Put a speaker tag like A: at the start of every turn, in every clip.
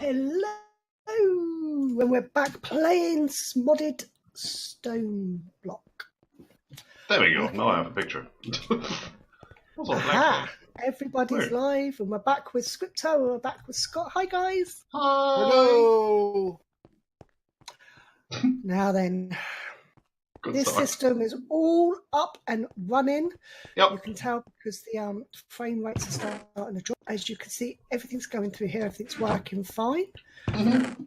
A: Hello, and we're back playing modded Stoneblock.
B: There we go. Now I have a picture.
A: Aha! Everybody's live, and we're back with Scryptar. We're back with Scott. Hi, guys.
B: Hi.
C: Hello.
A: Now then,
B: Good
A: this
B: start.
A: system is all up and running.
B: Yep.
A: You can tell because the frame rates are starting to drop. As you can see, everything's going through here. Everything's working fine.
B: Mm-hmm.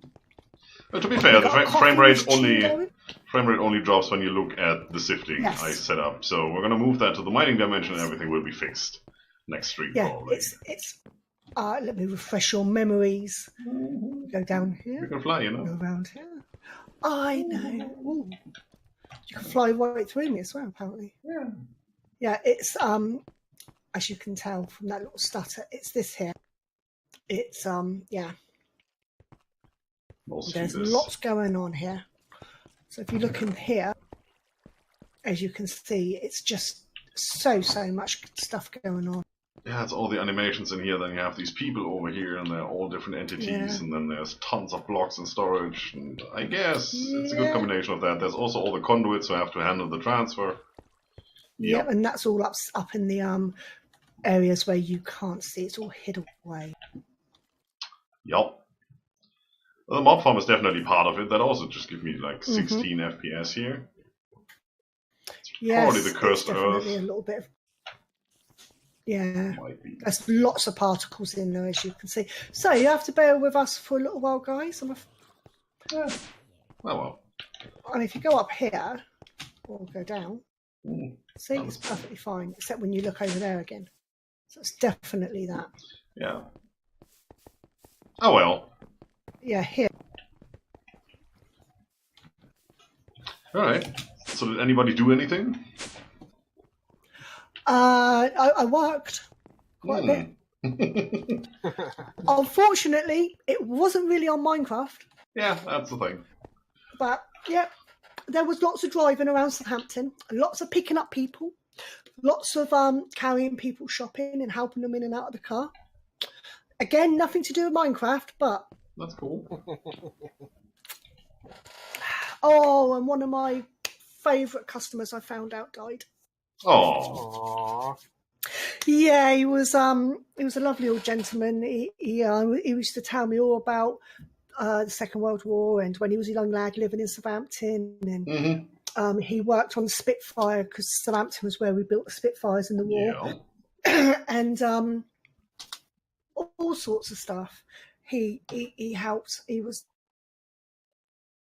B: But to be fair, the frame rate only drops when you look at the sifting I set up. So we're gonna move that to the mining dimension, and everything will be fixed next stream.
A: Yeah,
B: probably.
A: it's. Let me refresh your memories. Go down here.
B: You can fly, you know.
A: Go around here. I know. Ooh. You can fly right through me as well, apparently.
B: Yeah.
A: Yeah, it's as you can tell from that little stutter, it's this here. It's yeah. There's lots going on here. So if you look in here, as you can see, it's just so much stuff going on.
B: Yeah, it's all the animations in here. Then you have these people over here, and they're all different entities. And then there's tons of blocks and storage. And I guess it's a good combination of that. There's also all the conduits who have to handle the transfer.
A: Yep, and that's all up in the areas where you can't see. It's all hid away.
B: Yup. Well, the mob farm is definitely part of it. That also just gives me like 16 FPS here. It's probably the cursed earth.
A: A little bit of, yeah, there's lots of particles in there, as you can see. So you have to bear with us for a little while, guys.
B: Yeah. Oh well.
A: And if you go up here, or go down, see, it's perfectly fine, except when you look over there again. So it's definitely that.
B: Yeah. Oh well.
A: Yeah, here.
B: Alright. So did anybody do anything?
A: I worked quite a bit. Unfortunately, it wasn't really on Minecraft.
B: Yeah, that's the thing.
A: But, yeah, there was lots of driving around Southampton, lots of picking up people, lots of carrying people shopping and helping them in and out of the car. Again, nothing to do with Minecraft, but...
B: That's cool.
A: Oh, and one of my favourite customers I found out died.
B: Oh.
A: Yeah, he was a lovely old gentleman. He used to tell me all about the Second World War and when he was a young lad living in Southampton, and he worked on the Spitfire because Southampton was where we built the Spitfires in the war, and all sorts of stuff. He helped. He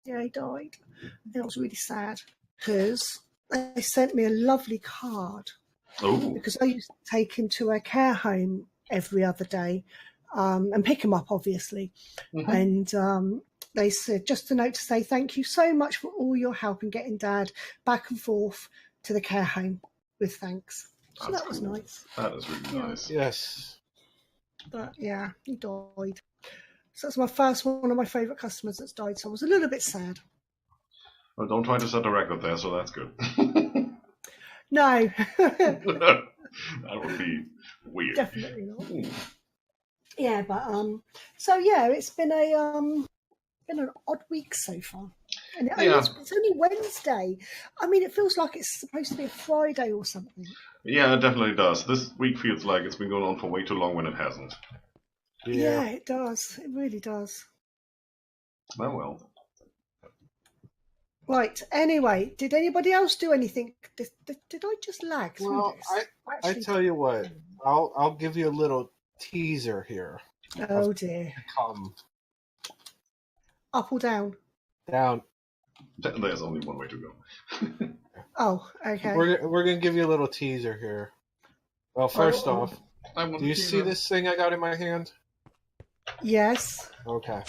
A: died. And it was really sad because they sent me a lovely card.
B: Oh.
A: Because I used to take him to a care home every other day and pick him up, obviously. And they said, just a note to say thank you so much for all your help in getting Dad back and forth to the care home with thanks. So that was nice.
B: That is really nice.
C: Yes.
A: But yeah, he died. So that's one of my favourite customers that's died. So I was a little bit sad.
B: Well, don't try to set a record there, so that's good.
A: No.
B: That would be weird.
A: Definitely not. Yeah, but so yeah, it's been an odd week so far. And it's only Wednesday. I mean, it feels like it's supposed to be a Friday or something.
B: Yeah, it definitely does. This week feels like it's been going on for way too long when it hasn't.
A: Yeah, it does. It really does.
B: Oh well.
A: Right. Anyway, did anybody else do anything? Did I just lag through
C: Well,
A: this?
C: I tell you what, I'll give you a little teaser here.
A: Oh dear.
C: Come
A: up or down?
C: Down.
B: There's only one way to go.
A: Oh, okay.
C: We're gonna give you a little teaser here. Well, first off, do you see this thing I got in my hand?
A: Yes.
C: Okay.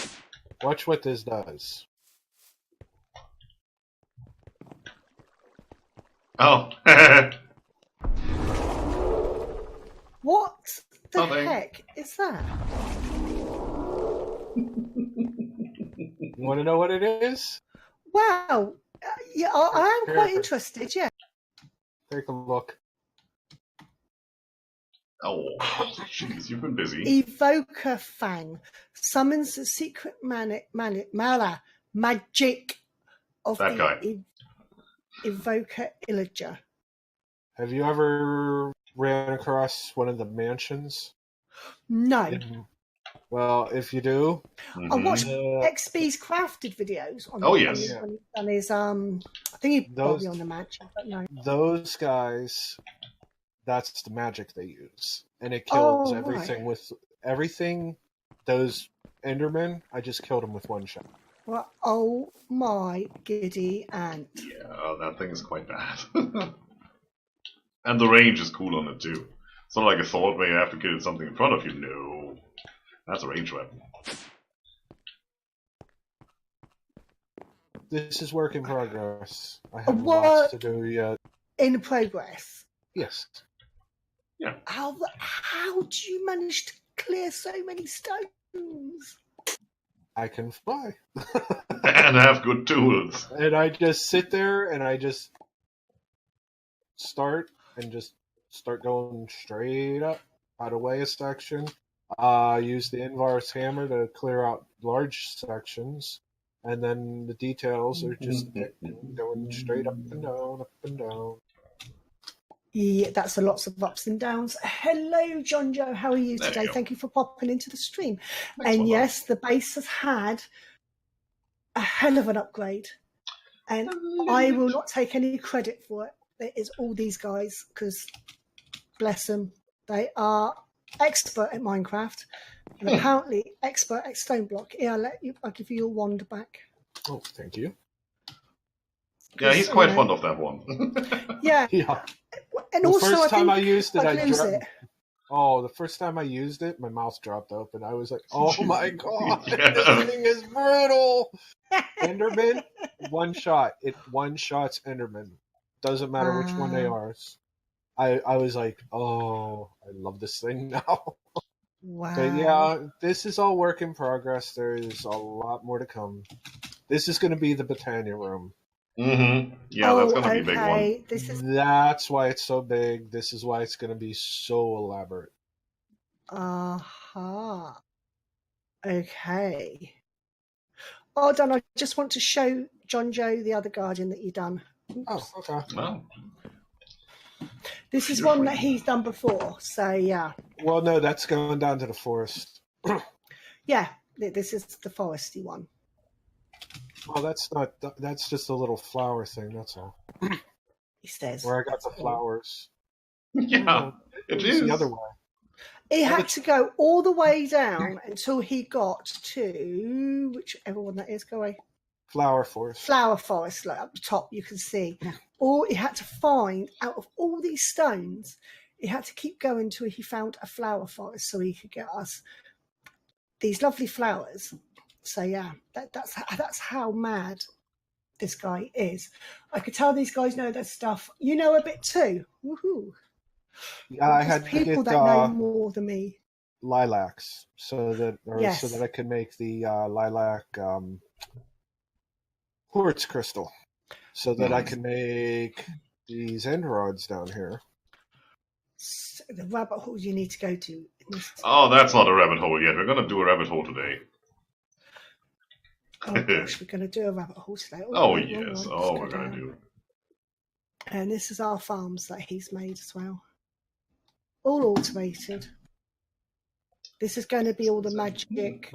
C: Watch what this does.
B: Oh.
A: What the
B: Nothing.
A: heck is that?
C: Want to know what it is?
A: Wow. Yeah, I am quite interested, yeah.
C: Take a look.
B: Oh, jeez, you've been busy.
A: Evoker Fang summons the secret magic of
B: that guy.
A: Evoker Illager.
C: Have you ever ran across one of the mansions?
A: No.
C: Well, if you do,
A: I watched XB's crafted videos on.
B: Yes.
A: When he's done his I think he probably on the magic, but no.
C: Those guys, that's the magic they use, and it kills everything with everything. Those Endermen, I just killed them with one shot.
A: Well, oh my giddy aunt!
B: Yeah, that thing is quite bad. And the range is cool on it too. It's not like a sword where you have to kill something in front of you. No. That's a range weapon.
C: This is work in progress. I have lots to do yet.
A: In progress?
C: Yes.
B: Yeah.
A: How do you manage to clear so many stones?
C: I can fly.
B: And have good tools.
C: And I just sit there and I just start going straight up, cut away a section. Use the inverse hammer to clear out large sections, and then the details are just going straight up and down, up and down.
A: Yeah, that's a lots of ups and downs. Hello, John Joe. How are you today? Thank you for popping into the stream. And yes, the base has had a hell of an upgrade, and I will not take any credit for it. It is all these guys, because bless them, they are expert at Minecraft and apparently expert at Stoneblock. Yeah, I'll give you your wand back.
C: Oh, thank you.
B: Yeah, he's quite fond of that one.
A: Yeah. And
C: the
A: also,
C: first time I used it,
A: the
C: first time I used it, my mouth dropped open. I was like, "Oh my god, this thing is brutal!" Enderman, one shot. It one shots Enderman. Doesn't matter which one they are. I was like, "Oh, I love this thing now."
A: Wow.
C: But yeah, this is all work in progress. There is a lot more to come. This is going to be the Botania room.
B: Mm-hmm. Yeah, that's going to be a big one.
C: That's why it's so big. This is why it's going to be so elaborate.
A: Aha. Okay. Oh, Dan, I just want to show John Joe the other Guardian that you've done. Oops.
C: Oh, okay.
B: Wow.
A: This is one that he's done before, so yeah.
C: Well, no, that's going down to the forest.
A: Yeah, this is the foresty one.
C: Oh, that's just a little flower thing, that's all.
A: He says.
C: Where I got the flowers.
B: Yeah, it is.
C: The other way.
A: He had to go all the way down until he got to, whichever one that is, go away.
C: Flower forest.
A: Flower forest, like up the top, you can see. Or he had to find, out of all these stones, he had to keep going until he found a flower forest so he could get us these lovely flowers. So yeah, that's how mad this guy is. I could tell these guys know their stuff. You know a bit too. Woohoo!
C: Yeah, I had
A: people that know more than me.
C: Lilacs, so that I could make the lilac quartz crystal, so that I can make these end rods down here.
A: So the rabbit holes you need to go to.
B: Oh, that's not a rabbit hole yet. We're going to do a rabbit hole today.
A: Oh gosh, we're going to do a rabbit hole today.
B: Yes. We're going to do it.
A: And this is our farms that he's made as well. All automated. This is going to be all the magic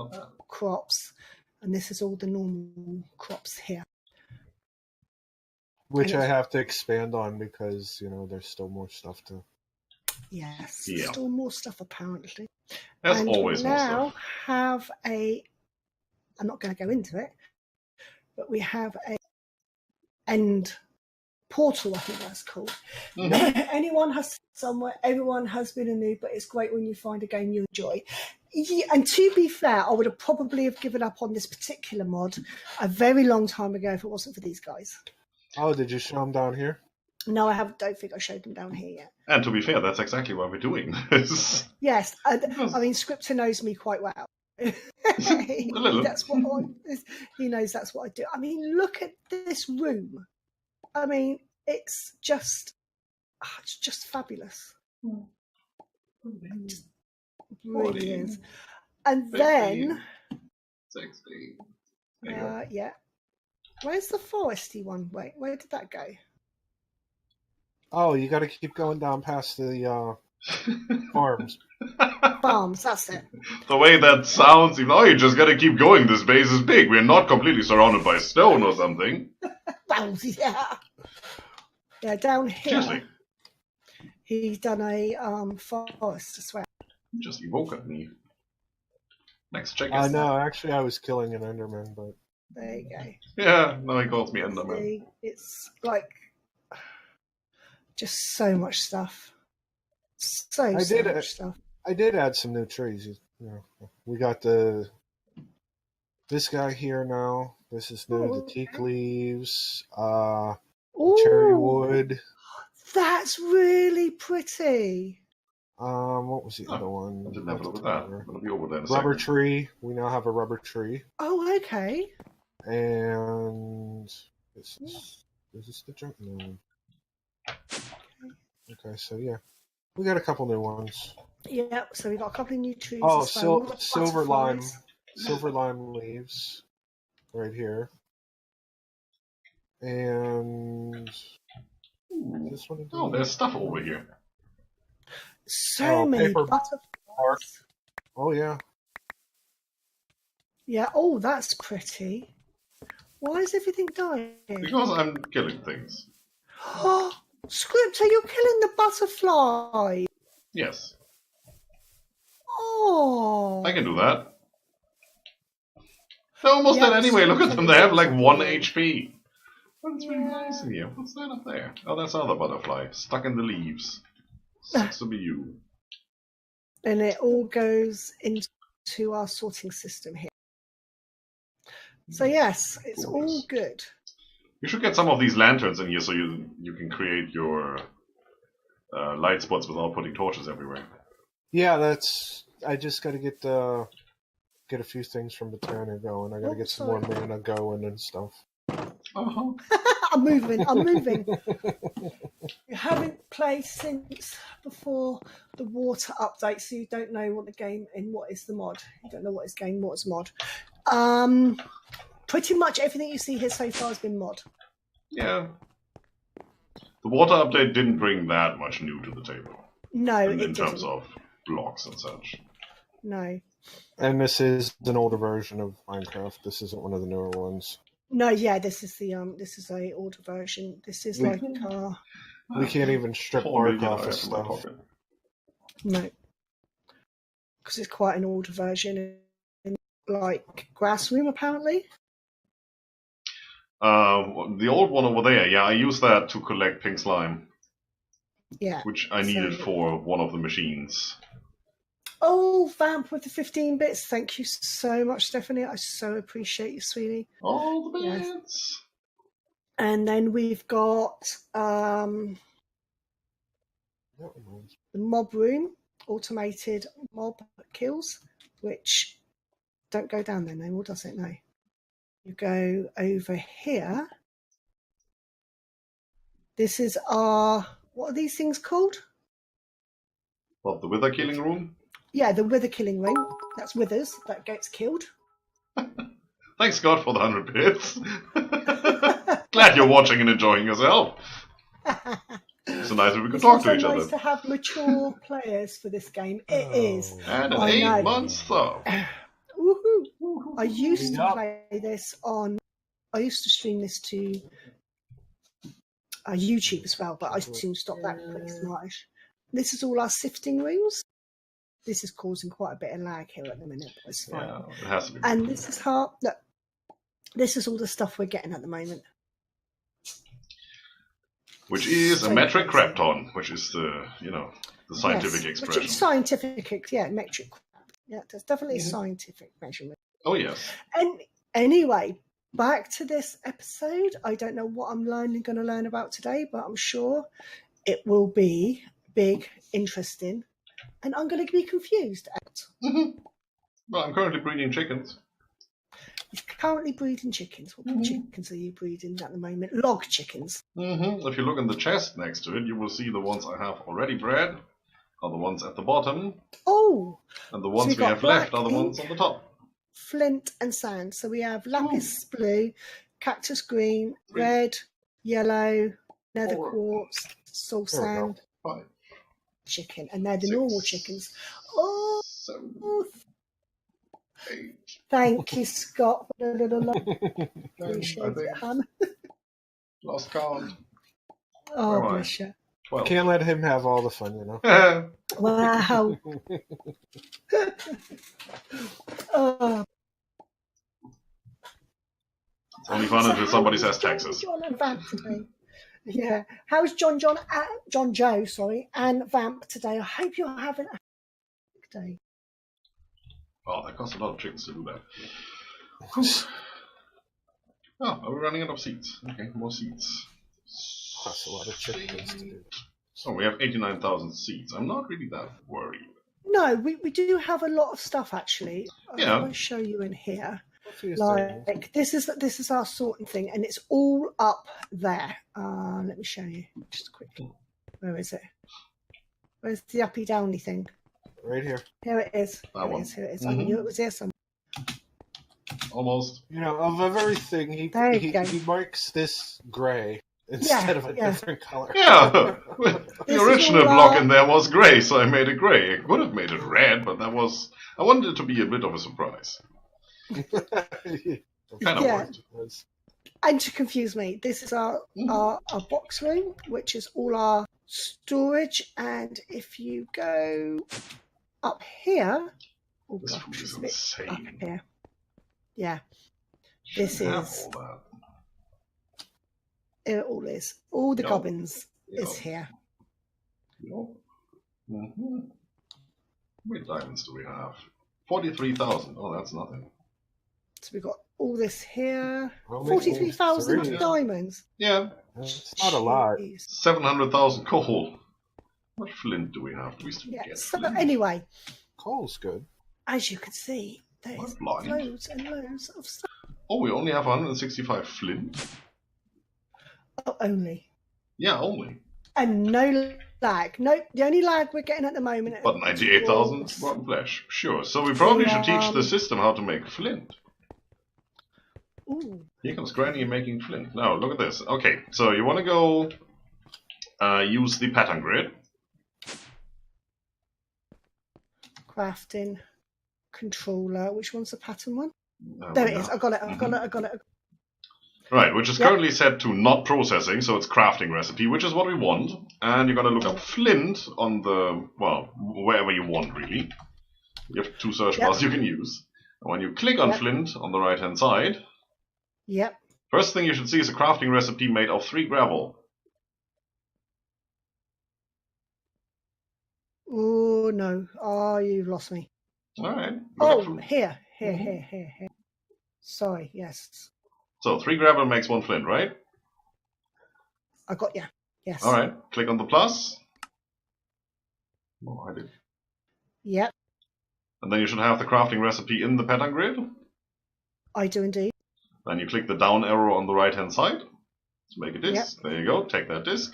A: crops, and this is all the normal crops here.
C: Which I have to expand on because, there's still more stuff to...
A: Yes, still more stuff apparently.
B: There's always more stuff.
A: We now have I'm not going to go into it, but we have a end portal, I think that's called. Mm-hmm. Anyone has somewhere, everyone has been a noob, but it's great when you find a game you enjoy. Yeah, and to be fair, I would have probably given up on this particular mod a very long time ago if it wasn't for these guys.
C: Oh, did you show them down here?
A: No, I don't think I showed them down here yet.
B: And to be fair, that's exactly why we're doing this.
A: Yes, I mean, Scryptar knows me quite well. He knows that's what I do. I mean, look at this room. I mean, it's just fabulous. Brilliant. And 15, then
B: 16.
A: Yeah. Where's the foresty one? Wait, where did that go?
C: Oh, you got to keep going down past the farms.
A: Farms, that's it.
B: The way that sounds, you just got to keep going. This base is big. We're not completely surrounded by stone or something.
A: Well, yeah. Yeah, down here.
B: Seriously.
A: He's done a forest as well.
B: You just evoked me. Next check
C: is... no, actually I was killing an Enderman, but...
A: There you go.
B: Yeah, now he calls me Enderman.
A: See, it's like... just so much stuff. So much stuff.
C: I did add some new trees. We got this guy here now. This is new. The teak leaves. Cherry wood.
A: That's really pretty.
C: What was the other one?
B: I didn't have a look at that. I'm gonna be over there in a
C: rubber
B: second.
C: tree. We now have a rubber tree.
A: Oh, okay.
C: And is this the junk? No. Okay, so yeah, we got a couple new ones.
A: Yeah, so we got a couple of new trees.
C: Oh, silver lime leaves, right here. And this one.
B: Oh, there's stuff over here.
A: So many butterflies.
C: Oh yeah.
A: Yeah. Oh, that's pretty. Why is everything dying?
B: Because I'm killing things.
A: Oh, Scryptar, you're killing the butterfly.
B: Yes.
A: Oh.
B: I can do that. They're almost dead anyway. Look at them. They have like 1 HP. That's really nice in here. What's that up there? Oh, that's another butterfly stuck in the leaves. Sucks to be you.
A: And it all goes into our sorting system here. So yes, it's all good.
B: You should get some of these lanterns in here so you can create your light spots without putting torches everywhere.
C: Yeah, I just got to get a few things from Botana going. I got to get some more mana going and stuff.
B: Uh-huh.
A: I'm moving. You haven't played since before the water update, so you don't know what the game and what is the mod. You don't know what is game, what is mod. Pretty much everything you see here so far has been mod.
B: Yeah. The water update didn't bring that much new to the table.
A: No,
B: in terms of blocks and such.
A: No.
C: And this is an older version of Minecraft. This isn't one of the newer ones.
A: No, yeah, this is a older version. This is like
C: we can't even strip bark off of stuff.
A: No, because it's quite an older version, like grass room apparently.
B: The old one over there, yeah, I used that to collect pink slime.
A: Yeah,
B: which I needed for one of the machines.
A: Oh, Vamp with the 15 bits. Thank you so much, Stephanie. I so appreciate you, sweetie.
B: All the bits.
A: Yes. And then we've got the mob room, automated mob kills, which don't go down there no more, does it? No. You go over here. This is our, what are these things called?
B: What, the wither killing room?
A: Yeah, the wither killing room. That's withers that gets killed.
B: Thanks God for the 100 bits. Glad you're watching and enjoying yourself. It's so nice that we can talk to each other.
A: It's nice to have mature players for this game. It is.
B: And an 8-month sub.
A: Woohoo! I used to play this on. I used to stream this to YouTube as well, but I soon stopped that pretty smartish. This is all our sifting rooms. This is causing quite a bit of lag here at the minute, but it's fine.
B: Yeah, it has to be.
A: And this is hard. Look, this is all the stuff we're getting at the moment.
B: Which is a metric crap ton, which is the scientific expression.
A: Which is scientific, yeah, metric crap. Yeah, there's definitely a scientific measurement.
B: Oh, yes.
A: And anyway, back to this episode. I don't know what I'm going to learn about today, but I'm sure it will be big, interesting, and I'm going to be confused.
B: Well, I'm currently breeding chickens.
A: He's currently breeding chickens. What chickens are you breeding at the moment? Log chickens.
B: If you look in the chest next to it, you will see the ones I have already bred. are the ones at the bottom.
A: Oh!
B: And the ones we have left are the ones on the top.
A: Flint and sand. So we have lapis blue, cactus green, red, yellow, nether quartz, soul sand,
B: 5,
A: chicken. And they're the
B: 6,
A: normal chickens. Oh!
B: 7, 8.
A: Thank you, Scott.
B: Appreciate it, hon. Lost count.
A: Oh, bless you.
C: 12. Can't let him have all the fun, you know.
A: Wow.
B: It's only fun until somebody says Texas.
A: John and Vamp today. Yeah. How's John Joe, and Vamp today? I hope you're having a good day.
B: Oh, that costs a lot of chickens to do that. Oh, are we running out of seeds? Okay, more seeds.
C: That's a lot of chickens to do.
B: So we have 89,000 seeds. I'm not really that worried.
A: No, we do have a lot of stuff actually.
B: Yeah.
A: I want to show you in here. Like this is our sorting thing, and it's all up there. Let me show you just quickly. Where is it? Where's the uppy downy thing?
C: Right here.
A: Here it is.
B: That one.
A: Here it is. I knew it was here somewhere.
B: Almost.
C: You know, of everything, he marks this gray instead of a different color.
B: Yeah. The original block in there was gray, so I made it gray. I could have made it red, but I wanted it to be a bit of a surprise. Kind of worked.
A: And to confuse me, this is our box room, which is all our storage. And if you go up here,
B: this is insane.
A: Up here. Yeah, this is. It all is. All the gubbins is here.
B: How many diamonds do we have? 43,000. Oh, that's nothing.
A: So we've got all this here. 43,000 diamonds.
B: Yeah.
C: It's not a lot.
B: 700,000 coal. What flint do we have? Do we still get flint?
A: Anyway.
C: Coal's good.
A: As you can see, there's loads and loads of stuff.
B: Oh, we only have 165 flint?
A: Oh, only.
B: Yeah, only.
A: And no lag. No, the only lag we're getting at the moment.
B: But 98,000 rotten flesh. Sure. So we probably should teach the system how to make flint.
A: Ooh.
B: Here comes Granny making flint. Now, look at this. Okay, so you want to go use the pattern grid.
A: Crafting. Controller. Which one's the pattern one? There it is. I got it. I got it.
B: Right, which is currently set to not processing, so it's crafting recipe, which is what we want. And you're going to look up flint on the, well, wherever you want, really. You have 2 search bars you can use. And when you click on flint on the right-hand side, first thing you should see is a crafting recipe made of 3 gravel.
A: Oh, no. Oh, you've lost me.
B: All right.
A: Oh, here. Sorry, yes.
B: So 3 gravel makes 1 flint, right?
A: I got you. Yes.
B: All right. Click on the plus. Oh, I did.
A: Yep.
B: And then you should have the crafting recipe in the pattern grid.
A: I do indeed.
B: Then you click the down arrow on the right-hand side to make a disc.
A: Yep.
B: There you go. Take that disc.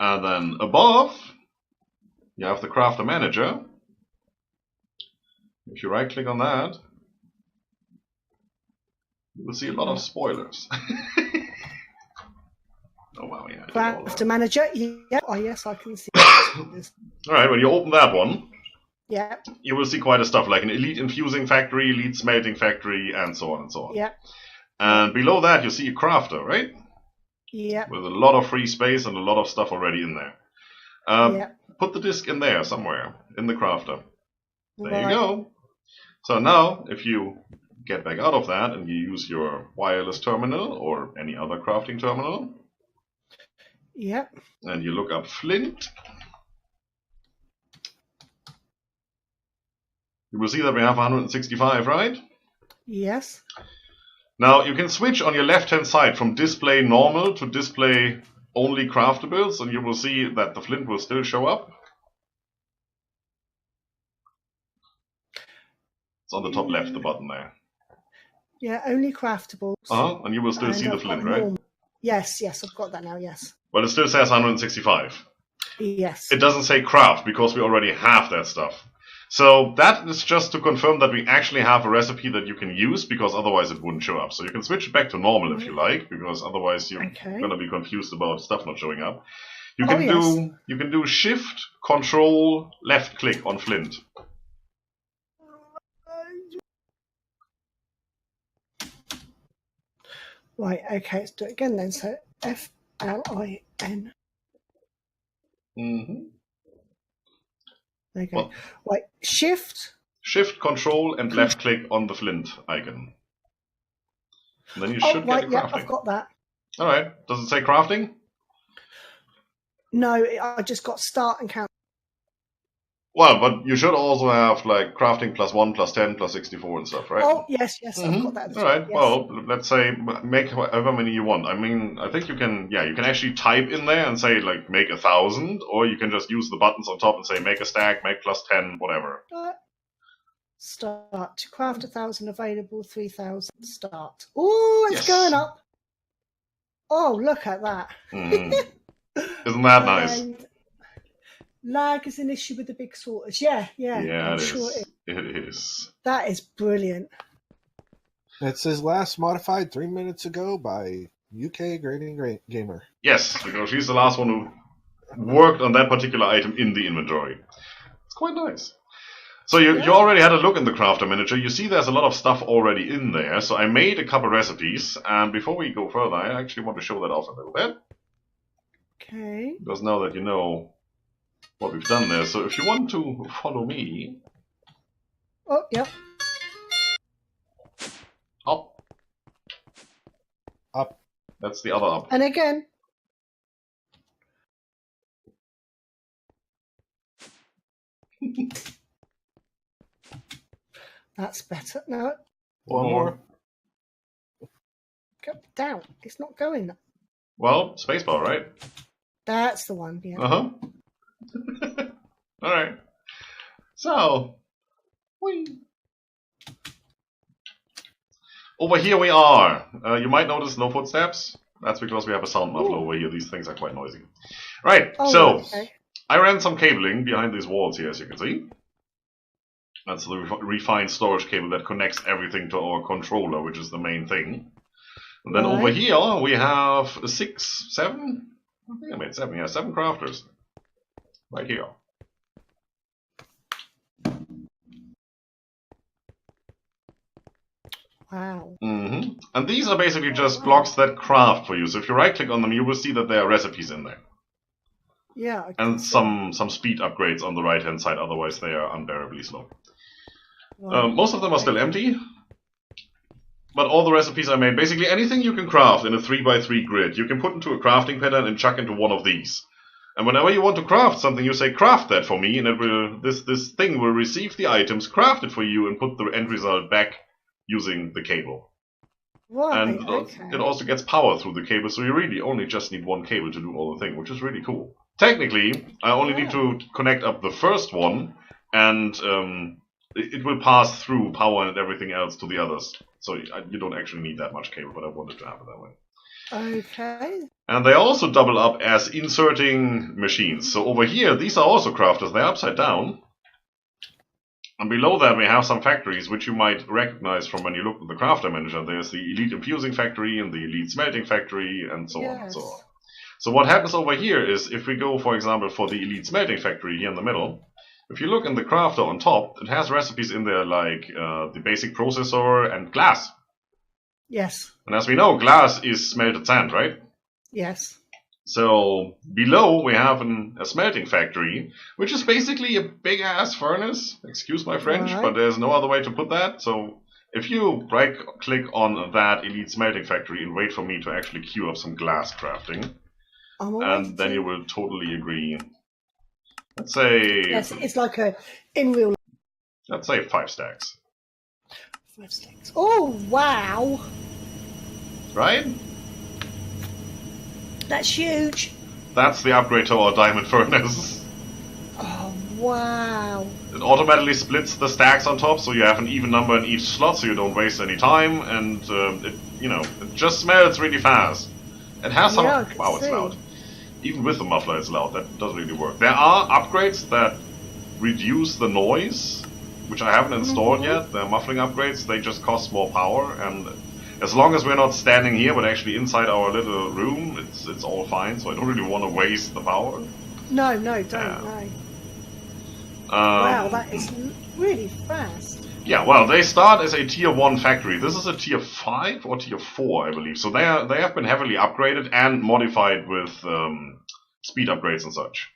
B: And then above, you have the crafter manager. If you right-click on that, you will see a lot of spoilers. Oh wow, yeah.
A: Crafter manager, oh yes, I can see.
B: Alright, when you open that one, you will see quite a stuff, like an elite infusing factory, elite smelting factory, and so on and so on.
A: Yeah.
B: And below that you see a crafter, right?
A: Yeah.
B: With a lot of free space and a lot of stuff already in there. Put the disk in there somewhere, in the crafter. There you go. So now, if you get back out of that and you use your wireless terminal or any other crafting terminal, and you look up flint, you will see that we have 165, right?
A: Yes.
B: Now you can switch on your left hand side from display normal to display only craftables, and you will see that the flint will still show up. It's on the top left, the button there.
A: Yeah, only craftables.
B: And you will still see the flint, right?
A: Yes, I've got that now, yes.
B: Well, it still says 165.
A: Yes.
B: It doesn't say craft because we already have that stuff. So that is just to confirm that we actually have a recipe that you can use, because otherwise it wouldn't show up. So you can switch it back to normal if you like, because otherwise you're going to be confused about stuff not showing up. You can do Shift, Control, left click on flint.
A: Right, okay, let's do it again then. So FLIN.
B: Mm-hmm.
A: There you go. Well, right, Shift,
B: Control, and left click on the flint icon. And then you should get the crafting.
A: Yeah, I've got that.
B: All right. Does it say crafting?
A: No, I just got start and count.
B: Well, but you should also have like crafting +1, +10, +64 and stuff, right?
A: Oh, yes, I've got that.
B: All right,
A: yes.
B: Well, let's say make however many you want. I mean, I think you can actually type in there and say like make 1,000, or you can just use the buttons on top and say make a stack, make +10, whatever.
A: Start. To craft 1,000 available, 3,000 start. Oh, it's going up. Oh, look at that.
B: Isn't that nice?
A: Lag is an issue with the big sorters. Yeah,
B: I'm sure it is.
A: That is brilliant.
C: It says last modified 3 minutes ago by ukgrannygamer.
B: Yes, because she's the last one who worked on that particular item in the inventory. It's quite nice. So you already had a look in the crafter manager. You see there's a lot of stuff already in there. So I made a couple recipes, and before we go further, I actually want to show that off a little bit.
A: Okay.
B: Because now that you know what we've done there, so if you want to follow me...
A: Oh, yep.
B: Up.
C: Up.
B: That's the other up.
A: And again. That's better. No.
C: One more.
A: Go down. It's not going.
B: Well, spacebar, right?
A: That's the one, yeah.
B: Uh-huh. Alright. So, whee. Over here we are. You might notice no footsteps. That's because we have a sound muffler over here. These things are quite noisy. Right, okay. I ran some cabling behind these walls here, as you can see. That's the refined storage cable that connects everything to our controller, which is the main thing. And then over here we have 6, 7? I think I made 7, yeah, 7 crafters. Right here.
A: Wow.
B: And these are basically just blocks that craft for you. So if you right click on them, you will see that there are recipes in there.
A: Yeah.
B: And some speed upgrades on the right hand side, otherwise they are unbearably slow. Wow. Most of them are still empty. But all the recipes I made, basically anything you can craft in a 3x3 grid, you can put into a crafting pattern and chuck into one of these. And whenever you want to craft something, you say, craft that for me, and it will this thing will receive the items, craft it for you, and put the end result back using the cable.
A: Right,
B: and it also gets power through the cable, so you really only just need one cable to do all the thing, which is really cool. Technically, I only need to connect up the first one, and it will pass through power and everything else to the others. So you don't actually need that much cable, but I wanted to have it that way.
A: Okay.
B: And they also double up as inserting machines. So over here, these are also crafters. They're upside down. And below that, we have some factories, which you might recognize from when you look at the crafter manager. There's the elite infusing factory and the elite smelting factory, and so on and so on. So what happens over here is, if we go, for example, for the elite smelting factory here in the middle, if you look in the crafter on top, it has recipes in there like the basic processor and glass.
A: Yes.
B: And as we know, glass is smelted sand, right?
A: Yes.
B: So below we have a smelting factory, which is basically a big-ass furnace. Excuse my French, but there's no other way to put that. So if you right-click on that elite smelting factory and wait for me to actually queue up some glass crafting, and then you will totally agree. Let's say...
A: Yes, it's like in real life.
B: Let's say 5 stacks.
A: 5 stacks. Oh, wow.
B: Right?
A: That's huge.
B: That's the upgrade to our diamond furnace.
A: Oh, wow.
B: It automatically splits the stacks on top, so you have an even number in each slot, so you don't waste any time, and it just smelts really fast. It has some... Wow, it's loud. even with the muffler it's loud. That doesn't really work. There are upgrades that reduce the noise, which I haven't installed yet. They're muffling upgrades. They just cost more power, and as long as we're not standing here but actually inside our little room, it's all fine. So I don't really want to waste the power.
A: No, don't. No. Wow, that is really fast.
B: Yeah, well, they start as a tier 1 factory. This is a tier 5 or tier 4, I believe. So they have been heavily upgraded and modified with speed upgrades and such.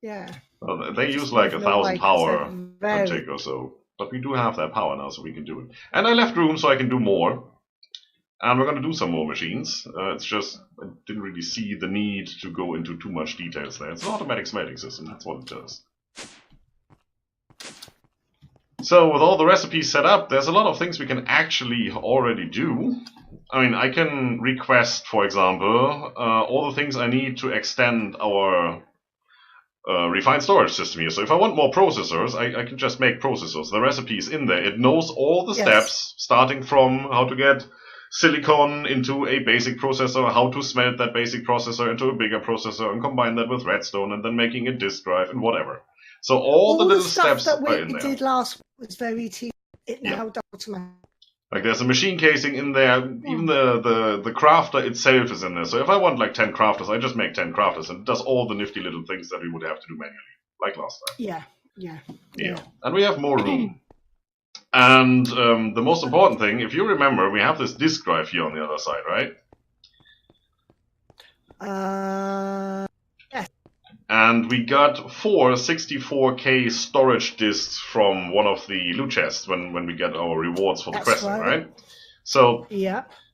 A: Yeah.
B: Well, they use like 1,000 power a tick or so. But we do have that power now, so we can do it. And I left room so I can do more. And we're going to do some more machines. It's just, I didn't really see the need to go into too much details there. It's an automatic smelting system, that's what it does. So with all the recipes set up, there's a lot of things we can actually already do. I mean, I can request, for example, all the things I need to extend our refined storage system here. So if I want more processors, I can just make processors. The recipe is in there. It knows all the steps, starting from how to get silicon into a basic processor, how to smelt that basic processor into a bigger processor, and combine that with redstone, and then making a disk drive, and whatever. So all the little steps
A: that
B: are in there.
A: we did last was very tedious. It now does automatic.
B: Like there's a machine casing in there, even the crafter itself is in there. So if I want like 10 crafters, I just make 10 crafters, and it does all the nifty little things that we would have to do manually, like last time. Yeah. And we have more room. And the most important thing, if you remember, we have this disk drive here on the other side, right?
A: Yes.
B: And we got 4 64K storage disks from one of the loot chests when we get our rewards for the questing, right? So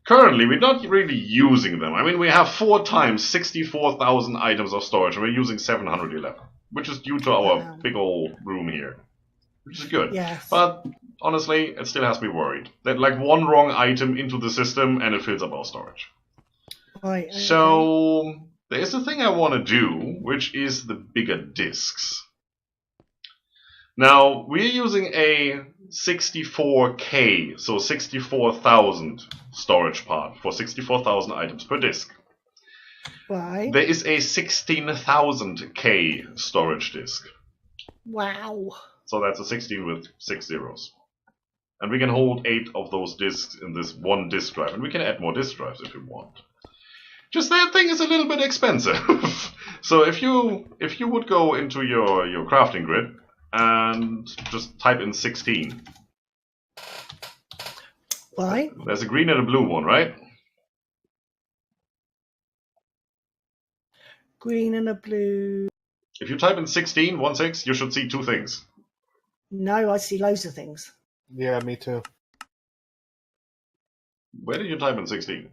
B: currently we're not really using them. I mean, we have 4 times 64,000 items of storage, and we're using 711, which is due to our big old room here, which is good.
A: Yes.
B: But honestly, it still has me worried. That like one wrong item into the system and it fills up our storage.
A: Right. Okay.
B: So there's a thing I want to do, which is the bigger disks. Now, we're using a 64K, so 64,000 storage part for 64,000 items per disk.
A: Right.
B: There is a 16,000K storage disk.
A: Wow.
B: So that's a 16 with 6 zeros. And we can hold 8 of those disks in this one disk drive. And we can add more disk drives if we want. Just that thing is a little bit expensive. So if you would go into your crafting grid and just type in 16.
A: Right.
B: There's a green and a blue one, right?
A: Green and a blue.
B: If you type in 16, 16, you should see 2 things.
A: No, I see loads of things.
C: Yeah, me too.
B: Where did you type in 16?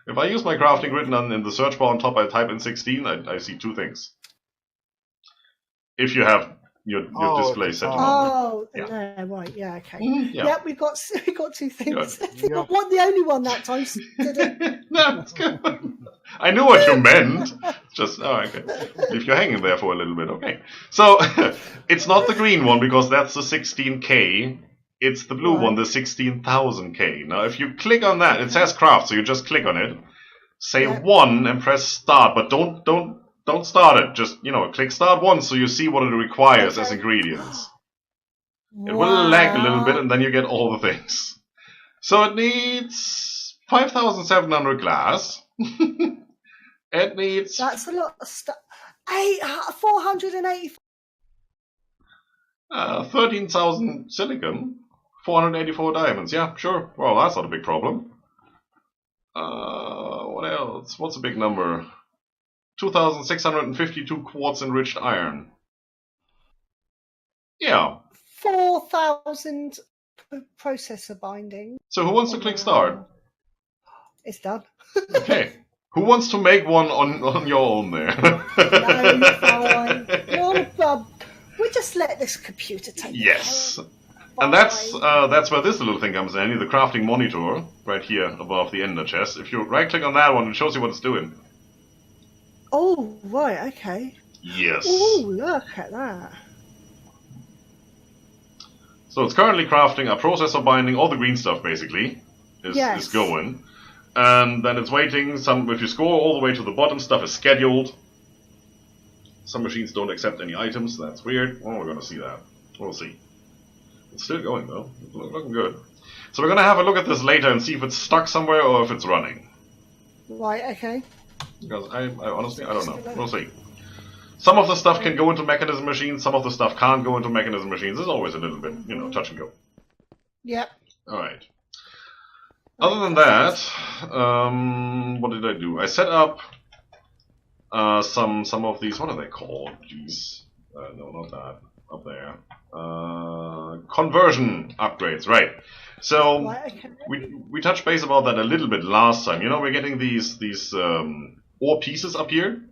B: If I use my crafting grid and in the search bar on top I type in 16, I see 2 things. If you have your display set to
A: no, right, yeah, okay.
B: Yeah,
A: we got 2 things.
C: Yeah.
A: I wasn't the only one that time, did it?
B: No, it's good. I knew what you meant. Just, okay. If you're hanging there for a little bit, okay. So, it's not the green one because that's the 16K. It's the blue one, the 16,000K. Now, if you click on that, it says craft, so you just click on it, say 1 and press start, but don't start it. Just, click start once so you see what it requires as ingredients. It will lag a little bit and then you get all the things. So it needs 5,700 glass. It needs...
A: That's a lot of stuff. 480...
B: 13,000 silicon. 484 diamonds. Yeah, sure. Well, that's not a big problem. What else? What's a big number? 2,652 quartz enriched iron. Yeah.
A: 4,000 processor binding.
B: So who wants to click start?
A: It's done.
B: Okay. Who wants to make one on your own there?
A: No, fine. We'll just let this computer take
B: Yes. And that's where this little thing comes in. I need the crafting monitor right here above the ender chest. If you right click on that one, it shows you what it's doing.
A: Oh, right, okay.
B: Yes.
A: Oh, look at that.
B: So it's currently crafting a processor binding, all the green stuff basically is going. And then it's waiting. If you scroll all the way to the bottom, stuff is scheduled. Some machines don't accept any items. That's weird. Well, we're going to see that. We'll see. It's still going, though. It's looking good. So we're going to have a look at this later and see if it's stuck somewhere or if it's running.
A: Right, okay.
B: Because I honestly, I don't know. We'll see. Some of the stuff can go into mechanism machines. Some of the stuff can't go into mechanism machines. There's always a little bit, touch and go.
A: Yep.
B: Alright. Other than that, what did I do? I set up some of these. What are they called? Jeez, no, not that. Up there. Conversion upgrades, right? So we touched base about that a little bit last time. We're getting these ore pieces up here,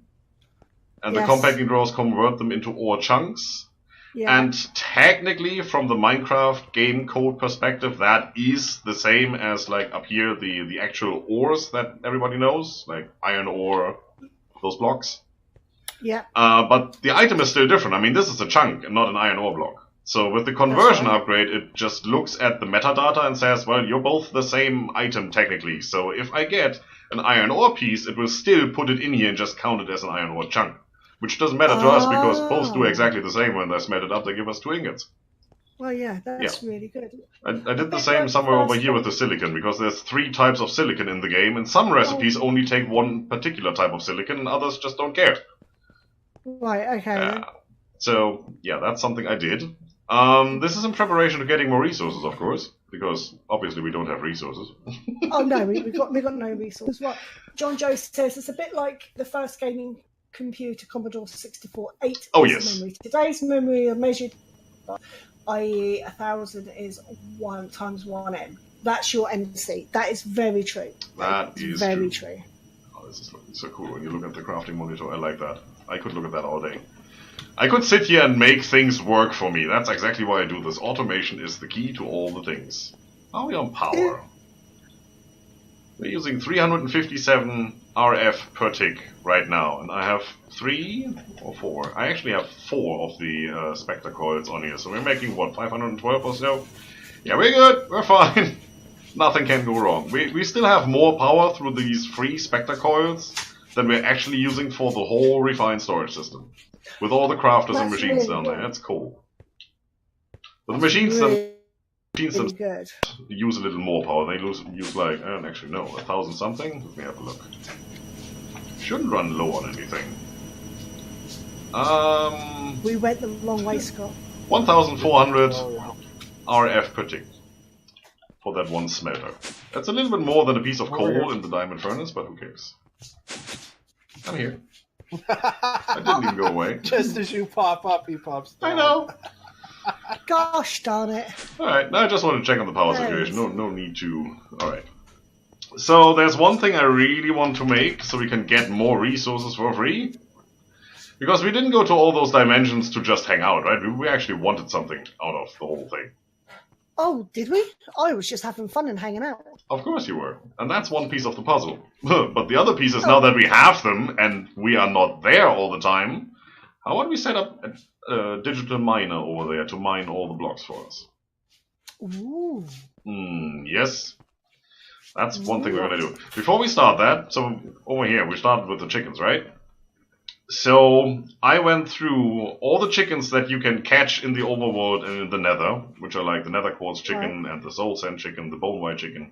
B: and the compacting drawers convert them into ore chunks. Yeah. And technically, from the Minecraft game code perspective, that is the same as like up here the actual ores that everybody knows, like iron ore, those blocks. Yeah. But the item is still different. I mean, this is a chunk and not an iron ore block. So with the conversion upgrade, it just looks at the metadata and says, well, you're both the same item technically. So if I get an iron ore piece, it will still put it in here and just count it as an iron ore chunk. Which doesn't matter to us because both do exactly the same. When they're smelted up, they give us 2 ingots.
A: Well, yeah, that's really good.
B: I did the same somewhere over here with the silicon, because there's 3 types of silicon in the game, and some recipes only take one particular type of silicon, and others just don't care.
A: Right, okay.
B: So, yeah, that's something I did. This is in preparation to getting more resources, of course, because obviously we don't have resources.
A: Oh, no, we got no resources. What John Joe says, it's a bit like the first gaming computer, Commodore 64, 8 memory. Today's memory are measured, i.e. 1,000 is 1 times 1m. That's your MC. That is very true.
B: That is
A: very true.
B: Oh, this is looking so cool when you look at the crafting monitor. I like that. I could look at that all day. I could sit here and make things work for me. That's exactly why I do this. Automation is the key to all the things. Are we on power? We're using 357 RF per tick right now, and I have 3 or 4. I actually have 4 of the Scryptar coils on here, so we're making, what, 512 or so? Yeah, we're good, we're fine. Nothing can go wrong. We still have more power through these free Scryptar coils than we're actually using for the whole refined storage system. With all the crafters and machines down there, that's cool. But the machines themselves use a little more power. They use like, I don't actually know, 1,000 something? Let me have a look. Shouldn't run low on anything.
A: We went the wrong way, Scott.
B: 1,400 RF per tick for that one smelter. That's a little bit more than a piece of coal in the diamond furnace, but who cares? I'm here. I didn't even go away.
C: Just as you pop up, he pops down.
B: I know.
A: Gosh darn it.
B: Alright, now I just want to check on the power situation. No need to... Alright. So there's one thing I really want to make so we can get more resources for free. Because we didn't go to all those dimensions to just hang out, right? We actually wanted something out of the whole thing.
A: Oh, did we? I was just having fun and hanging out.
B: Of course you were. And that's one piece of the puzzle. But the other piece is now that we have them and we are not there all the time, how about we set up a digital miner over there to mine all the blocks for us?
A: Ooh.
B: Yes. That's one thing we're going to do. Before we start that, so over here, we started with the chickens, right? So I went through all the chickens that you can catch in the overworld and in the nether, which are like the nether quartz chicken and the soul sand chicken, the bone white chicken.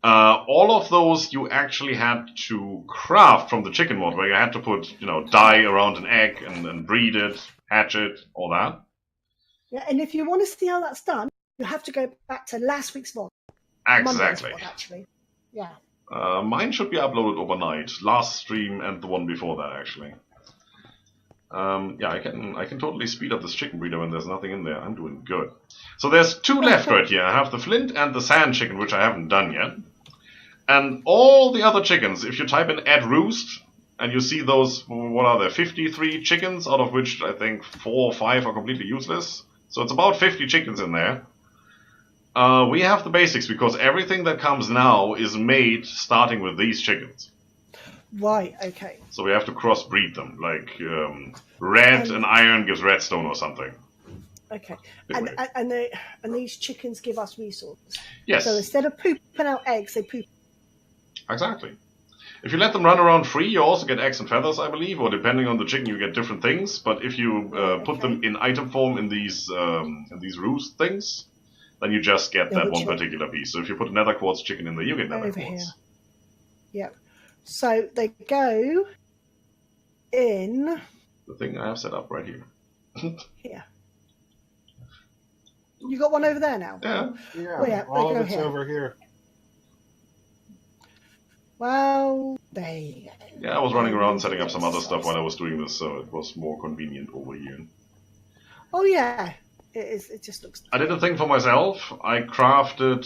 B: All of those you actually had to craft from the chicken mod, where you had to put, dye around an egg and breed it, hatch it, all that.
A: Yeah, and if you want to see how that's done, you have to go back to last week's mod.
B: Exactly.
A: Mod, actually. Yeah.
B: Mine should be uploaded overnight. Last stream and the one before that, actually. Yeah, I can totally speed up this chicken breeder when there's nothing in there. I'm doing good. So there's 2 left right here. I have the flint and the sand chicken, which I haven't done yet. And all the other chickens, if you type in add roost, and you see those, what are there, 53 chickens, out of which I think 4 or 5 are completely useless. So it's about 50 chickens in there. We have the basics, because everything that comes now is made starting with these chickens.
A: Right, okay.
B: So we have to crossbreed them, like red and iron gives redstone or something.
A: Okay, and these chickens give us resources.
B: Yes.
A: So instead of pooping out eggs, they poop.
B: Exactly. If you let them run around free, you also get eggs and feathers, I believe, or depending on the chicken, you get different things. But if you put them in item form in these roost things, then you just get that one particular piece. So if you put a nether quartz chicken in there, you get nether quartz.
A: Yep. So they go in
B: the thing I have set up right here.
A: Here. You got one over there now?
C: Yeah.
A: Oh, yeah.
C: All of it's over here.
A: Well, there you go.
B: Yeah, I was running around setting up some other stuff while I was doing this, so it was more convenient over here.
A: Oh, yeah. It just looks...
B: I did a thing for myself. I crafted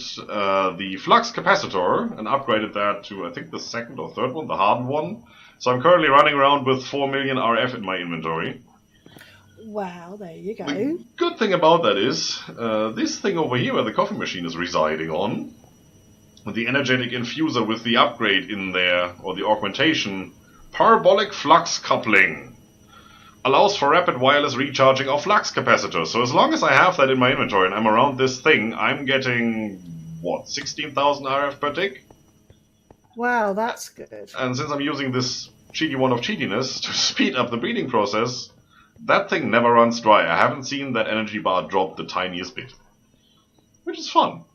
B: the flux capacitor and upgraded that to, I think, the second or third one, the hardened one. So I'm currently running around with 4 million RF in my inventory.
A: Wow, there you go.
B: The good thing about that is, this thing over here where the coffee machine is residing on, the energetic infuser with the upgrade in there, or the augmentation, parabolic flux coupling, allows for rapid wireless recharging of flux capacitors. So as long as I have that in my inventory and I'm around this thing, I'm getting, what, 16,000 RF per tick?
A: Wow, that's good.
B: And since I'm using this cheaty one of cheatiness to speed up the breeding process, that thing never runs dry. I haven't seen that energy bar drop the tiniest bit. Which is fun.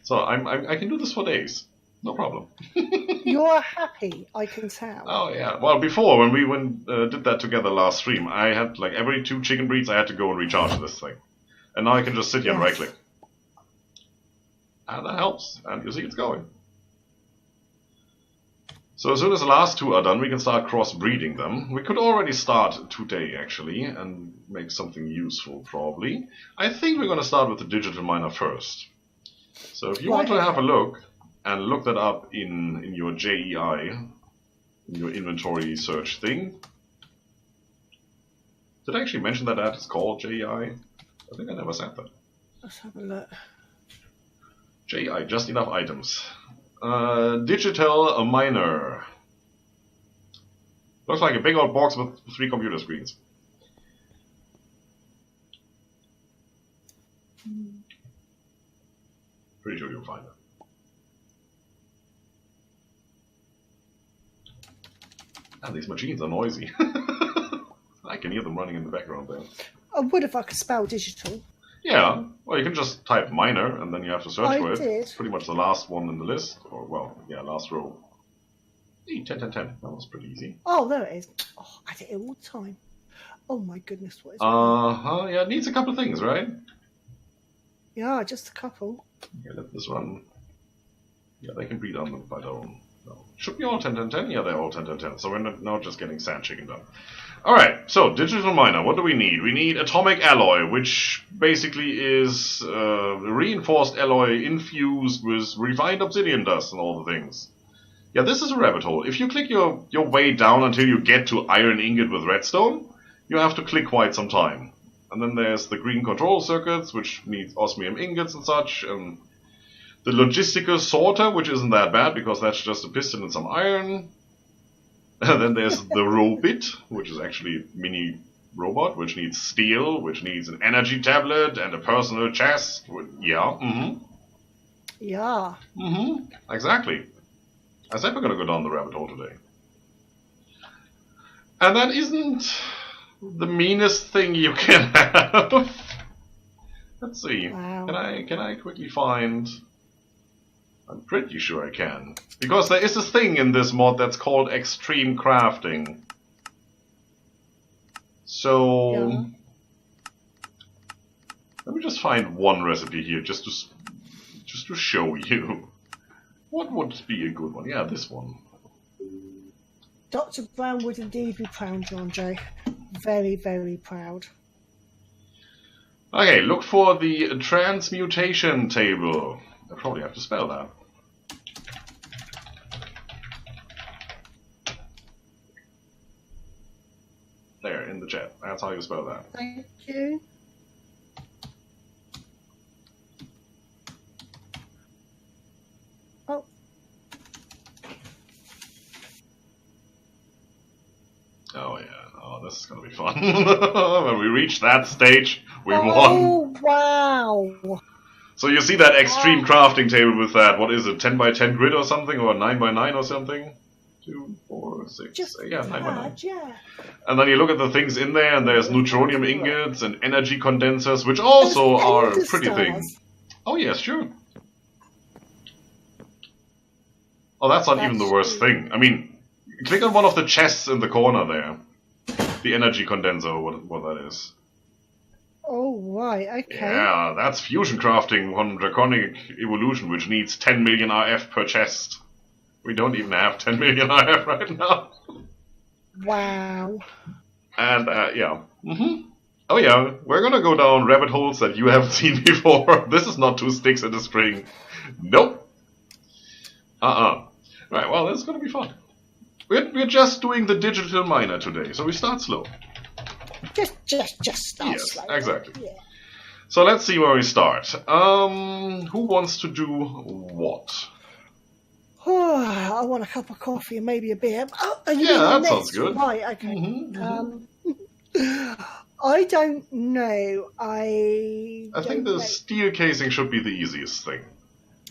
B: So I can do this for days. No problem.
A: You're happy, I can tell.
B: Oh, yeah. Well, before, when we did that together last stream, I had, like, every 2 chicken breeds, I had to go and recharge this thing. And now I can just sit here and right-click. And that helps. And you see it's going. So as soon as the last 2 are done, we can start cross-breeding them. We could already start today, actually, and make something useful, probably. I think we're going to start with the digital miner first. So if you want to have a look, and look that up in your JEI, in your inventory search thing. Did I actually mention that is called JEI? I think I never said that.
A: Let's have a look.
B: JEI, just enough items. Digital miner. Looks like a big old box with 3 computer screens. Pretty sure you'll find it. And these machines are noisy. I can hear them running in the background there.
A: I would if I could spell digital.
B: Yeah, well, you can just type miner and then you have to search for it.
A: Did.
B: It's pretty much the last one in the list. Or, well, yeah, last row. Hey, 10, 10, 10. That was pretty easy.
A: Oh, there it is. Oh, I did it all the time. Oh my goodness, what is it?
B: Yeah, it needs a couple of things, right?
A: Yeah, just a couple.
B: Okay, let this run. Yeah, they can breed on them by their own. No. Should be all 10, 10, 10? Yeah, they're all 10, 10, 10. So we're not just getting sand chicken done. Alright, so digital miner, what do we need? We need atomic alloy, which basically is reinforced alloy infused with refined obsidian dust and all the things. Yeah, this is a rabbit hole. If you click your way down until you get to iron ingot with redstone, you have to click quite some time. And then there's the green control circuits, which needs osmium ingots and such, and the logistical sorter, which isn't that bad because that's just a piston and some iron. And then there's the robot, which is actually a mini robot, which needs steel, which needs an energy tablet and a personal chest. Yeah,
A: Yeah.
B: Exactly. I said we're going to go down the rabbit hole today. And that isn't the meanest thing you can have. Let's see.
A: Wow.
B: Can I quickly find... I'm pretty sure I can. Because there is a thing in this mod that's called extreme crafting. So... Yeah. Let me just find one recipe here, just to show you. What would be a good one? Yeah, this one.
A: Dr. Brown would indeed be proud, John J. Very, very proud.
B: Okay, look for the transmutation table. I probably have to spell that. There, in the chat. That's how you spell that.
A: Thank you. Oh.
B: Oh yeah. Oh, this is gonna be fun. When we reach that stage, we won.
A: Oh, wow.
B: So you see that extreme crafting table with that, what is it, 10 by 10 grid or something, or 9 by 9 or something? 2, 4, 6, yeah, 9 by 9.
A: Yeah.
B: And then you look at the things in there, and there's neutronium ingots and energy condensers, which also are pretty things. Oh yes, sure. Oh, that's not even the worst thing. I mean, click on one of the chests in the corner there. The energy condenser, what that is.
A: Oh, right, okay.
B: Yeah, that's fusion crafting on Draconic Evolution, which needs 10 million RF per chest. We don't even have 10 million RF right now.
A: Wow.
B: And, yeah. Oh yeah, we're gonna go down rabbit holes that you haven't seen before. This is not 2 sticks and a string. Nope. Right, well, that's gonna be fun. We're just doing the digital miner today, so we start slow.
A: Just start slow.
B: Yes, exactly.
A: Yeah.
B: So let's see where we start. Who wants to do what?
A: Oh, I want a cup of coffee and maybe a beer. Oh,
B: yeah, that sounds good.
A: Right, okay. I don't know. I
B: think the steel casing should be the easiest thing.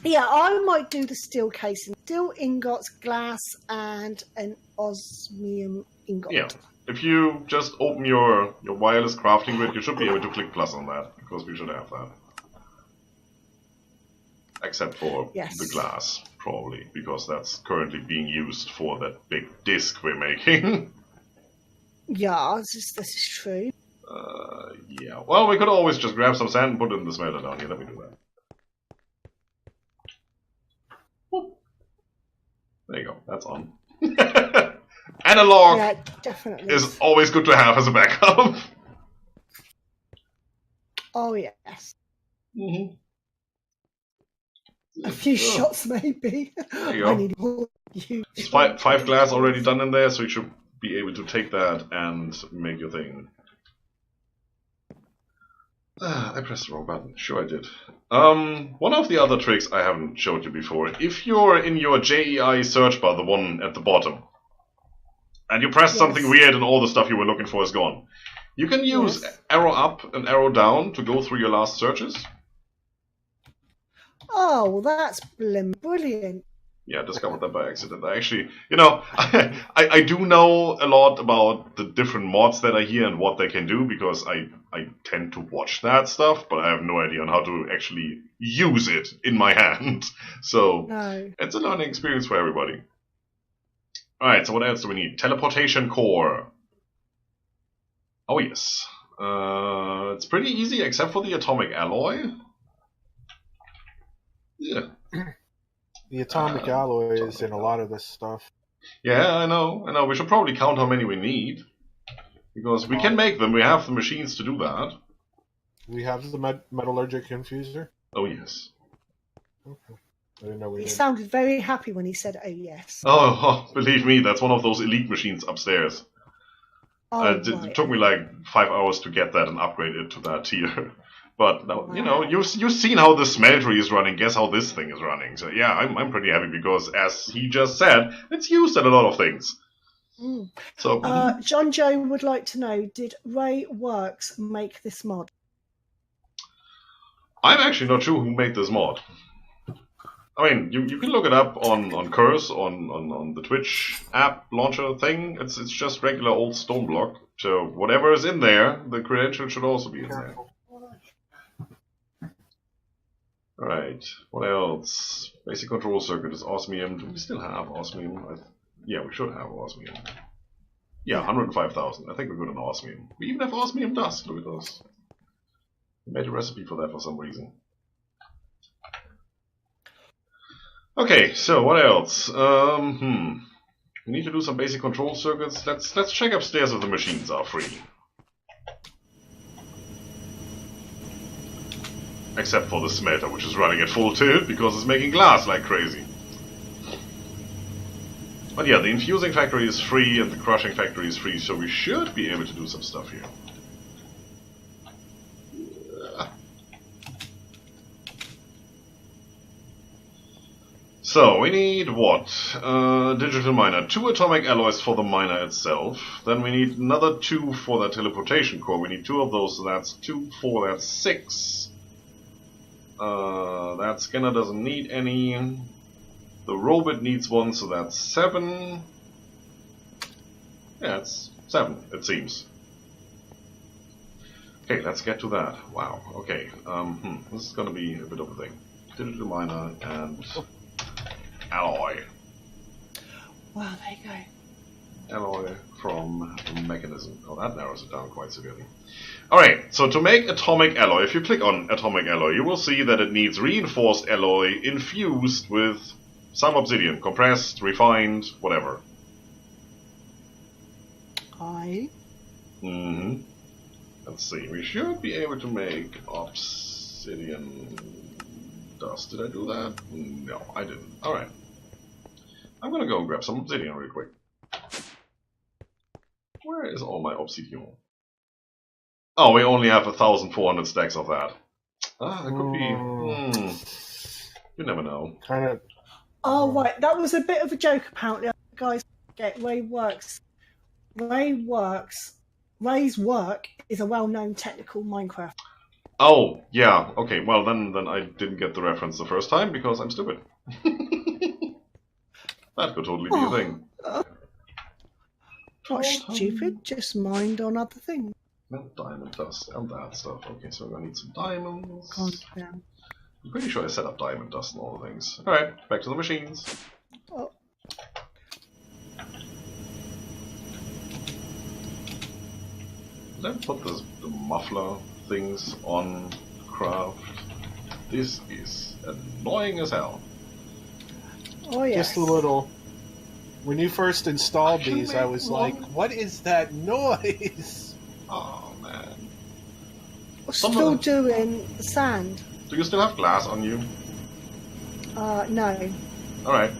A: Yeah, I might do the steel casing. Steel ingots, glass, and an osmium ingot.
B: Yeah. If you just open your wireless crafting grid, you should be able to click plus on that, because we should have that. Except for the glass, probably, because that's currently being used for that big disc we're making.
A: Yeah, this is true.
B: Yeah. Well, we could always just grab some sand and put it in the smelter down here. Let me do that. There you go. That's on. Analog is always good to have as a backup.
A: Oh, yes. A few shots, maybe.
B: There you go.
A: I need more huge.
B: It's 5 glass already done in there, so you should be able to take that and make your thing. I pressed the wrong button. Sure I did. One of the other tricks I haven't showed you before. If you're in your JEI search bar, the one at the bottom, and you press something weird and all the stuff you were looking for is gone, you can use arrow up and arrow down to go through your last searches.
A: Oh, that's brilliant.
B: Yeah, I discovered that by accident. Actually, you know, I do know a lot about the different mods that are here and what they can do, because I tend to watch that stuff, but I have no idea on how to actually use it in my hand. So, it's a learning experience for everybody. Alright, so what else do we need? Teleportation core. Oh yes. It's pretty easy except for the atomic alloy. Yeah.
C: The atomic alloy is in a lot of this stuff.
B: Yeah, I know. We should probably count how many we need. Because we can make them. We have the machines to do that.
C: We have the metallurgic infuser?
B: Oh, yes.
C: Okay. I didn't know we
A: He sounded very happy when he said, oh, yes.
B: Oh, believe me, that's one of those elite machines upstairs.
A: Oh,
B: it took me like 5 hours to get that and upgrade it to that tier. But, you know, you've seen how the smeltery is running. Guess how this thing is running. So, yeah, I'm pretty happy because, as he just said, it's used in a lot of things. So,
A: John Joe would like to know, did Ray Works make this mod?
B: I'm actually not sure who made this mod. I mean, you can look it up on Curse, on the Twitch app launcher thing. It's just regular old Stoneblock. So, whatever is in there, the credential should also be in there. Alright, what else? Basic control circuit is osmium. Do we still have osmium? Yeah, we should have osmium. Yeah, 105,000. I think we're good on osmium. We even have osmium dust. Look at those. We made a recipe for that for some reason. Okay, so what else? We need to do some basic control circuits. Let's check upstairs if the machines are free. Except for the smelter, which is running at full tilt because it's making glass like crazy. But yeah, the infusing factory is free and the crushing factory is free, so we should be able to do some stuff here. So, we need what? Digital miner. 2 atomic alloys for the miner itself. Then we need another 2 for that teleportation core. We need 2 of those, so that's 2, 4, that's 6. That scanner doesn't need any. The robot needs one, so that's 7. Yeah, it's 7, it seems. Okay, let's get to that. Wow, okay. This is gonna be a bit of a thing. Digital miner and alloy.
A: Wow, there you go.
B: Alloy from mechanism. Oh, that narrows it down quite severely. Alright, so to make atomic alloy, if you click on atomic alloy, you will see that it needs reinforced alloy infused with some obsidian, compressed, refined, whatever.
A: Aye.
B: Let's see, we should be able to make obsidian dust. Did I do that? No, I didn't. Alright. I'm gonna go grab some obsidian real quick. Where is all my obsidian? Oh, we only have 1,400 stacks of that. Ah, it could be... You never know.
C: Kind of.
A: Oh, right. That was a bit of a joke, apparently. Guys, get Ray works. Ray's work is a well-known technical Minecraft.
B: Oh, yeah. Okay, well, then I didn't get the reference the first time because I'm stupid. That could totally be a thing.
A: Not stupid, just mind on other things.
B: Melt diamond dust and that stuff. Okay, so we're gonna need some diamonds.
A: God damn.
B: I'm pretty sure I set up diamond dust and all the things. Alright, back to the machines.
A: Oh.
B: Did I put the muffler things on craft? This is annoying as hell.
A: Oh, yes.
C: Just a little. When you first installed these, I was like, what is that noise?
B: Oh, man.
A: Still doing sand.
B: Do you still have glass on you?
A: No.
B: Alright.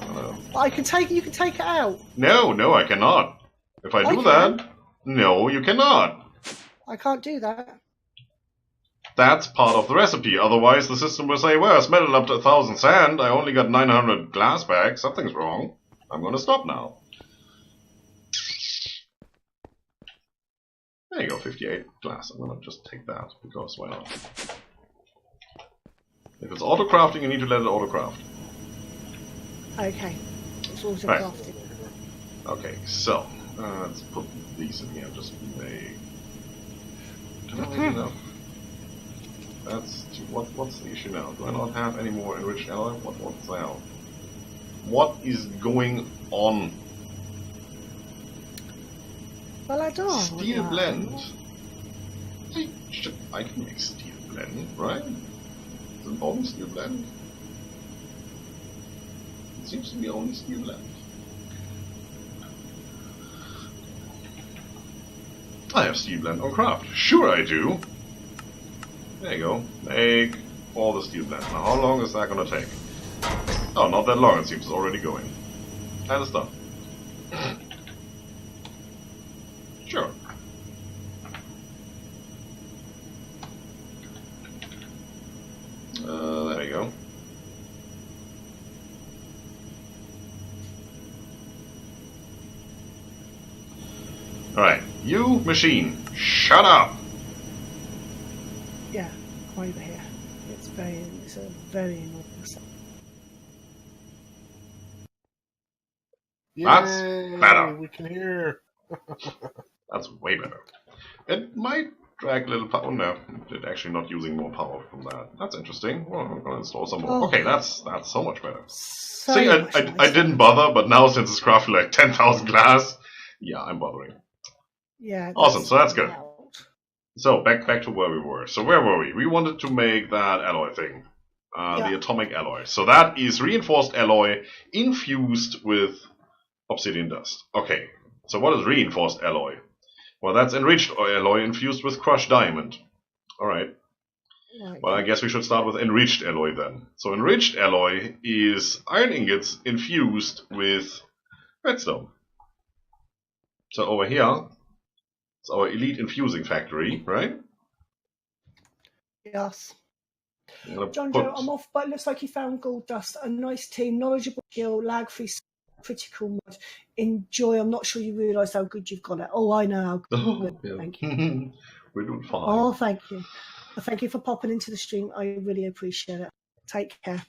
A: You can take it out.
B: No, I cannot. If I do that, no, you cannot.
A: I can't do that.
B: That's part of the recipe. Otherwise, the system will say, well, I smelted up to 1,000 sand. I only got 900 glass back. Something's wrong. I'm going to stop now. There you go, 58 glass. I'm going to just take that, because why not? If it's auto-crafting, you need to let it auto-craft.
A: Okay. It's auto-crafting.
B: Okay, so, let's put these in here, just make... Can I make enough? That's... What's the issue now? Do I not have any more enriched alloy? What's the hell? What is going on?
A: Well, I don't.
B: Steel blend. I can make steel blend, right? Is it only steel blend? It seems to be only steel blend. I have steel blend on craft. Sure I do. There you go. Make all the steel blend. Now how long is that gonna take? Oh, not that long, it seems. It's already going. And it's done. Sure. There you go. Alright, you machine, shut up!
A: Yeah, come over here. It's a very annoying sound.
B: That's better.
C: We can hear.
B: That's way better. It might drag a little power. Oh, no, it's actually not using more power from that. That's interesting. Well, I'm going to install some more.
A: Oh.
B: Okay, that's so much better.
A: So
B: See, I didn't bother, but now since it's crafted like 10,000 glass, yeah, I'm bothering.
A: Yeah.
B: Awesome, so that's good.
A: Loud.
B: So, back to where we were. So where were we? We wanted to make that alloy thing. The atomic alloy. So that is reinforced alloy infused with obsidian dust. Okay, so what is reinforced alloy? Well, that's enriched alloy infused with crushed diamond. Alright.
A: Right.
B: Well, I guess we should start with enriched alloy then. So enriched alloy is iron ingots infused with redstone. So over here, it's our elite infusing factory, right?
A: Yes.
B: John
A: Joe, I'm off, but it looks like you found gold dust. A nice team, knowledgeable skill, lag-free, critical mod. Enjoy. I'm not sure you realise how good you've got it. Oh, I know how good.
B: Yeah.
A: Thank you.
B: We're doing fine.
A: Oh, thank you. Thank you for popping into the stream. I really appreciate it. Take care.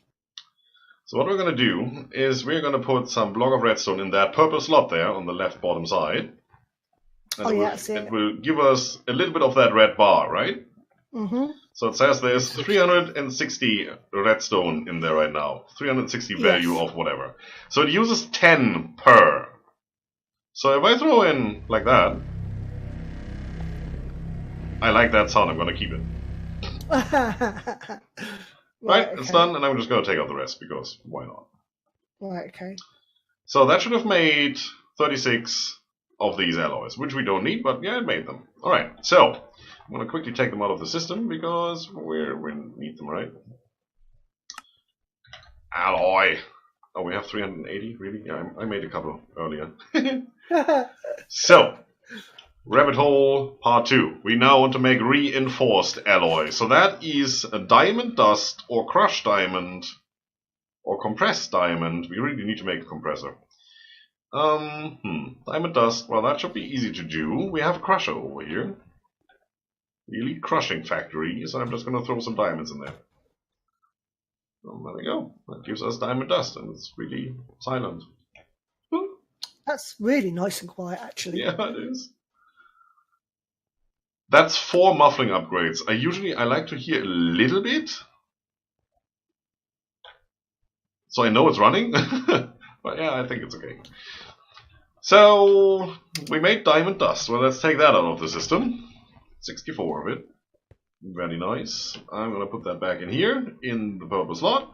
B: So what we're going to do is we're going to put some block of redstone in that purple slot there on the left bottom side. And it will give us a little bit of that red bar, right?
A: Mm-hmm.
B: So it says there's 360 redstone in there right now. 360 value of whatever. So it uses 10 per. So if I throw in like that, I like that sound, I'm going to keep it. Right, okay. It's done, and I'm just going to take out the rest, because why not?
A: Right, okay.
B: So that should have made 36 of these alloys, which we don't need, but yeah, it made them. Alright, so I'm going to quickly take them out of the system, because we need them, right? Alloy! Oh, we have 380, really? Yeah, I made a couple earlier. So, Rabbit Hole Part 2. We now want to make reinforced alloy. So that is a diamond dust or crushed diamond or compressed diamond. We really need to make a compressor. Diamond dust. Well, that should be easy to do. We have a crusher over here. The Elite Crushing Factory. So I'm just going to throw some diamonds in there. And there we go. That gives us diamond dust, and it's really silent.
A: That's really nice and quiet, actually.
B: Yeah, it is. That's 4 muffling upgrades. I like to hear a little bit, so I know it's running. But yeah, I think it's okay. So we made diamond dust. Well, let's take that out of the system. 64 of it. Very nice. I'm going to put that back in here, in the purple slot.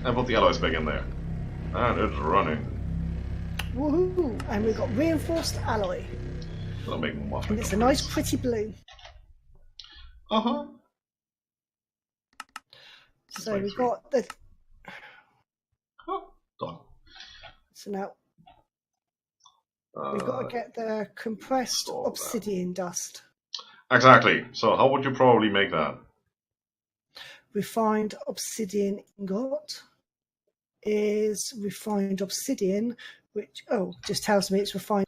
B: And put the alloys back in there. And it's running.
A: Woohoo! And we've got reinforced alloy.
B: I'll make more.
A: And it's a nice pretty blue.
B: Uh-huh.
A: So we've got the...
B: Oh, done.
A: So now we've got to get the compressed obsidian dust.
B: Exactly. So how would you probably make that?
A: Refined obsidian ingot is refined obsidian, which just tells me it's refined.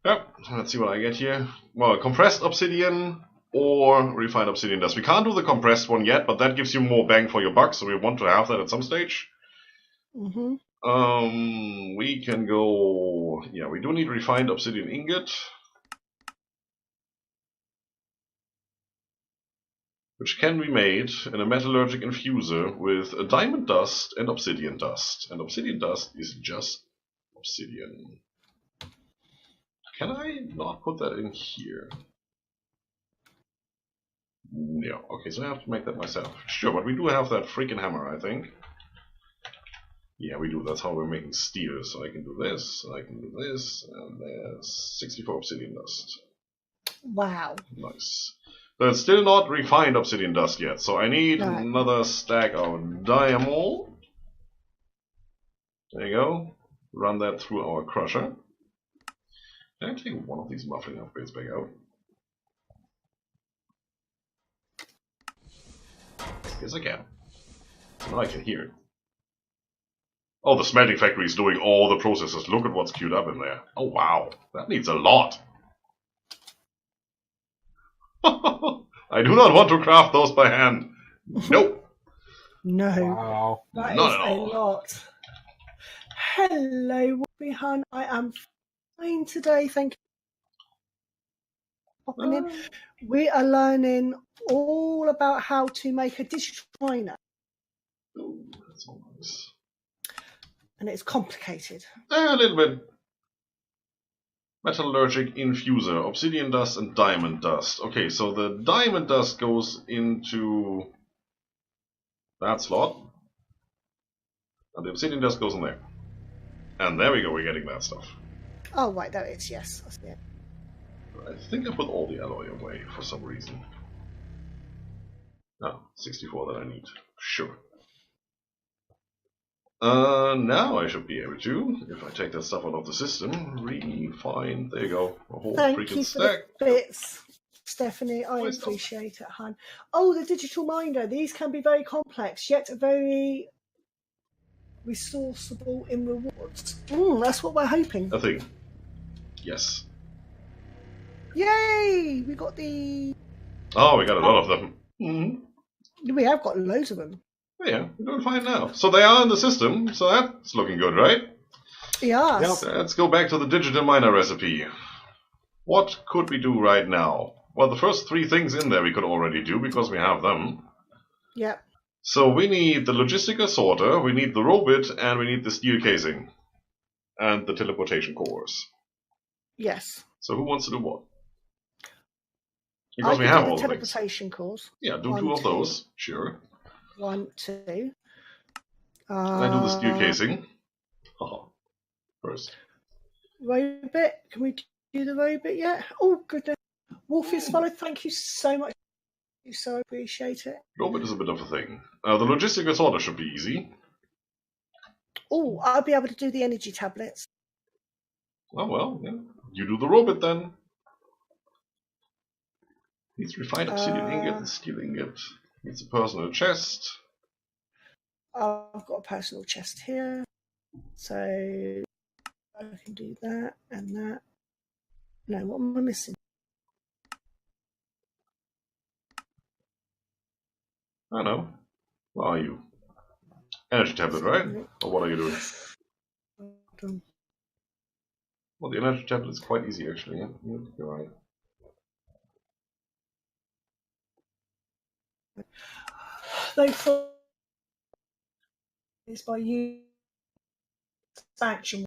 B: Yep. Let's see what I get here. Well, compressed obsidian or refined obsidian dust. We can't do the compressed one yet, but that gives you more bang for your buck, so we want to have that at some stage.
A: Mm-hmm.
B: We can go... Yeah, we do need refined obsidian ingot. Which can be made in a metallurgic infuser with a diamond dust and obsidian dust. And obsidian dust is just obsidian. Can I not put that in here? Yeah, okay, so I have to make that myself. Sure, but we do have that freaking hammer, I think. Yeah, we do. That's how we're making steel. So I can do this, I can do this, and there's 64 obsidian dust.
A: Wow.
B: Nice. But it's still not refined obsidian dust yet, so I need another stack of diamond. There you go. Run that through our crusher. Can I take one of these muffling upgrades back out? Yes, I can. Now I can hear it. Oh, the smelting factory is doing all the processes. Look at what's queued up in there. Oh, wow. That needs a lot. I do not want to craft those by hand. Nope.
A: No.
C: Wow.
A: That
B: not
A: is
B: at all.
A: A lot. Hello, Wobbly Hun. I am fine today, thank you for popping in. We are learning all about how to make a digital miner.
B: Oh, that's all nice.
A: And it's complicated.
B: A little bit. Metallurgic infuser, obsidian dust and diamond dust. Okay, so the diamond dust goes into that slot. And the obsidian dust goes in there. And there we go, we're getting that stuff.
A: Oh, right, there it is, yes. I see it.
B: I think I put all the alloy away for some reason. Oh, 64 that I need. Sure. Now I should be able to, if I take that stuff out of the system, refine. There you go. A whole freaking stack.
A: The bits, Stephanie. I appreciate it, hun. Oh, the digital miner. These can be very complex, yet very resourceable in rewards. That's what we're hoping.
B: I think. Yes.
A: Yay! We got the...
B: Oh, we got a lot of them.
A: We have got loads of them.
B: Yeah, we're doing fine now. So they are in the system, so that's looking good, right?
A: Yes.
B: Yep. Let's go back to the digital miner recipe. What could we do right now? Well, the first 3 things in there we could already do because we have them.
A: Yep.
B: So we need the logistical sorter, we need the robot, and we need the steel casing. And the teleportation cores.
A: Yes.
B: So who wants to do what? Because we have all the
A: teleportation cores.
B: Yeah, do 2 of those. Sure.
A: 1, 2.
B: I do the steel casing. First.
A: Robot. Can we do the robot yet? Oh, goodness. Wolf is followed. Thank you so much. You so appreciate it.
B: Robot is a bit of a thing. The logistical sorter should be easy.
A: Oh, I'll be able to do the energy tablets.
B: Oh, well, yeah. You do the robot then. Needs refined obsidian ingot and steel ingot. Needs a personal chest.
A: I've got a personal chest here. So I can do that and that. No, what am I missing?
B: I know. What are you? Energy tablet, right? Or what are you doing? Well, the energy tablet is quite easy, actually. Yeah, you're right.
A: Though is by you expansion,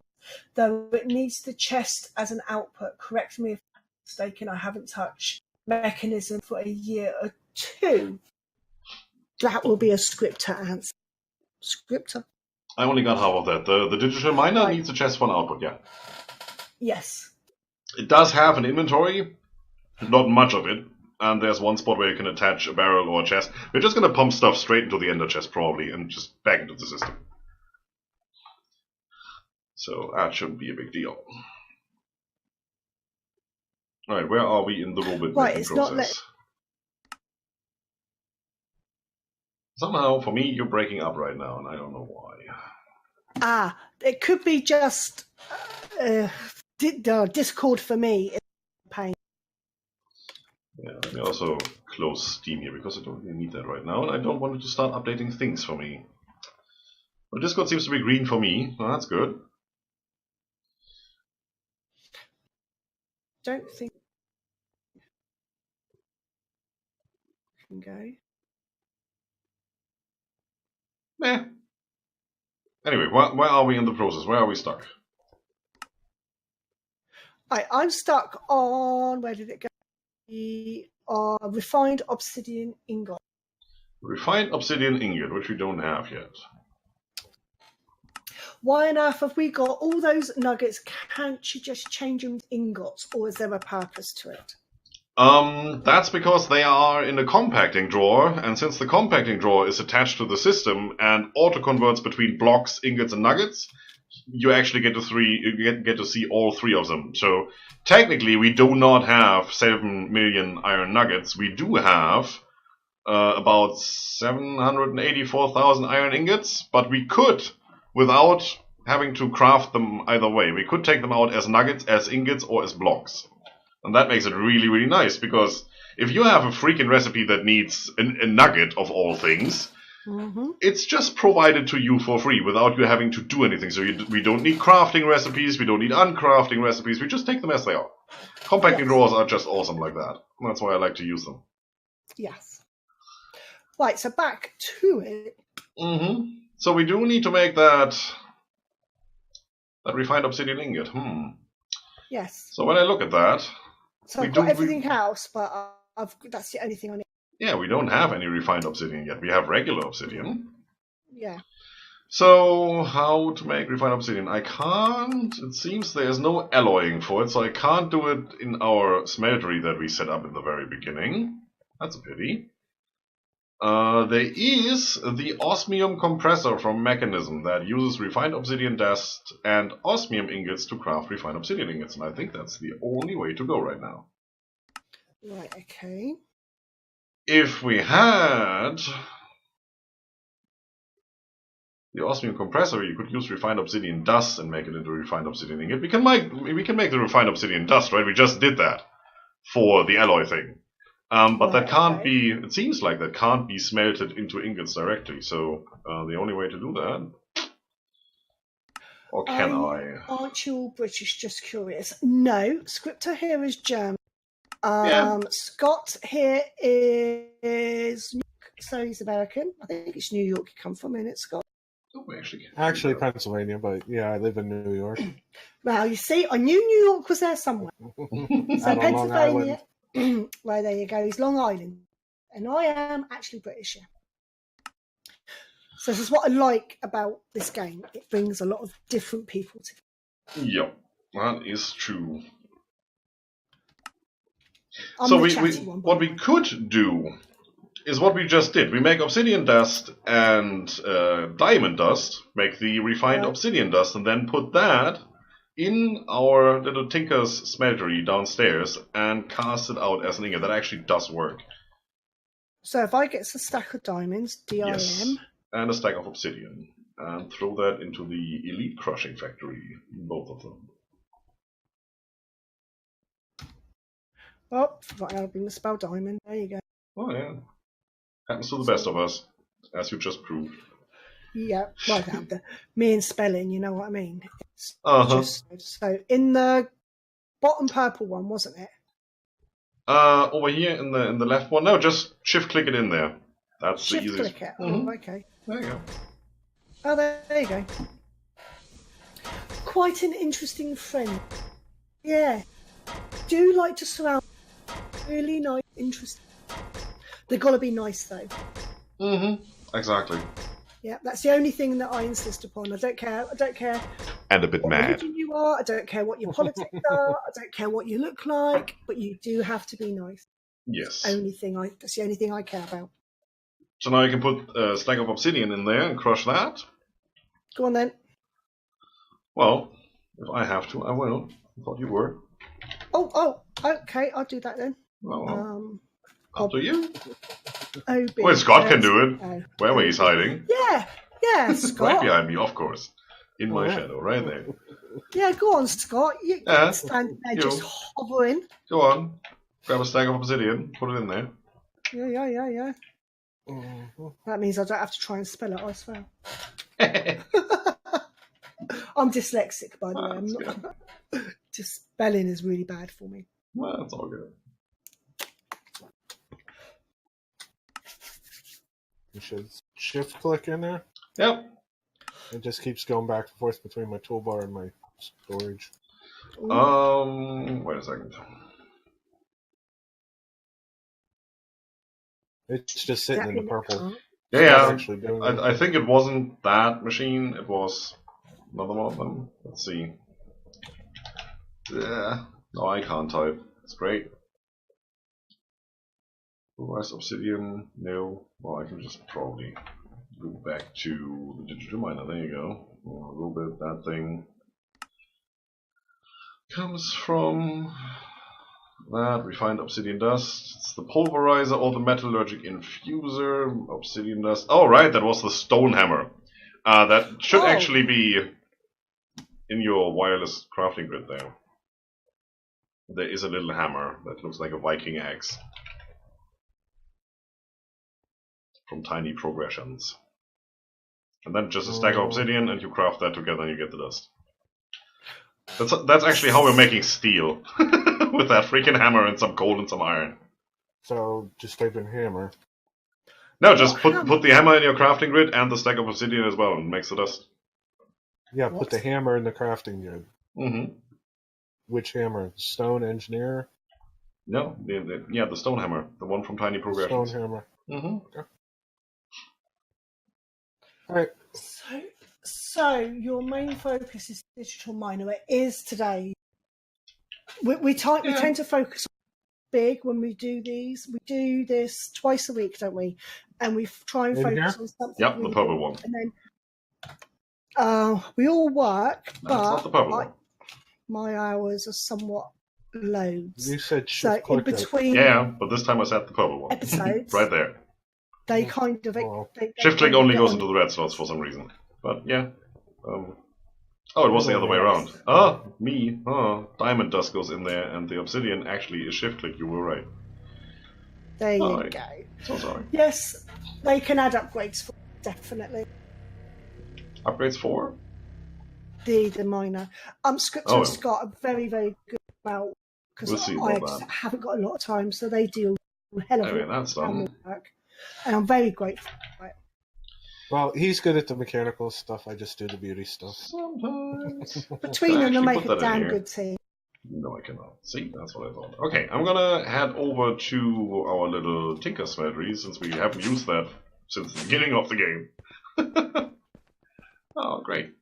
A: though it needs the chest as an output. Correct me if I'm mistaken. I haven't touched mechanism for a year or 2. That will be a Scryptar answer. Scryptar.
B: I only got half of that. The digital miner needs a chest for an output, yeah.
A: Yes.
B: It does have an inventory, not much of it, and there's one spot where you can attach a barrel or a chest. We're just going to pump stuff straight into the ender chest, probably, and just back into the system. So that shouldn't be a big deal. Alright, where are we in the robot making process? Somehow, for me, you're breaking up right now, and I don't know why.
A: It could be just Discord for me. Pain.
B: Yeah, let me also close Steam here, because I don't really need that right now, and I don't want it to start updating things for me. But Discord seems to be green for me. Well, that's good.
A: Don't think I can go.
B: Meh. Anyway, where are we in the process? Where are we stuck?
A: I'm stuck on, where did it go? The refined obsidian ingot.
B: Refined obsidian ingot, which we don't have yet.
A: Why on earth have we got all those nuggets? Can't you just change them to ingots, or is there a purpose to it?
B: That's because they are in a compacting drawer, and since the compacting drawer is attached to the system and auto-converts between blocks, ingots, and nuggets, you actually get to see all 3 of them. So technically, we do not have 7 million iron nuggets. We do have about 784,000 iron ingots, but we could, without having to craft them either way, we could take them out as nuggets, as ingots, or as blocks. And that makes it really, really nice, because if you have a freaking recipe that needs a nugget of all things, it's just provided to you for free without you having to do anything. So we don't need crafting recipes, we don't need uncrafting recipes, we just take them as they are. Compacting drawers are just awesome like that. That's why I like to use them.
A: Yes. Right, so back to it.
B: So we do need to make that refined obsidian ingot.
A: Yes.
B: So when I look at that...
A: So I've got everything else, but that's the only thing I need.
B: Yeah, we don't have any refined obsidian yet. We have regular obsidian.
A: Yeah.
B: So, how to make refined obsidian? I can't... It seems there's no alloying for it, so I can't do it in our smeltery that we set up in the very beginning. That's a pity. There is the osmium compressor from Mechanism that uses refined obsidian dust and osmium ingots to craft refined obsidian ingots, and I think that's the only way to go right now.
A: Right, okay.
B: If we had the osmium compressor, you could use refined obsidian dust and make it into refined obsidian ingot. We can make the refined obsidian dust, right? We just did that for the alloy thing. But that can't
A: okay.
B: be, it seems like that can't be smelted into ingots directly, so the only way to do that, or can I?
A: Aren't you all British, just curious? No, Scryptar here is German.
B: Yeah.
A: Scott here is New York, so he's American. I think it's New York you come from, isn't it, Scott?
B: Oh,
C: Actually, Pennsylvania, but yeah, I live in New York.
A: Well, you see, I knew New York was there somewhere. So Pennsylvania, well, there you go. He's Long Island, and I am actually British. Yeah. So this is what I like about this game. It brings a lot of different people together.
B: Yep, that is true.
A: I'm
B: so what we could do is what we just did. We make obsidian dust and diamond dust, make the refined obsidian dust, and then put that in our little Tinker's smeltery downstairs and cast it out as an ingot. That actually does work.
A: So if I get a stack of diamonds, DIM.
B: Yes, and a stack of obsidian, and throw that into the elite crushing factory, both of them.
A: Oh, forgot how to bring the spell diamond. There you go.
B: Oh yeah. Happens to the best of us, as you just proved.
A: Yeah, well, me and spelling, you know what I mean? It's just, so in the bottom purple one, wasn't it?
B: Over here in the left one. No, just shift click it in there. That's
A: shift
B: the easiest.
A: Click it. Oh, okay.
B: There you go.
A: Oh, there you go. Quite an interesting friend. Yeah. Do like to surround really nice, interesting. They've got to be nice though.
B: Exactly.
A: Yeah, that's the only thing that I insist upon. I don't care.
B: And a bit
A: what
B: mad.
A: religion you are. I don't care what your politics are. I don't care what you look like. But you do have to be nice.
B: Yes.
A: That's the only thing I care about.
B: So now you can put a stack of obsidian in there and crush that.
A: Go on then.
B: Well, if I have to, I will. I thought you were.
A: Oh, okay. I'll do that then.
B: Well, up to you.
A: Well,
B: Scott can do it. Wherever he's hiding.
A: Yeah, Scott.
B: Right behind me, of course. In my shadow, right there.
A: Yeah, go on, Scott. You stand there just hovering.
B: Go on. Grab a stack of obsidian, put it in there.
A: Yeah. That means I don't have to try and spell it, I swear. I'm dyslexic, by the way. I'm not. Just spelling is really bad for me.
B: Well, that's all good.
C: You should shift click in there.
B: Yep.
C: It just keeps going back and forth between my toolbar and my storage.
B: Wait a second.
C: It's just sitting in the purple.
B: Yeah. I think it wasn't that machine. It was another one of them. Let's see. Yeah. No, I can't type. It's great. Where's obsidian? No. Well, I can just probably go back to the digital miner. There you go. A little bit. That thing comes from that refined obsidian dust. It's the pulverizer or the metallurgic infuser. Obsidian dust. Oh, right. That was the stone hammer. That should actually be in your wireless crafting grid there. There is a little hammer that looks like a Viking axe. From Tiny Progressions. And then just a stack of obsidian and you craft that together and you get the dust. That's actually how we're making steel. With that freaking hammer and some coal and some iron.
C: So, just type in hammer.
B: No, just put the hammer in your crafting grid and the stack of obsidian as well and it makes the dust.
C: Yeah, put the hammer in the crafting grid.
B: Mm-hmm.
C: Which hammer? Stone Engineer?
B: No, the stone hammer. The one from Tiny Progressions.
C: Stone hammer.
B: Mm-hmm.
C: Okay. Alright.
A: So your main focus is digital miner. It is today. We tend to focus on big when we do these. We do this twice a week, don't we? And we try and focus on something.
B: Yep, the purple one.
A: And then we all work,
B: no, but not the purple one.
A: My hours are somewhat loads.
C: You said shift click
A: in between.
B: Yeah, but this time I set the purple one.
A: Episodes.
B: Right there.
A: They kind of...
B: Shift click only goes into the red slots for some reason. But yeah. Oh, it was the other way around. Ah, me. Diamond dust goes in there, and the obsidian actually is shift click. You were right.
A: There you go.
B: So sorry.
A: Yes, they can add upgrades for definitely.
B: Upgrades for?
A: The miner. Scryptar's got a very, very good amount because I haven't got a lot of time, so they deal a hell of a lot of work. And I'm very grateful for it.
C: Well, he's good at the mechanical stuff. I just do the beauty stuff.
B: Sometimes.
A: Between them, they make a damn good team.
B: No, I cannot. See, that's what I thought. Okay, I'm gonna head over to our little Tinker Smeltery, since we haven't used that since the beginning of the game. Oh, great.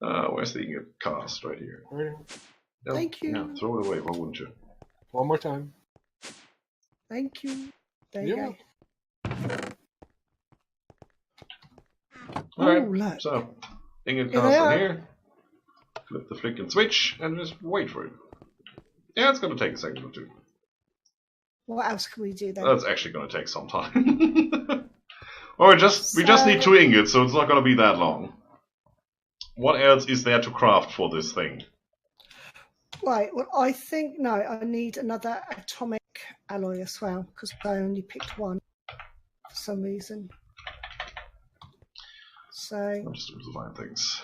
B: Where's the ingot cast? Right here.
C: Right.
B: Oh,
A: thank you.
B: Yeah, throw it away, why wouldn't you?
C: One more time.
A: Thank you. There you go.
B: Alright, so ingot cast in here. Flip the flick and switch, and just wait for it. Yeah, it's going to take a second or two.
A: What else can we do then?
B: That's actually going to take some time. Or we just need 2 ingots, so it's not going to be that long. What else is there to craft for this thing?
A: Right, well, I think, I need another atomic alloy as well, because I only picked one for some reason. So
B: I'm just simplifying things.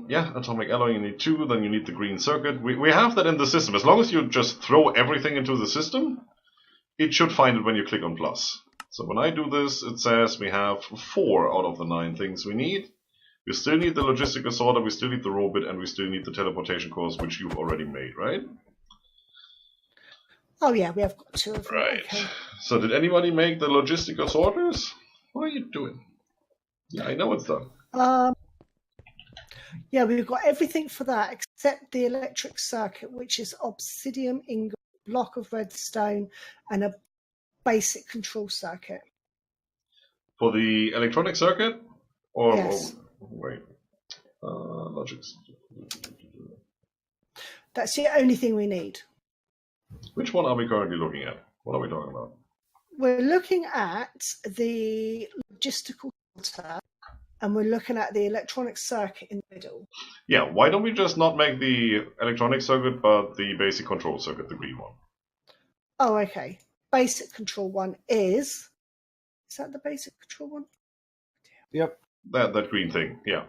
B: Yeah, atomic alloy, you need 2, then you need the green circuit. We have that in the system. As long as you just throw everything into the system, it should find it when you click on plus. So when I do this, it says we have 4 out of the 9 things we need. We still need the logistical sorter, we still need the robot, and we still need the teleportation course, which you've already made, right?
A: Oh yeah, we have got 2 of them.
B: Right.
A: Okay.
B: So did anybody make the logistical sorters? What are you doing? Yeah, I know it's done.
A: Yeah, we've got everything for that except the electric circuit, which is obsidian ingot, block of redstone, and a basic control circuit.
B: For the electronic circuit? Or
A: yes.
B: Wait. Logics.
A: That's the only thing we need.
B: Which one are we currently looking at? What are we talking about?
A: We're looking at the logistical sorter, and we're looking at the electronic circuit in the middle.
B: Yeah, why don't we just not make the electronic circuit, but the basic control circuit, the green one?
A: Oh, okay. Basic control one is that the basic control one?
C: Yep.
B: That green thing, yeah.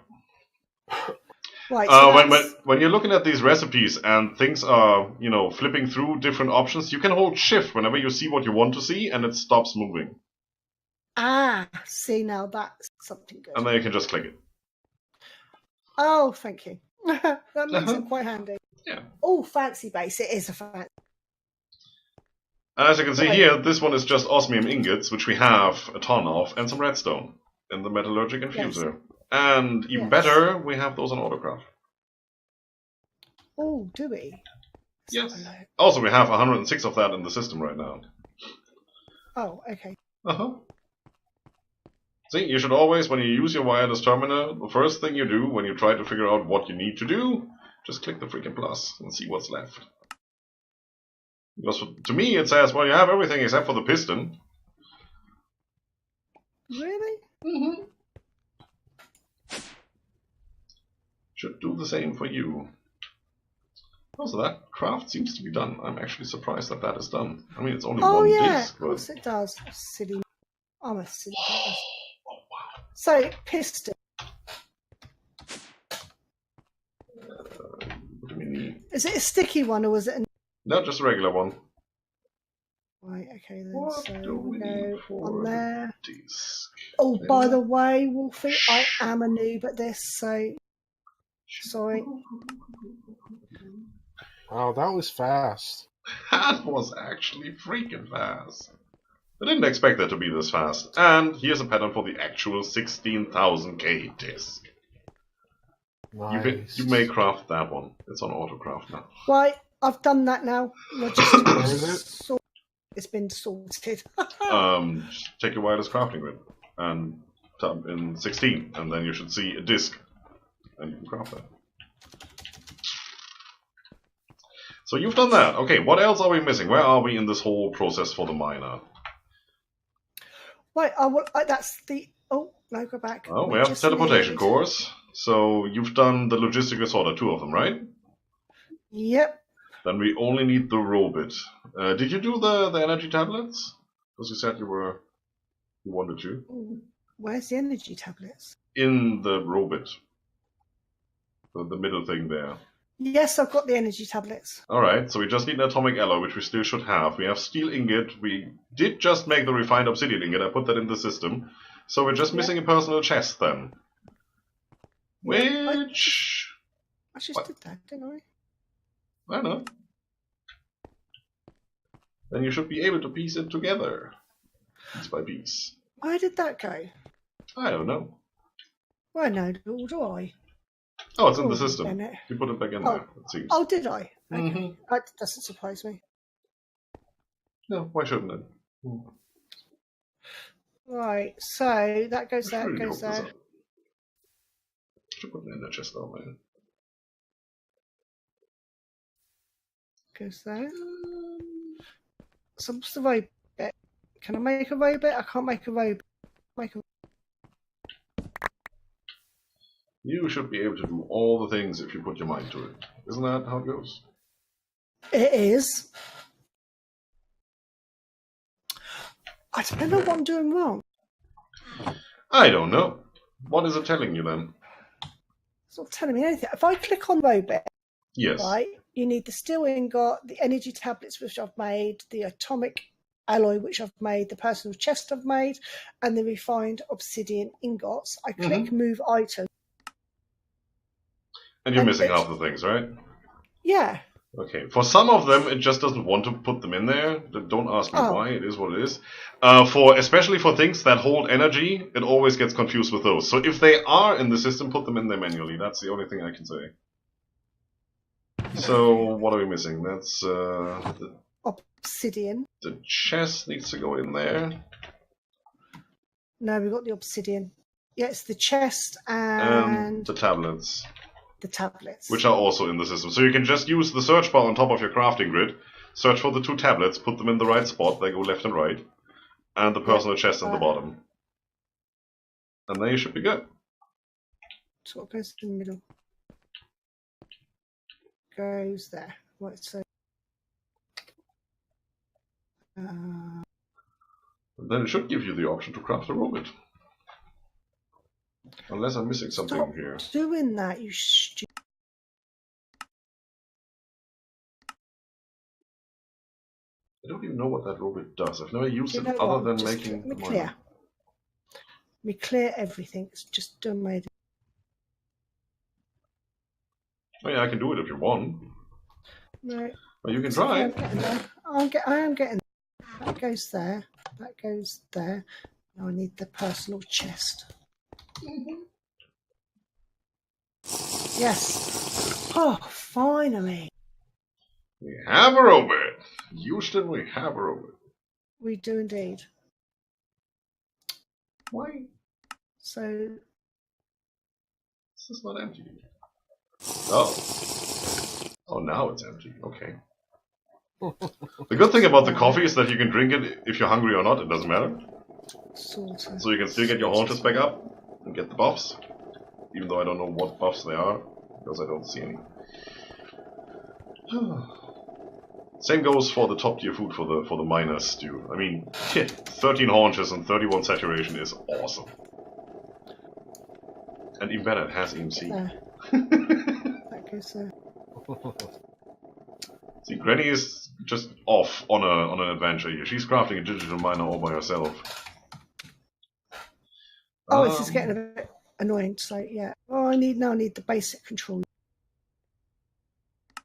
A: Right. So
B: when you're looking at these recipes and things are, flipping through different options, you can hold shift whenever you see what you want to see, and it stops moving.
A: Ah, see, now that's something good.
B: And then you can just click it.
A: Oh, thank you. That makes it quite handy.
B: Yeah.
A: Oh, fancy base. It is a fancy.
B: And as you can see here, this one is just osmium ingots, which we have a ton of, and some redstone in the metallurgic infuser. Yes. And even better, we have those on autocraft.
A: Oh, do we?
B: Yes. Also, we have 106 of that in the system right now.
A: Oh, okay.
B: See, you should always, when you use your wireless terminal, the first thing you do when you try to figure out what you need to do, just click the freaking plus and see what's left. Because to me it says, well, you have everything except for the piston.
A: Really?
B: Mm-hmm. Should do the same for you. Also, that craft seems to be done. I'm actually surprised that that is done. I mean, it's only one disc.
A: Of course it does. Silly. I'm a silly person.
B: Oh, wow.
A: So, piston.
B: What do we need?
A: Is it a sticky one or was it
B: No, just a regular one.
A: Right, okay then.
B: What do we need for
A: on there.
B: Disc?
A: Oh, by the way, Wolfie, I am a noob at this, so sorry.
C: Wow, that was fast.
B: That was actually freaking fast. I didn't expect that to be this fast. And here's a pattern for the actual 16,000K disc.
C: Nice.
B: You may craft that one. It's on autocraft now.
A: Right, I've done that now. It's been sorted.
B: Check your wireless crafting grid and tap in 16, and then you should see a disc, and you can craft that. So you've done that. Okay, what else are we missing? Where are we in this whole process for the miner?
A: Right, that's the... Oh, no, go back.
B: Oh, we have teleportation course. So you've done the logistical sorter, 2 of them, right?
A: Yep.
B: Then we only need the robot. Did you do the energy tablets? Because you said you wanted to.
A: Where's the energy tablets?
B: In the robot. The middle thing there.
A: Yes, I've got the energy tablets.
B: Alright, so we just need an atomic alloy, which we still should have. We have steel ingot. We did just make the refined obsidian ingot. I put that in the system. So we're just missing a personal chest then. Which...
A: I just did that, didn't I?
B: I don't know. Then you should be able to piece it together. Piece by piece.
A: Where did that go?
B: I don't know.
A: Well, no, do I?
B: Oh, it's in the system. You put it back in there, it seems.
A: Oh, did I? Okay. That doesn't surprise me.
B: No, why shouldn't it?
A: Right, so that goes there, goes there.
B: Should put it in the chest down there.
A: Goes there. So what's the robot? Can I make a robot? I can't make a robot.
B: You should be able to do all the things if you put your mind to it. Isn't that how it goes?
A: It is. I don't know what I'm doing wrong.
B: I don't know. What is it telling you then?
A: It's not telling me anything. If I click on robot,
B: yes,
A: right, you need the steel ingot, the energy tablets which I've made, the atomic alloy which I've made, the personal chest I've made, and the refined obsidian ingots. I click move item.
B: And you're missing half the things, right?
A: Yeah.
B: Okay. For some of them, it just doesn't want to put them in there. Don't ask me why. It is what it is. Especially for things that hold energy, it always gets confused with those. So if they are in the system, put them in there manually. That's the only thing I can say. So what are we missing? That's the
A: obsidian.
B: The chest needs to go in there.
A: No, we've got the obsidian. Yeah, it's the chest and
B: the tablets.
A: The tablets.
B: Which are also in the system. So you can just use the search bar on top of your crafting grid, search for the 2 tablets, put them in the right spot, they go left and right, and the personal chest at the bottom. And then you should be good.
A: So what goes in the middle? Goes there. Right, so...
B: And then it should give you the option to craft a robot. Unless I'm missing something here.
A: Stop doing that, you stupid.
B: I don't even know what that robot does. I've never used it other than making...
A: Let me clear everything. It's just done made.
B: Oh yeah, I can do it if you want.
A: No.
B: Well, you can try.
A: I am getting there. That goes there. That goes there. Now I need the personal chest. Yes. Oh, finally.
B: We have a robot. Houston, we have a robot.
A: We do indeed.
B: Why?
A: So...
B: This is not empty. Oh. Oh, now it's empty. Okay. The good thing about the coffee is that you can drink it if you're hungry or not. It doesn't matter. So you can still get your haunches back up and get the buffs. Even though I don't know what buffs they are, because I don't see any. Same goes for the top tier food for the miners stew. I mean, 13 haunches and 31 saturation is awesome. And even better, it has EMC.
A: That goes there.
B: See, Granny is just off on an adventure here. She's crafting a digital miner all by herself.
A: Oh, this is getting a bit annoying. So yeah. Oh, I need the basic control.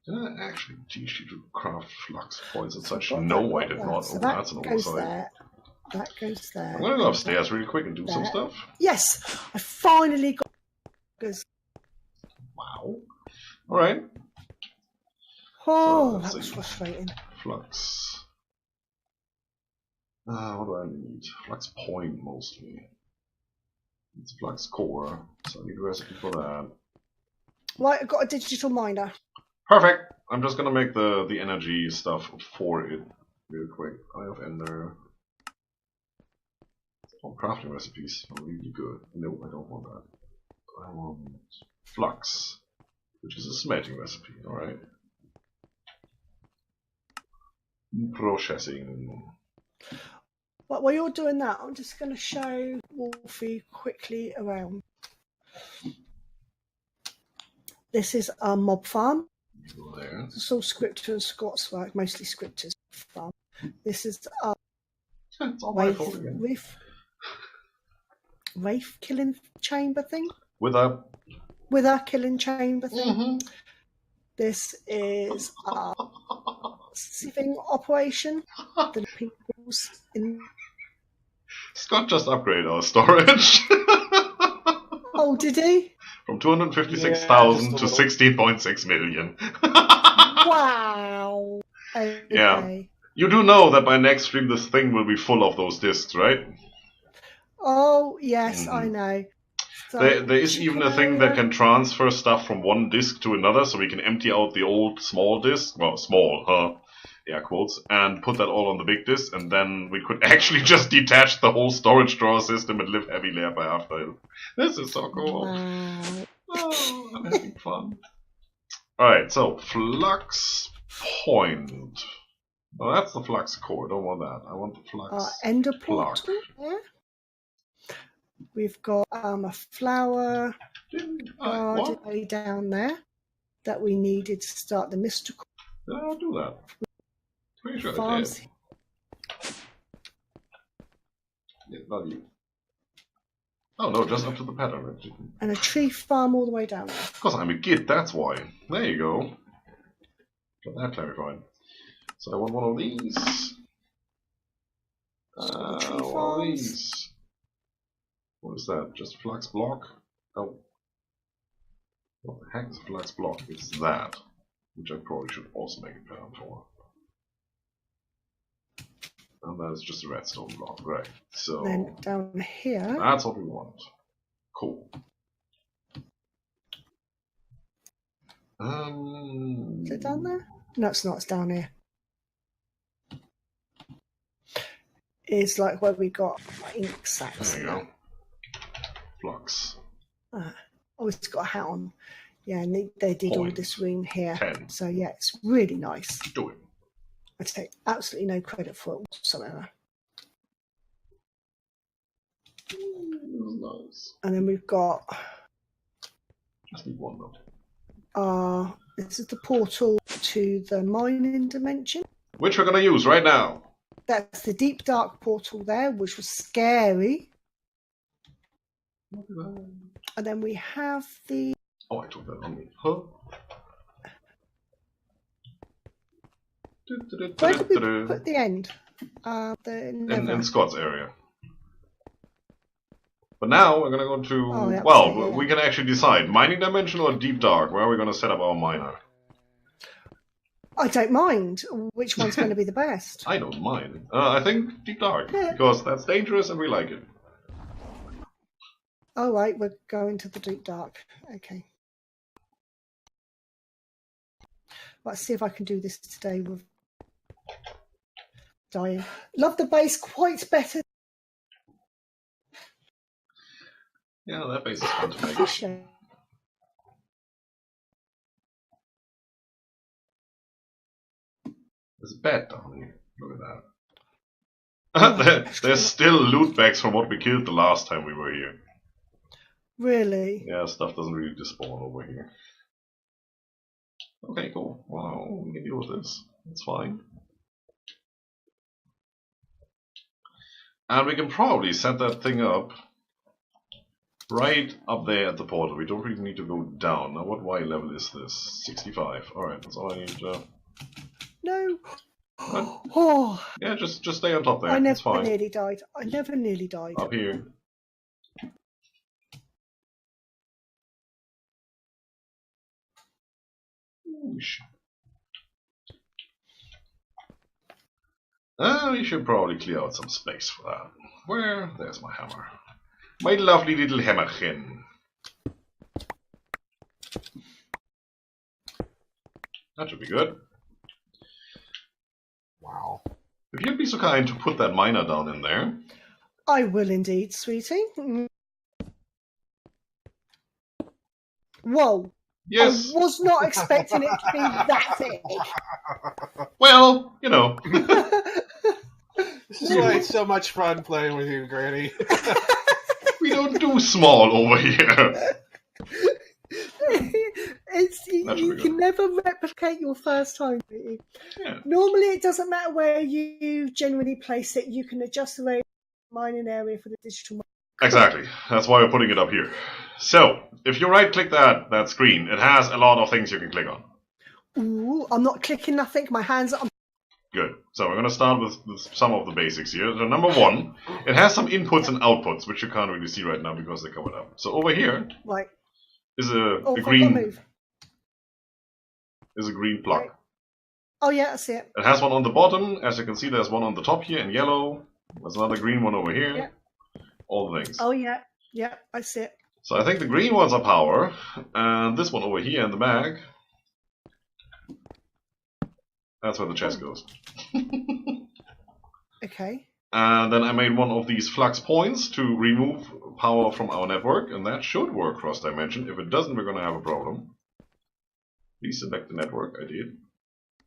B: Did I actually teach you to craft flux points and such? No, I did not.
A: So
B: that's an oversight.
A: That goes there.
B: I'm gonna go upstairs really quick and do some stuff.
A: Yes, I finally got.
B: Wow. All right.
A: Oh, that was frustrating.
B: Flux. What do I need? Flux point mostly. It's flux core, so I need a recipe for that.
A: Right, I've got a digital miner.
B: Perfect. I'm just gonna make the energy stuff for it real quick. Eye of Ender. Oh, crafting recipes are really good. No, I don't want that. I want flux, which is a smelting recipe. All right. Processing.
A: But while you're doing that, I'm just going to show Wolfie quickly around. This is our mob farm.
B: There.
A: It's all Scryptar and Scott's work, mostly Scryptar's farm. This is our Wraith killing chamber thing.
B: With our
A: killing chamber thing.
B: Mm-hmm.
A: This is our sieving operation. The people's in.
B: Scott just upgraded our storage.
A: Oh, did he?
B: From 256,000 to 16.6 million.
A: Wow. Okay.
B: Yeah. You do know that by next stream this thing will be full of those discs, right?
A: Oh, yes, I know. So,
B: there is even a thing that can transfer stuff from one disk to another, so we can empty out the old small disk, well, small, air quotes, and put that all on the big disk, and then we could actually just detach the whole storage drawer system and live heavy layer by after. This is so cool.
A: Wow.
B: Oh, I'm having fun. Alright, so flux point. Oh, that's the flux core. Don't want that. I want the flux
A: ender
B: plug.
A: portal. Yeah. We've got a flower garden way down there that we needed to start the mystical.
B: Did I do that? Pretty sure
A: farms.
B: I did. Yeah, not you. Oh no, just up to the pattern.
A: And a tree farm all the way down there.
B: Because I'm a git, that's why. There you go. Got that clarified. So I want one of these. One of these. What is that? Just flux block? Oh. What the heck is a flux block? It's that. Which I probably should also make a pattern for. And that is just a redstone block, right? So
A: then down here.
B: That's what we want. Cool.
A: Is it down there? No, it's not. It's down here. It's like where we got ink sacks.
B: There you go. Flux.
A: Oh, it's got a hat on. Yeah, and they did all this room here.
B: 10.
A: So yeah, it's really nice.
B: Do it.
A: I take absolutely no credit for it whatsoever.
B: Nice.
A: And then we've got
B: Just need one though.
A: this is the portal to the mining dimension.
B: Which we're gonna use right now.
A: That's the deep dark portal there, which was scary. And then we have the...
B: Oh, I took that on me. Huh?
A: Where did we put the end?
B: In Scott's area. But now we're gonna go to...
A: well,
B: we can actually decide. Mining dimension or deep dark? Where are we gonna set up our miner?
A: I don't mind. Which one's going to be the best?
B: I don't mind. I think deep dark. Because that's dangerous and we like it.
A: Oh, right, we're going to the deep dark. Okay. Let's see if I can do this today with dying. Love the base quite better.
B: Yeah, that base is fun to make. There's a bed down here. Look at that. There's still loot bags from what we killed the last time we were here.
A: Really?
B: Yeah, stuff doesn't really despawn over here. Okay, cool. Wow, we can deal with this. It's fine. And we can probably set that thing up right up there at the portal. We don't really need to go down. Now, what Y level is this? 65. Alright, that's all I need to...
A: No.
B: What?
A: Oh.
B: Yeah, just stay on top there.
A: I never
B: it's fine.
A: nearly died. I never nearly died.
B: Up here. We should probably clear out some space for that. Where? There's my hammer. My lovely little hammerchen. That should be good.
C: Wow.
B: If you'd be so kind to put that miner down in there.
A: I will indeed, sweetie. Whoa.
B: Yes.
A: I was not expecting it to be that big.
B: Well,
C: This is why it's so much fun playing with you, Granny.
B: we don't do small over here.
A: You can never replicate your first time.
B: Yeah.
A: Normally, it doesn't matter where you generally place it. You can adjust the mining area for the digital mine.
B: Exactly. That's why we're putting it up here. So, if you right-click that screen, it has a lot of things you can click on.
A: Ooh, I'm not clicking nothing. My hands are...
B: Good. So we're going to start with some of the basics here. So number one, it has some inputs and outputs, which you can't really see right now because they're covered up. So over here is a green plug.
A: Right. Oh yeah, I see it.
B: It has one on the bottom. As you can see, there's one on the top here in yellow. There's another green one over here.
A: Yeah.
B: All the things.
A: Oh yeah, yeah, I see it.
B: So I think the green ones are power, and this one over here in the mag, that's where the chest goes.
A: Okay.
B: And then I made one of these flux points to remove power from our network, and that should work cross-dimension. If it doesn't, we're going to have a problem. Please select the network. I did.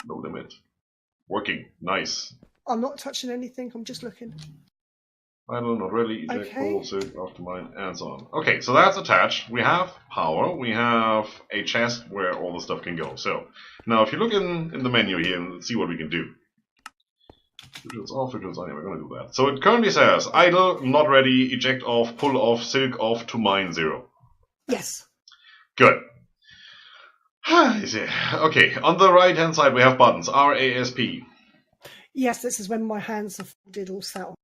B: No limit. Working. Nice.
A: I'm not touching anything. I'm just looking.
B: Idle, not ready, eject,
A: Okay.
B: pull, sit, after mine, and so on. Okay, so that's attached. We have power. We have a chest where all the stuff can go. So, now if you look in the menu here and see what we can do. Vigils off, vigils on. Yeah, we're going to do that. So it currently says idle, not ready, eject off, pull off, silk off to mine 0.
A: Yes.
B: Good. Okay, on the right hand side we have buttons. RASP.
A: Yes, this is when my hands are folded all set on.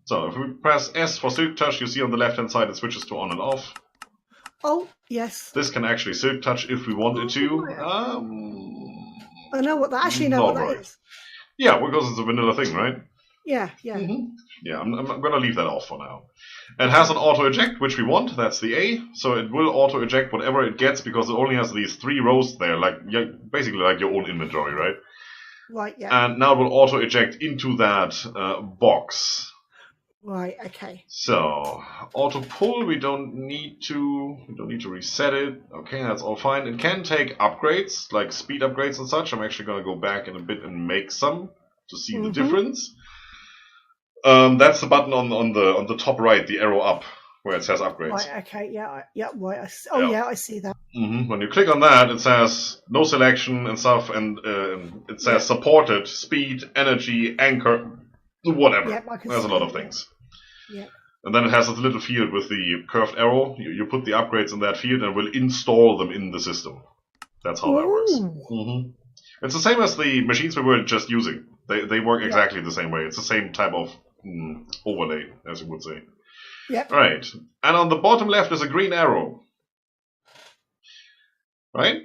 B: So if we press S for silk touch, you see on the left hand side it switches to on and off.
A: Oh, yes.
B: This can actually silk touch if we wanted to.
A: I know what that is.
B: Yeah, because it's a vanilla thing, right?
A: Yeah, yeah.
B: Yeah, I'm going to leave that off for now. It has an auto eject, which we want. That's the A. So it will auto eject whatever it gets because it only has these 3 rows there, basically like your own inventory, right?
A: Right, yeah.
B: And now it will auto eject into that box.
A: Right, okay.
B: So auto pull, we don't need to reset it. Okay, that's all fine. It can take upgrades, like speed upgrades and such. I'm actually going to go back in a bit and make some to see the difference. That's the button on the top right, the arrow up, where it says upgrades.
A: Right, okay, yeah, right. I see that.
B: When you click on that, it says no selection and stuff, and it says supported, speed, energy, anchor, whatever.
A: Yep,
B: There's a lot of things.
A: Yeah.
B: And then it has this little field with the curved arrow. You put the upgrades in that field and it will install them in the system. That's how that works. It's the same as the machines we were just using. They work exactly the same way. It's the same type of overlay, as you would say.
A: Yep.
B: Right. And on the bottom left is a green arrow. Right?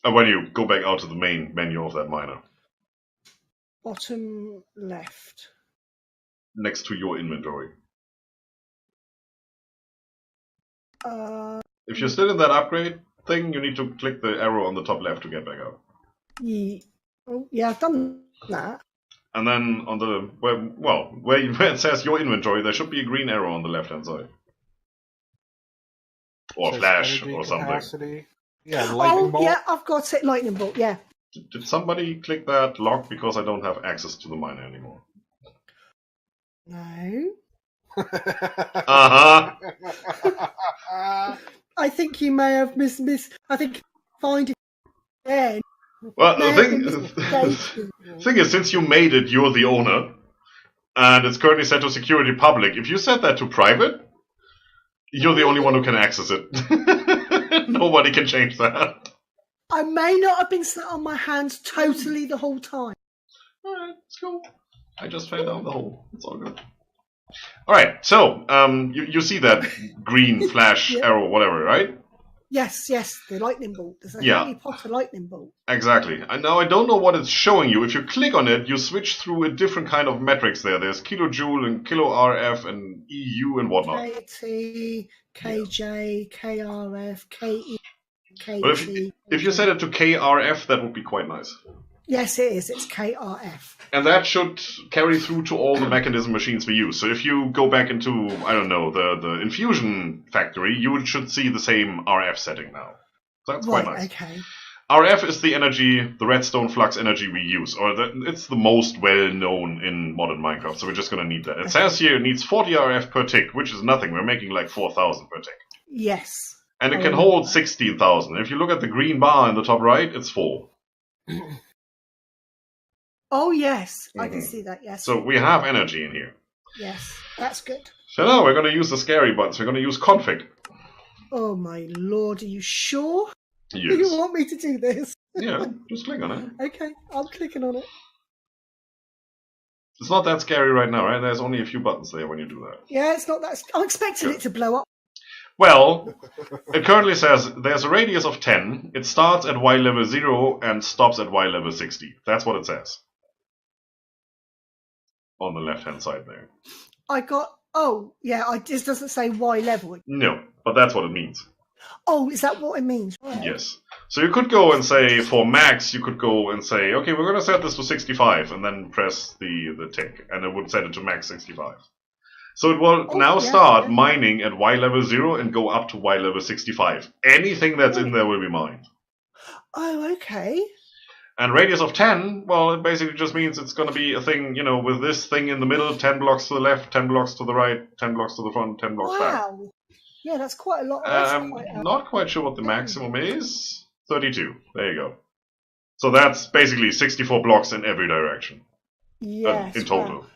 B: And when you go back out to the main menu of that miner.
A: Bottom left.
B: Next to your inventory. If you're still in that upgrade thing, you need to click the arrow on the top left to get back out.
A: Yeah, I've done that.
B: And then on the where it says your inventory, there should be a green arrow on the left hand side. Or flash or something.
C: Capacity. Yeah, lightning bolt.
A: Yeah, I've got it. Lightning bolt, yeah.
B: Did somebody click that lock because I don't have access to the miner anymore?
A: No.
B: I
A: think you may have I think find it again.
B: Well, the thing is, since you made it, you're the owner, and it's currently set to security public. If you set that to private, you're the only one who can access it. Nobody can change that.
A: I may not have been sat on my hands totally the whole time.
B: Alright, let's go. I just fell down the hole. It's all good. Alright, so, you see that green flash arrow, whatever, right?
A: Yes, the lightning bolt. There's a Harry Potter lightning bolt.
B: Exactly. And now I don't know what it's showing you. If you click on it, you switch through a different kind of metrics there. There's kilojoule and kilo RF and EU and whatnot.
A: KT, KJ, KRF, KE, KT.
B: But if you set it to KRF, that would be quite nice.
A: Yes, it is. It's KRF.
B: And that should carry through to all the mechanism machines we use. So if you go back into, I don't know, the infusion factory, you should see the same RF setting now. So that's quite nice.
A: Okay.
B: RF is the energy, the redstone flux energy we use, or it's the most well-known in modern Minecraft, so we're just going to need that. It says here it needs 40 RF per tick, which is nothing. We're making like 4,000 per tick.
A: Yes.
B: And it can hold 16,000. If you look at the green bar in the top right, it's full.
A: Oh, yes. I can see that, yes.
B: So we have energy in here.
A: Yes, that's good.
B: So now we're going to use the scary buttons. We're going to use config.
A: Oh, my Lord. Are you sure?
B: Yes.
A: Do you want me to do this?
B: Yeah, just click on it.
A: Okay, I'm clicking on it.
B: It's not that scary right now, right? There's only a few buttons there when you do that.
A: Yeah, it's not that... I'm expecting it to blow up.
B: Well, it currently says there's a radius of 10. It starts at Y level 0 and stops at Y level 60. That's what it says. On the left-hand side there.
A: I got... Oh, yeah, this doesn't say Y level.
B: No, but that's what it means.
A: Oh, is that what it means? Right.
B: Yes. So you could go and say, for max, you could go and say, okay, we're going to set this to 65, and then press the tick, and it would set it to max 65. So it will start mining at Y level 0 and go up to Y level 65. Anything that's in there will be mined.
A: Oh, okay.
B: And radius of 10, well, it basically just means it's going to be a thing, with this thing in the middle, 10 blocks to the left, 10 blocks to the right, 10 blocks to the front, 10 blocks back.
A: Wow. Yeah, that's quite a lot.
B: Not quite sure what the maximum is. 32. There you go. So that's basically 64 blocks in every direction.
A: Yes.
B: In total.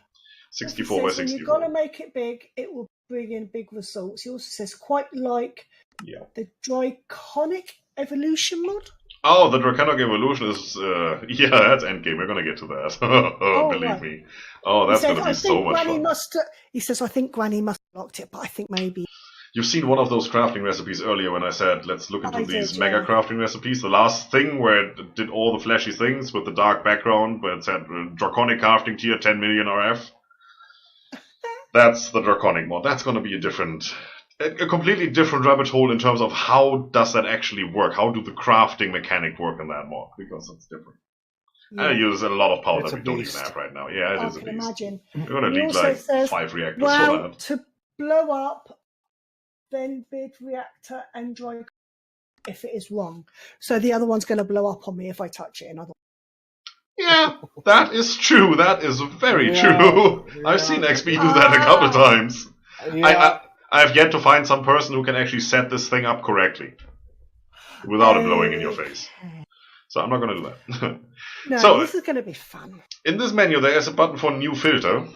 B: 64 by 64.
A: When you've got to make it big, it will bring in big results. He also says quite like the Draconic Evolution mod.
B: Oh, the Draconic Evolution is... that's endgame. We're going to get to that. Believe me. Oh, that's going to be so much fun.
A: He says, I think Granny must have locked it, but I think maybe...
B: You've seen one of those crafting recipes earlier when I said, let's look into these mega crafting recipes. The last thing where it did all the flashy things with the dark background, where it said Draconic crafting tier 10 million RF. That's the Draconic mod. That's going to be a completely different rabbit hole in terms of how does that actually work? How do the crafting mechanic work in that mod? Because it's different. Yeah. And it uses a lot of power that we don't even have right now. Yeah, it is a beast.
A: Imagine.
B: We're going to need like 5 reactors for that.
A: To blow up, then bid reactor and dry if it is wrong. So the other one's going to blow up on me if I touch it.
B: Yeah, that is true. That is very true. Yeah. I've seen XP do that a couple of times. Yeah. I've yet to find some person who can actually set this thing up correctly without it blowing in your face. So I'm not going to do that.
A: No, this is going to be fun.
B: In this menu, there is a button for new filter.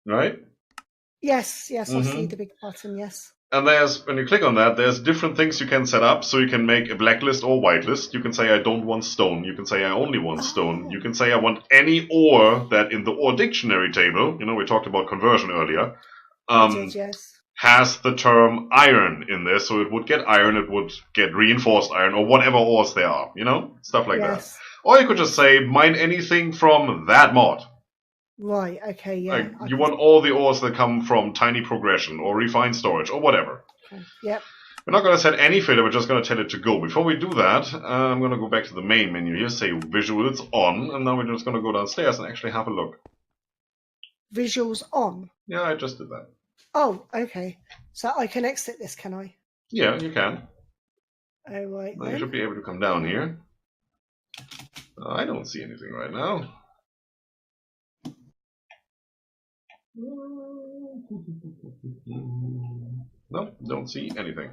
B: Right?
A: Yes, I see the big button, yes.
B: And when you click on that, there's different things you can set up. So you can make a blacklist or whitelist. You can say I don't want stone. You can say I only want stone. You can say I want any ore that in the ore dictionary table, we talked about conversion earlier, has the term iron in there. So it would get iron, it would get reinforced iron, or whatever ores there are, stuff like that. Or you could just say mine anything from that mod.
A: Right, okay, yeah.
B: Like, you want all the ores that come from tiny progression or refined storage or whatever.
A: Okay. Yep.
B: We're not going to set any filter, we're just going to tell it to go. Before we do that, I'm going to go back to the main menu here, say visuals on, and now we're just going to go downstairs and actually have a look.
A: Visuals on?
B: Yeah, I just did that.
A: Oh, okay. So I can exit this, can I?
B: Yeah, you can.
A: Oh, right.
B: Now you should be able to come down here. I don't see anything right now. No, don't see anything.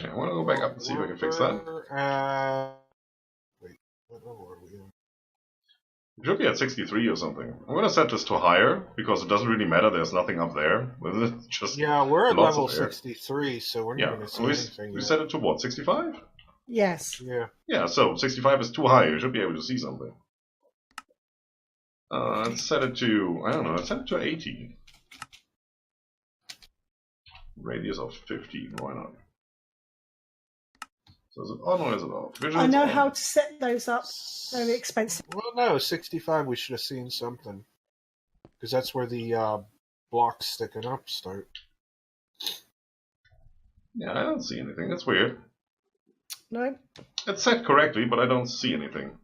B: Okay, I want to go back up and see if I can fix that.
C: Wait, what level are we in?
B: It should be at 63 or something. I'm going to set this to higher because it doesn't really matter. There's nothing up there. It's just
C: we're at level 63, so we're not going to see anything.
B: We set it to what, 65?
A: Yes.
B: Yeah, so 65 is too high. You should be able to see something. Let's set it to, I don't know, let's set it to 80. Radius of 15, why not? So is it on or is it off?
A: I know how to set those up. Very expensive.
C: Well, no, 65 we should have seen something. Because that's where the blocks sticking up start.
B: Yeah, I don't see anything. That's weird.
A: No.
B: It's set correctly, but I don't see anything.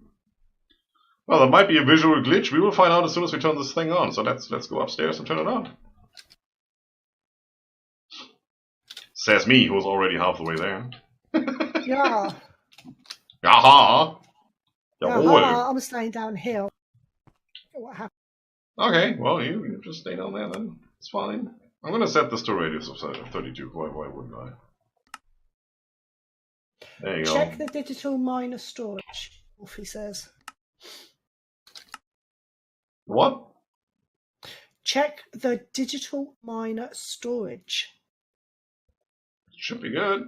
B: Well, there might be a visual glitch. We will find out as soon as we turn this thing on. So let's go upstairs and turn it on. Says me, who's already half the way there.
A: Yeah.
B: Yaha!
A: Yaha, I'm staying downhill. What happened?
B: Okay, well, you just stay down there then. It's fine. I'm gonna set this to a radius of 32. Why wouldn't I? There you go.
A: Check the digital miner storage, Wolfie says.
B: What?
A: Check the digital miner storage.
B: Should be good.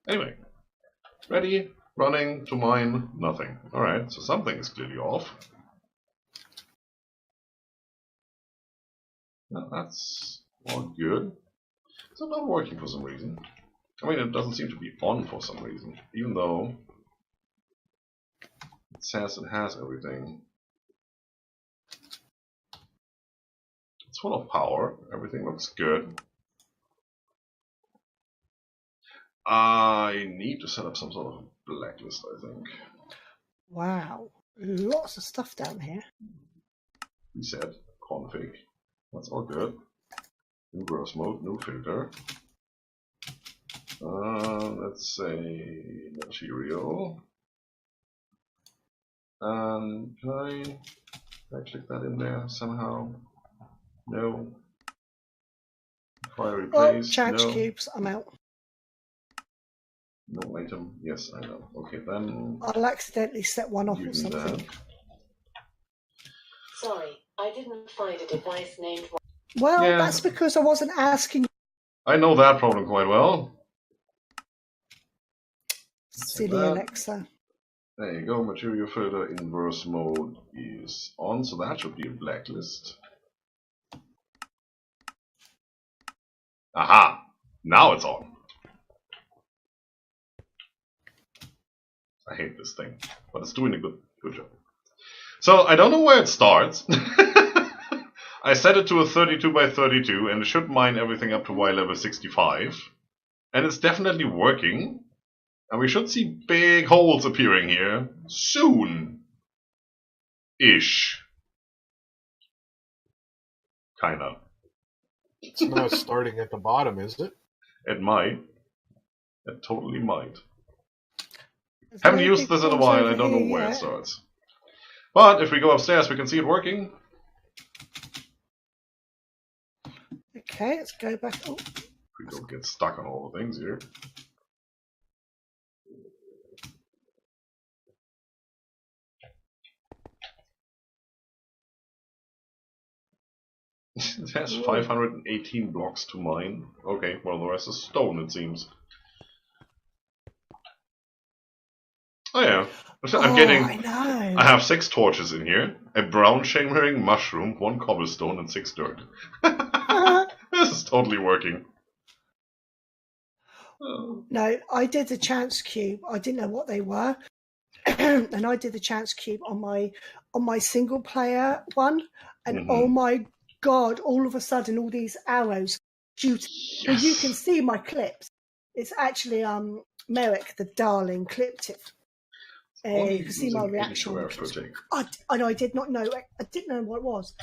B: Anyway. Ready, running, to mine, nothing. Alright, so something is clearly off. Now that's all good. It's not working for some reason. I mean, it doesn't seem to be on for some reason, even though it says it has everything. It's full of power, everything looks good. I need to set up some sort of blacklist, I think.
A: Wow, lots of stuff down here.
B: Reset, config, that's all good. New gross mode, new filter. Let's say material. Can I click that in there somehow? No. Fire replace.
A: Chance
B: no.
A: cubes, I'm out.
B: No item. Yes, I know. Okay, then.
A: I'll accidentally set one off or something.
D: Sorry, I didn't find a device named.
A: Well, that's because I wasn't asking.
B: I know that problem quite well.
A: Silly Alexa.
B: There you go. Material filter inverse mode is on, so that should be a blacklist. Aha! Now it's on. I hate this thing, but it's doing a good job. So I don't know where it starts. I set it to a 32 by 32 and it should mine everything up to Y level 65. And it's definitely working. And we should see big holes appearing here soon. Ish. Kinda.
C: It's not starting at the bottom, is it?
B: It might. It totally might. Haven't used this in a while, I don't know where it starts. But if we go upstairs, we can see it working.
A: Okay, let's go back. Oh.
B: We don't get stuck on all the things here. It has 518 blocks to mine. Okay, well the rest is stone, it seems. Oh yeah, I'm getting. I have 6 torches in here, a brown shimmering mushroom, 1 cobblestone, and 6 dirt. This is totally working.
A: No, I did the chance cube. I didn't know what they were, and I did the chance cube on my single player one, and oh my god! All of a sudden, all these arrows shoot. Yes. Well, you can see my clips. It's actually Merrick, the darling, clipped it. You can see my reaction. I did not know. I didn't know what it was.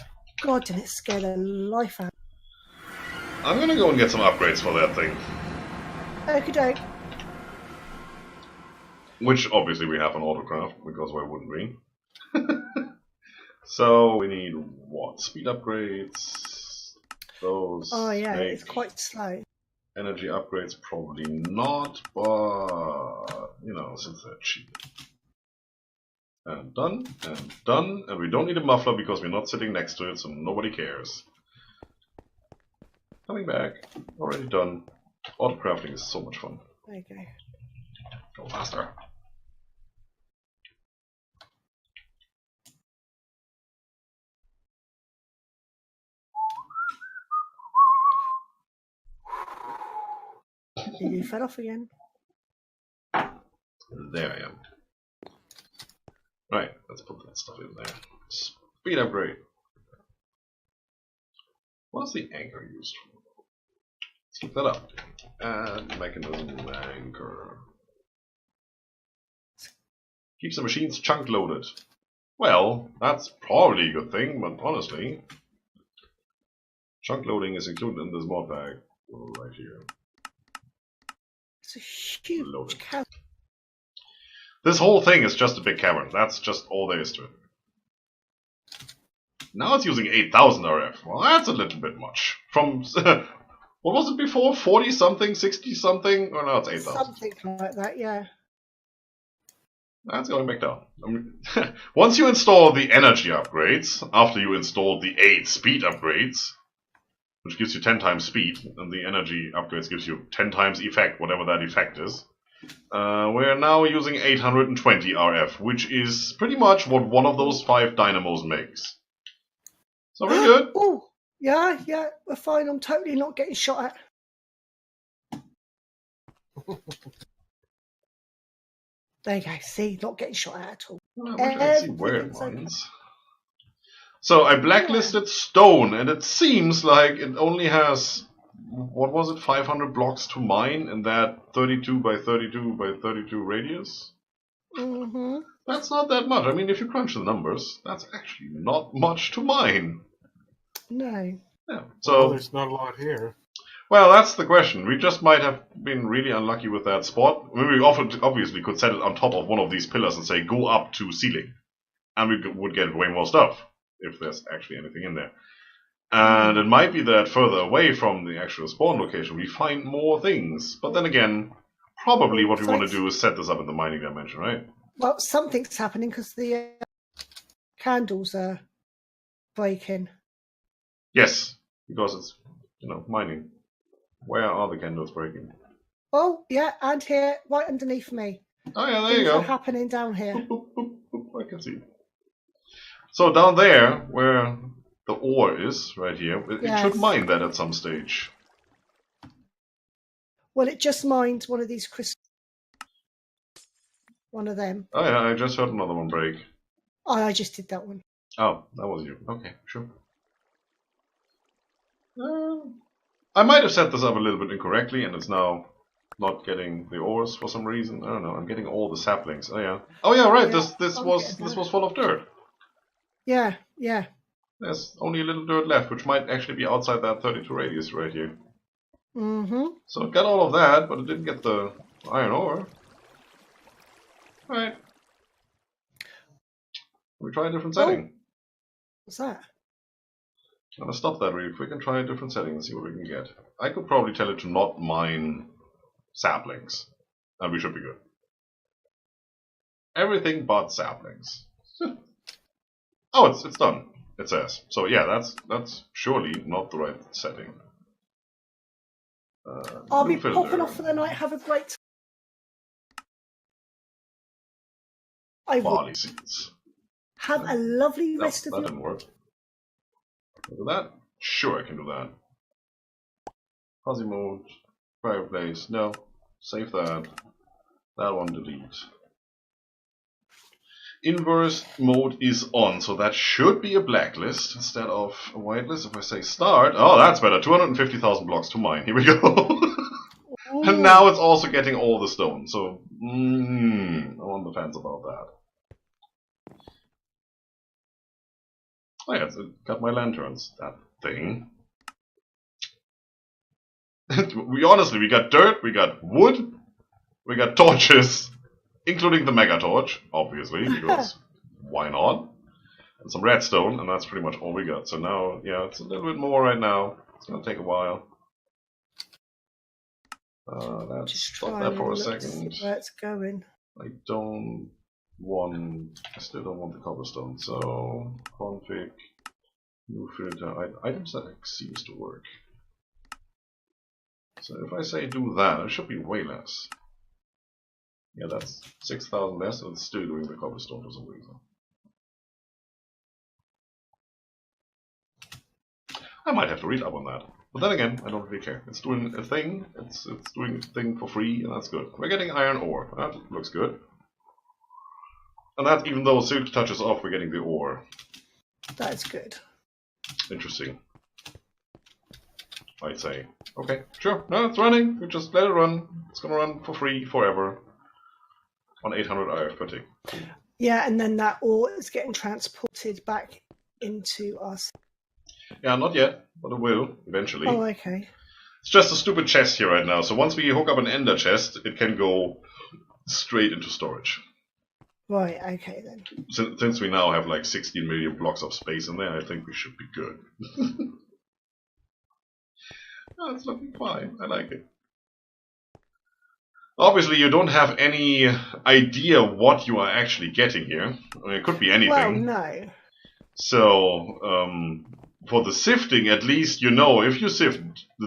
A: God, did it scare the life out.
B: I'm gonna go and get some upgrades for that thing.
A: Okie doke.
B: Which obviously we have an autocraft, because why wouldn't we? So we need what? Speed upgrades. Those.
A: Oh yeah, it's quite slow.
B: Energy upgrades probably not, but you know, since they're cheap. And done, and we don't need a muffler because we're not sitting next to it, so nobody cares. Coming back, already done. Autocrafting is so much fun.
A: There you go.
B: Go faster.
A: You fell off again.
B: There I am. Right, let's put that stuff in there. Speed upgrade. What's the anchor used for? Let's look that up. And mechanism anchor. Keeps the machines chunk loaded. Well, that's probably a good thing, but honestly, chunk loading is included in this mod pack right here.
A: It's a huge cavern.
B: This whole thing is just a big cavern. That's just all there is to it. Now it's using 8,000 RF. Well, that's a little bit much. From what was it before? 40 something, 60 something? Or no, it's 8,000.
A: Something like that, yeah.
B: That's going back down. I mean, once you install the energy upgrades, after you install the 8 speed upgrades, which gives you 10 times speed, and the energy upgrades gives you 10 times effect, whatever that effect is, we're now using 820 RF, which is pretty much what one of those 5 dynamos makes. So we're good.
A: Oh, yeah, we're fine. I'm totally not getting shot at. There you go. See, not getting shot at all.
B: Well, I see where it mines. So I blacklisted stone, and it seems like it only has, what was it, 500 blocks to mine in that 32 by 32 by 32 radius?
A: Mm-hmm.
B: That's not that much. I mean, if you crunch the numbers, that's actually not much to mine.
A: No.
B: Yeah. So
C: there's not a lot here.
B: Well, that's the question. We just might have been really unlucky with that spot. I mean, we obviously could set it on top of one of these pillars and say, go up to ceiling. And we would get way more stuff, if there's actually anything in there. And it might be that further away from the actual spawn location, we find more things. But then again, probably what we want to do is set this up in the mining dimension, right?
A: Well, something's happening because the candles are breaking.
B: Yes, because it's, mining. Where are the candles breaking?
A: Oh, yeah, and here, right underneath me.
B: Oh, yeah, there
A: Things
B: you go.
A: are happening down here.
B: Boop, boop, boop, boop. I can see. So down there, where the ore is, right here, it should mine that at some stage.
A: Well, it just mined one of these crystals. One of them.
B: Oh, yeah, I just heard another one break.
A: Oh, I just did that one.
B: Oh, that was you. Okay, sure. I might have set this up a little bit incorrectly, and it's now not getting the ores for some reason. I don't know. I'm getting all the saplings. Oh yeah. Oh yeah, right. Yeah, this was full of dirt.
A: Yeah.
B: There's only a little dirt left, which might actually be outside that 32 radius right here.
A: Mm-hmm.
B: So it got all of that, but it didn't get the iron ore. Right. We try a different setting.
A: What's that?
B: I'm gonna stop that really quick and try a different setting and see what we can get. I could probably tell it to not mine saplings, and we should be good. Everything but saplings. Oh, it's done. It says. So yeah, that's surely not the right setting.
A: I'll be popping off for the night. Have a great time.
B: Barley seeds.
A: Have a lovely rest of
B: your... That didn't work. Look at that. Sure, I can do that. Fuzzy mode. Fireplace. No. Save that. That one delete. Inverse mode is on, so that should be a blacklist instead of a whitelist. If I say start, oh, that's better. 250,000 blocks to mine. Here we go. And now it's also getting all the stone. So, I'm on the fence about that. Oh yeah, it got my lanterns, that thing. We got dirt, we got wood, we got torches, including the mega torch, obviously, because why not? And some redstone, and that's pretty much all we got. So now, yeah, it's a little bit more right now. It's gonna take a while. Let's stop that for a second.
A: Where it's going.
B: I still don't want the cobblestone, so config new filter item select seems to work. So if I say do that, it should be way less. Yeah, that's 6,000 less, and it's still doing the cobblestone for some reason. I might have to read up on that. But then again, I don't really care. It's doing a thing, it's doing a thing for free, and that's good. We're getting iron ore. That looks good. And that, even though silk touches off, we're getting the ore.
A: That's good.
B: Interesting. I'd say. Okay, sure. No, it's running. We just let it run. It's gonna run for free forever. On 800 IF per tick.
A: Yeah, and then that ore is getting transported back into us.
B: Yeah, not yet, but it will eventually.
A: Oh, okay.
B: It's just a stupid chest here right now. So once we hook up an ender chest, it can go straight into storage.
A: Right, okay then.
B: Since we now have like 16 million blocks of space in there, I think we should be good. Oh, it's looking fine. I like it. Obviously, you don't have any idea what you are actually getting here. I mean, it could be anything.
A: Well, no.
B: So, for the sifting, at least you know if you sift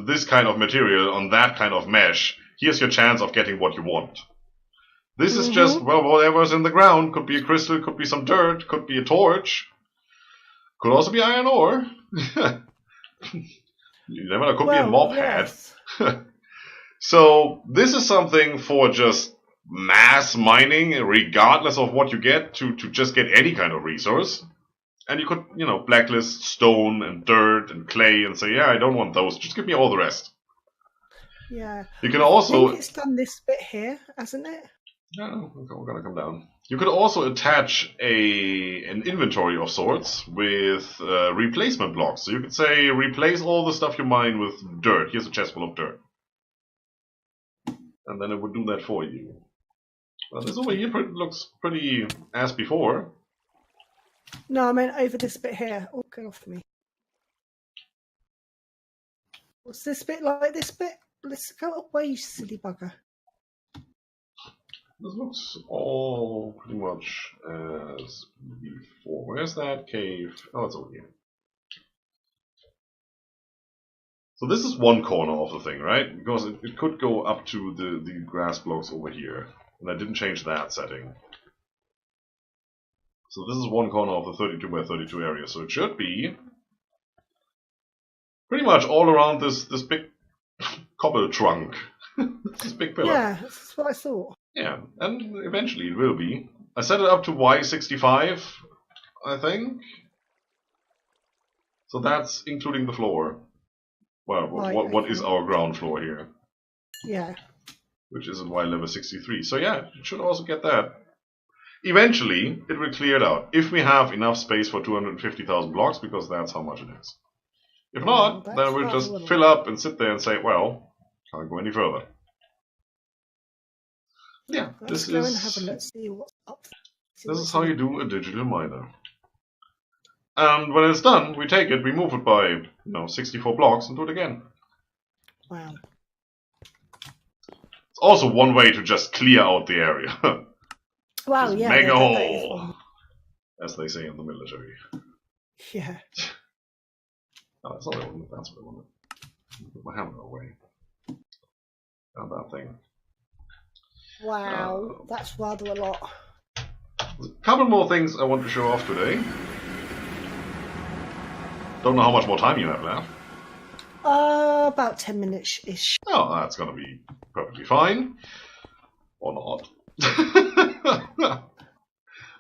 B: this kind of material on that kind of mesh, here's your chance of getting what you want. This is just, well, whatever's in the ground. Could be a crystal, could be some dirt, could be a torch. Could also be iron ore. You never know, could be a mob head. So, this is something for just mass mining, regardless of what you get, to just get any kind of resource. And you could, you know, blacklist stone and dirt and clay and say, yeah, I don't want those, just give me all the rest.
A: Yeah.
B: You can also...
A: I think it's done this bit here, hasn't it?
B: No, we're gonna come down. You could also attach an inventory of sorts with replacement blocks. So you could say, replace all the stuff you mine with dirt. Here's a chest full of dirt. And then it would do that for you. Well, this over here looks pretty as before.
A: No, I meant over this bit here. Oh, get off me. What's this bit like this bit? Let's go away, you silly bugger.
B: This looks all pretty much as before. Where's that cave? Oh, it's over here. So this is one corner of the thing, right? Because it could go up to the grass blocks over here. And I didn't change that setting. So this is one corner of the 32 by 32 area. So it should be pretty much all around this big cobble trunk. This big pillar.
A: Yeah, that's what I thought.
B: Yeah, and eventually it will be. I set it up to Y65, I think. So that's including the floor. Well, what is our ground floor here?
A: Yeah.
B: Which is at Y level 63. So yeah, it should also get that. Eventually, it will clear it out. If we have enough space for 250,000 blocks, because that's how much it is. If not, then we'll just fill up and sit there and say, well, can't go any further. Yeah,
A: Let's go and have a look, see what's up.
B: This is how you do a digital miner. And when it's done, we take it, we move it by, 64 blocks and do it again.
A: Wow.
B: It's also one way to just clear out the area.
A: Wow,
B: just
A: yeah.
B: make a hole, as they say in the military.
A: Yeah.
B: Oh, that's not what I wanted. That's what I wanted. Put my hammer away. Found that thing.
A: Wow, that's rather a lot.
B: There's a couple more things I want to show off today. Don't know how much more time you have left.
A: About 10 minutes-ish.
B: Oh, that's going to be perfectly fine. Or not.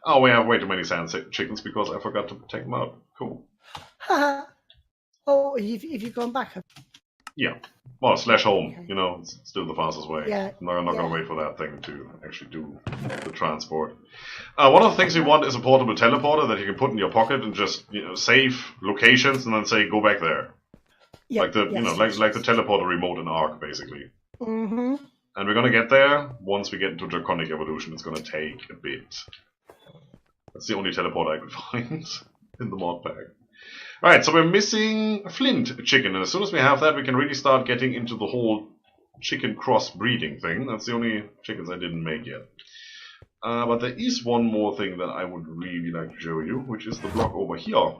B: Oh, we have way too many sand chickens because I forgot to take them out. Cool.
A: Oh, have you gone back?
B: Yeah. Well, slash home.
A: Okay.
B: It's still the fastest way.
A: Yeah.
B: I'm not going to wait for that thing to actually do the transport. One of the things we want is a portable teleporter that you can put in your pocket and just save locations and then say go back there.
A: Yeah,
B: like the like the teleporter remote in Ark, basically.
A: Mm-hmm.
B: And we're gonna get there once we get into Draconic Evolution. It's gonna take a bit. That's the only teleporter I could find in the mod pack. Alright, so we're missing a flint chicken, and as soon as we have that, we can really start getting into the whole chicken cross-breeding thing. That's the only chickens I didn't make yet. But there is one more thing that I would really like to show you, which is the block over here.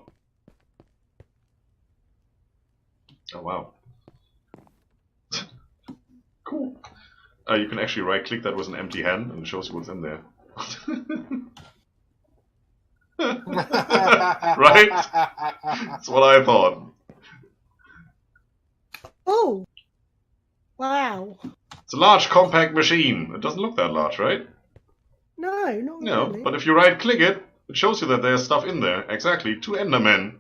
B: Oh, wow. Cool. You can actually right-click that with an empty hand, and it shows you what's in there. Right? That's what I thought.
A: Oh! Wow.
B: It's a large, compact machine. It doesn't look that large, right?
A: No, not really.
B: But if you right-click it, it shows you that there's stuff in there. Exactly, 2 Endermen.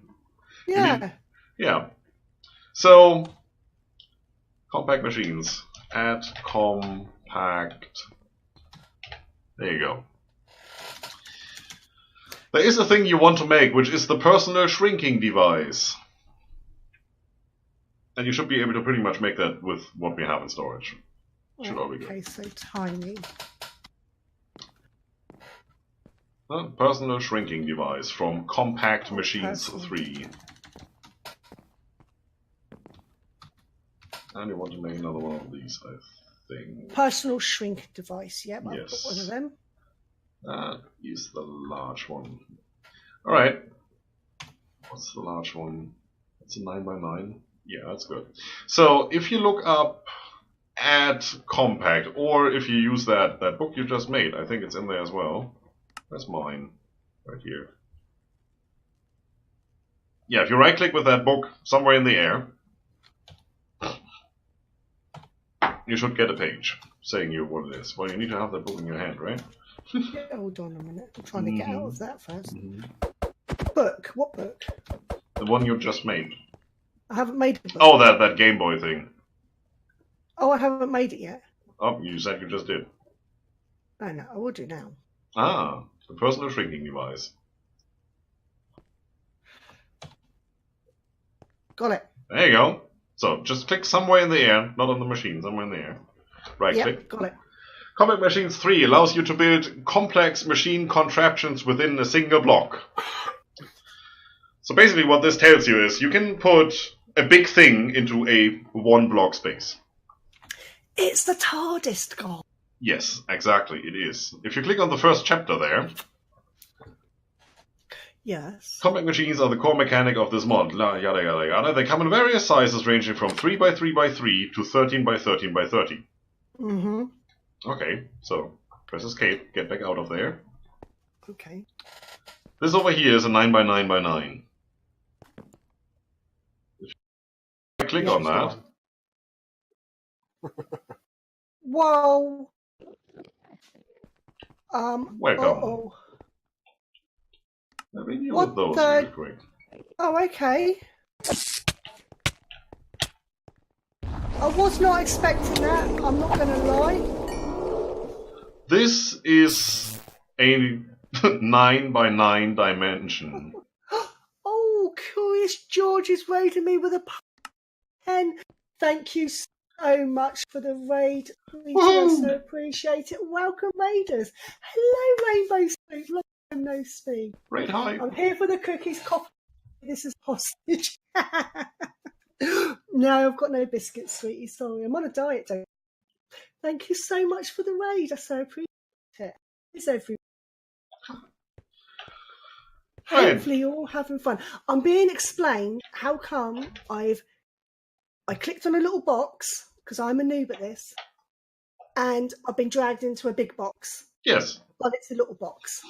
A: Yeah.
B: Yeah. So, Compact machines. Add compact. There you go. There is a thing you want to make, which is the personal shrinking device. And you should be able to pretty much make that with what we have in storage. Should all be good.
A: Okay, so tiny.
B: Personal shrinking device from Compact Machines 3. And you want to make another one of these, I think.
A: Personal shrink device, yep,
B: Yes.
A: I've got one of them.
B: Use the large one. Alright. What's the large one? It's a 9x9. Yeah, that's good. So, if you look up Add Compact, or if you use that book you just made, I think it's in there as well. Where's mine? Right here. Yeah, if you right click with that book somewhere in the air, you should get a page saying you what it is. Well, you need to have that book in your hand, right?
A: Hold on a minute. I'm trying to get out of that first. Book? What book?
B: The one you just made.
A: I haven't made a book.
B: Oh, that Game Boy thing.
A: Oh, I haven't made it yet.
B: Oh, you said you just did.
A: Oh, no, I will do now.
B: Ah, the personal shrinking device.
A: Got it.
B: There you go. So, just click somewhere in the air, not on the machine, somewhere in the air. Right click.
A: Yep, got it.
B: Compact Machines 3 allows you to build complex machine contraptions within a single block. So basically what this tells you is you can put a big thing into a one block space.
A: It's the TARDIS guy.
B: Yes, exactly, it is. If you click on the first chapter there,
A: yes.
B: compact machines are the core mechanic of this mod, yada yada yada. They come in various sizes ranging from 3x3x3 to 13x13x30.
A: Mm-hmm.
B: Okay, so press escape, get back out of there.
A: Okay.
B: This over here is a 9x9x9. If I click on that.
A: Whoa.
B: Welcome.
A: Uh-oh.
B: Let me deal
A: What
B: with those
A: the-
B: real quick.
A: Oh, okay. I was not expecting that. I'm not going to lie.
B: This is a 9x9 dimension.
A: Oh, Curious George is raiding me with a pen. Thank you so much for the raid. We so appreciate it. Welcome, raiders. Hello, Rainbow Speed. Long time no speak.
B: Right, hi.
A: I'm here for the cookies, coffee. This is hostage. No, I've got no biscuits, sweetie. Sorry, I'm on a diet. Thank you so much for the raid. I so appreciate it. It's every. Hopefully you're all having fun. I'm being explained how come I clicked on a little box because I'm a noob at this, and I've been dragged into a big box.
B: Yes.
A: But it's a little box.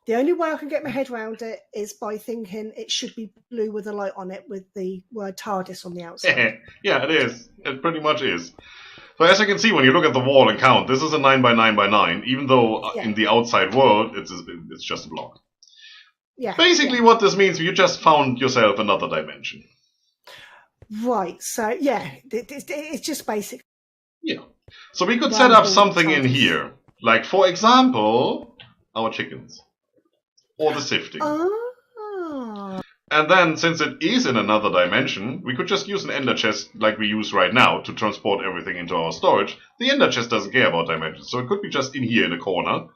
A: The only way I can get my head around it is by thinking it should be blue with a light on it with the word TARDIS on the outside.
B: Yeah, it is. It pretty much is. So as you can see, when you look at the wall and count, this is a 9x9x9, even though in the outside world it's just a block.
A: Yeah.
B: Basically what this means, you just found yourself another dimension.
A: Right, so yeah, it's just basic.
B: Yeah. So we could set up something in here. Like, for example, our chickens. Or the sifting.
A: Ah.
B: And then, since it is in another dimension, we could just use an ender chest like we use right now to transport everything into our storage. The ender chest doesn't care about dimensions, so it could be just in here in a corner.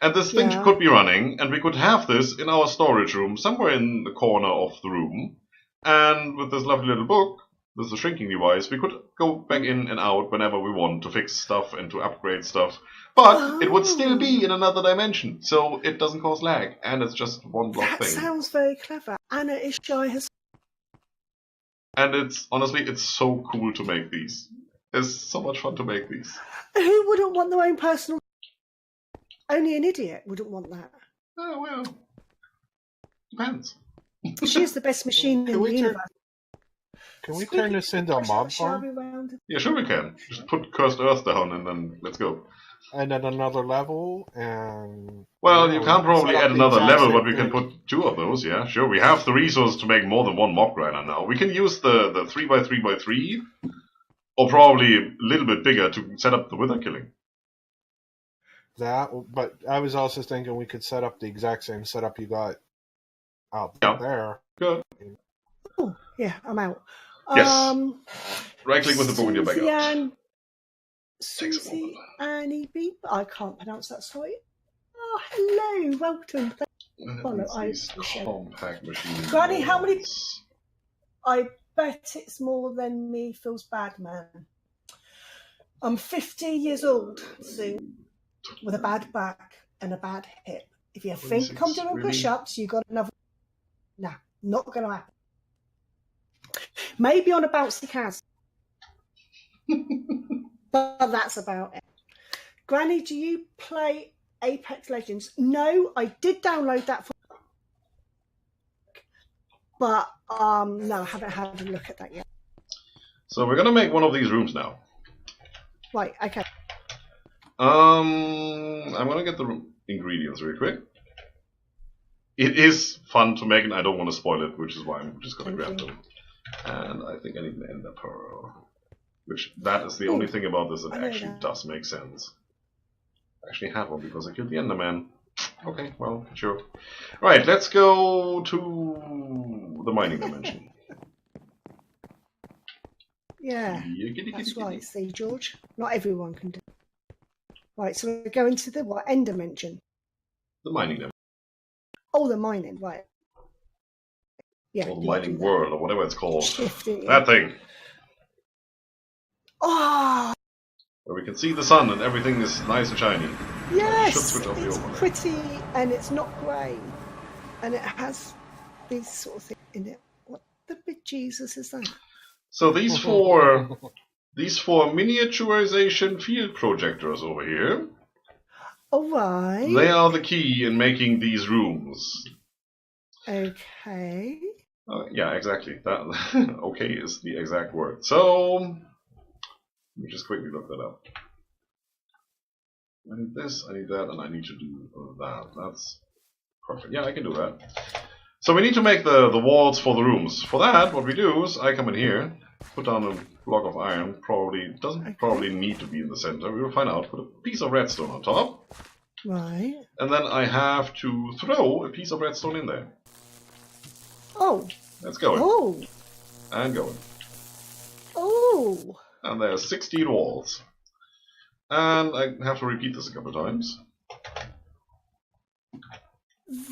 B: And this thing could be running, and we could have this in our storage room, somewhere in the corner of the room. And with this lovely little book, this is a shrinking device, we could go back in and out whenever we want to fix stuff and to upgrade stuff. But it would still be in another dimension, so it doesn't cause lag, and it's just one block thing.
A: That sounds very clever. Anna is shy has.
B: And honestly, it's so cool to make these. It's so much fun to make these.
A: Who wouldn't want their own personal? Only an idiot wouldn't want that.
B: Oh, well. Depends.
A: She's the best machine in the universe.
C: Can we turn this into a mob farm?
B: Yeah, sure we can. Just put Cursed Earth down and then let's go.
C: And then another level, and...
B: Well, you can't probably add another level, but we can put 2 of those, yeah, sure. We have the resources to make more than one mob grinder now. We can use the 3x3x3 Or probably a little bit bigger to set up the wither killing.
C: That, but I was also thinking we could set up the exact same setup you got out there.
B: Good.
A: Oh, yeah, I'm out.
B: Yes. Right-click with the book in your back.
A: Susie Annie Beep. I can't pronounce that, sorry. Oh, hello, welcome.
B: Compact machine.
A: Granny, how many? I bet it's more than me feels bad, man. I'm 50 years old soon, with a bad back and a bad hip. If you think I'm doing push-ups, you got another. Nah, not going to happen. Maybe on a bouncy castle. But that's about it. Granny, do you play Apex Legends? No, I did download that, but no, I haven't had a look at that yet.
B: So we're gonna make one of these rooms now.
A: Right. Okay.
B: I'm gonna get the ingredients really quick. It is fun to make, and I don't want to spoil it, which is why I'm just gonna grab them. And I think I need an ender pearl. Which, that is the only thing about this that actually does make sense. I actually have one because I killed the Enderman. Okay, well, sure. Right, let's go to the mining dimension.
A: Yeah, that's right, see, George? Not everyone can do it. Right, so we're going to the what, end dimension?
B: The mining dimension.
A: Oh, the mining, right. Yeah,
B: or the mining world, or whatever it's called.
A: Shifting,
B: that thing.
A: Oh!
B: Where we can see the sun and everything is nice and shiny.
A: Yes! It's pretty and it's not grey. And it has these sort of things in it. What the bejesus is that?
B: So these four miniaturization field projectors over here.
A: Alright.
B: They are the key in making these rooms.
A: Okay.
B: Yeah, exactly. That okay is the exact word. So let me just quickly look that up. I need this, I need that, and I need to do that. That's perfect. Yeah, I can do that. So we need to make the walls for the rooms. For that, what we do is I come in here, put down a block of iron. Probably need to be in the center. We will find out. Put a piece of redstone on top.
A: Right.
B: And then I have to throw a piece of redstone in there.
A: Oh.
B: That's going.
A: Oh.
B: And going.
A: Oh.
B: And there's 16 walls. And I have to repeat this a couple of times.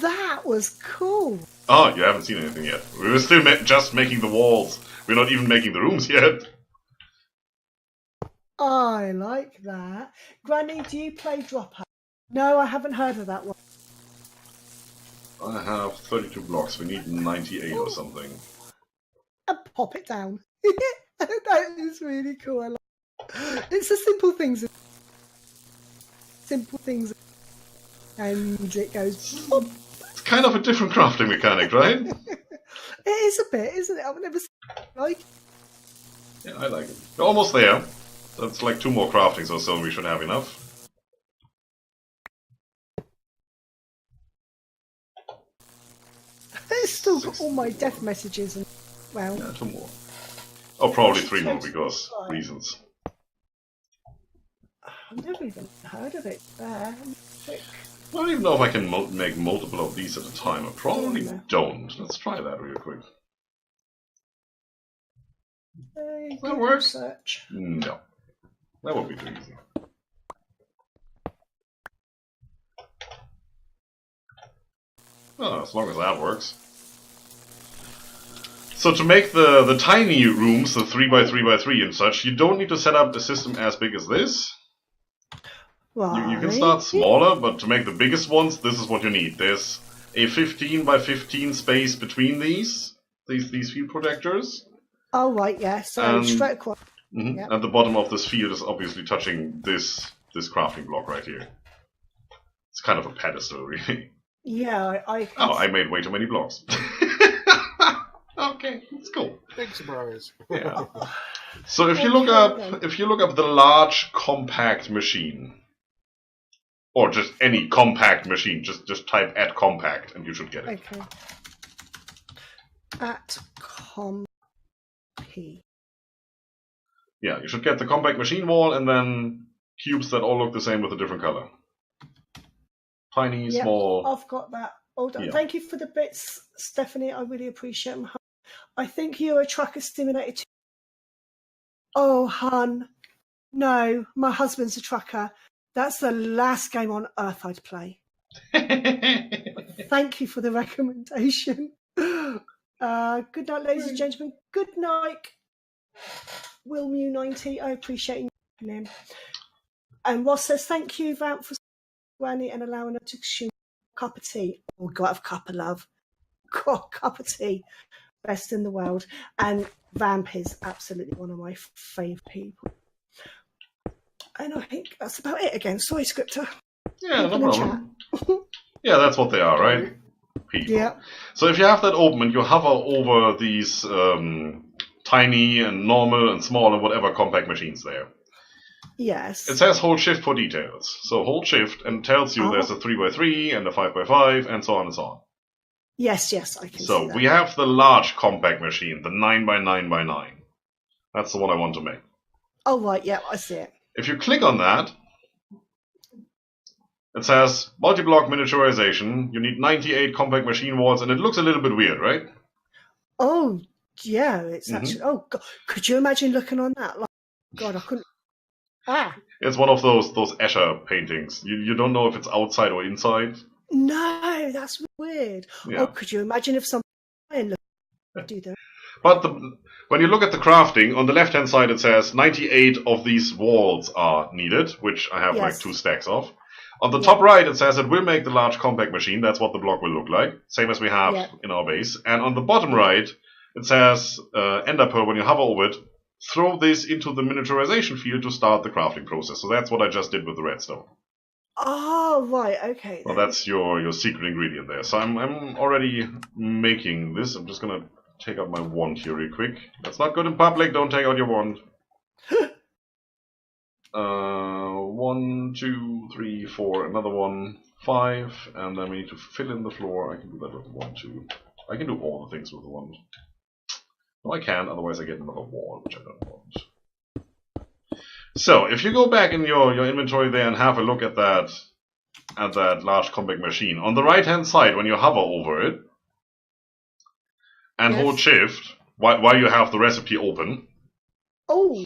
A: That was cool.
B: Oh, you haven't seen anything yet. We were still just making the walls. We're not even making the rooms yet.
A: I like that. Granny, do you play Dropper? No, I haven't heard of that one.
B: I have 32 blocks. We need 98 or something.
A: And pop it down. That is really cool. I like it. It's the simple things. Simple things. And it goes... Pop.
B: It's kind of a different crafting mechanic, right?
A: It is a bit, isn't it? I've never seen it like.
B: Yeah, I like it. We're almost there. That's like 2 more craftings or so, we should have enough.
A: It's still got all my death messages and well.
B: Yeah, 2 more. Oh, probably 3 more because reasons.
A: I've never even heard of it. I
B: don't even know if I can make multiple of these at a time. I probably don't. Let's try that real quick. That works?
A: Search.
B: No. That would be too easy. Oh, as long as that works. So to make the tiny rooms, the 3x3x3 and such, you don't need to set up a system as big as this.
A: Right.
B: You can start smaller, but to make the biggest ones, this is what you need. There's a 15x15 space between these field projectors.
A: Oh, right, yeah. So straight across.
B: Yep. And the bottom of this field is obviously touching this crafting block right here. It's kind of a pedestal, really.
A: Yeah,
B: I made way too many blocks. Okay, that's cool.
C: Big surprise.
B: Yeah. So if you look up the large compact machine, or just any compact machine, just type at compact and you should get it.
A: Okay. At comp.
B: Yeah, you should get the compact machine wall and then cubes that all look the same with a different color. Tiny, small.
A: I've got that. Oh, thank you for the bits, Stephanie. I really appreciate them. I think you're a trucker simulator too. Oh, hun. No, my husband's a trucker. That's the last game on earth I'd play. Thank you for the recommendation. Good night, ladies and gentlemen. Good night, Will Mew 90. I appreciate you him. And Ross says, thank you, Vamp, for Granny and allowing her to shoot a cup of tea. Oh, God, have a cup of love. God, cup of tea. Best in the world. And Vamp is absolutely one of my favourite people. And I think that's about it again. Sorry, Scryptar.
B: Yeah, no problem. Yeah, that's what they are, right? People.
A: Yeah.
B: So if you have that open and you hover over these tiny and normal and small and whatever compact machines there.
A: Yes.
B: It says hold shift for details. So hold shift and it tells you there's a 3x3 and a 5x5 and so on and so on.
A: Yes, I can see
B: So
A: that.
B: we have the large compact machine, the 9x9x9. That's the one I want to make.
A: Oh, right, yeah, I see it.
B: If you click on that, it says multi-block miniaturization. You need 98 compact machine walls, and it looks a little bit weird, right?
A: Oh, yeah, it's actually... Oh, God. Could you imagine looking on that? Like, God, I couldn't...
B: It's one of those Escher paintings. You don't know if it's outside or inside.
A: No, that's weird.
B: Yeah.
A: Oh, could you imagine if someone do that?
B: But when you look at the crafting, on the left-hand side it says 98 of these walls are needed, which I have like 2 stacks of. On the top right it says it will make the large compact machine. That's what the block will look like, same as we have in our base. And on the bottom right it says Ender Pearl, when you hover over it, throw this into the miniaturization field to start the crafting process. So that's what I just did with the redstone.
A: Oh, right, okay.
B: Well, that's your secret ingredient there. So I'm already making this. I'm just going to take out my wand here real quick. That's not good in public. Don't take out your wand. 1, 2, 3, 4. Another one. 5. And then we need to fill in the floor. I can do that with 1, 2. I can do all the things with the wand. No, I can't. Otherwise I get another wall, which I don't want. So, if you go back in your inventory there and have a look at that large compact machine, on the right-hand side, when you hover over it, and hold shift, while you have the recipe open...
A: Oh,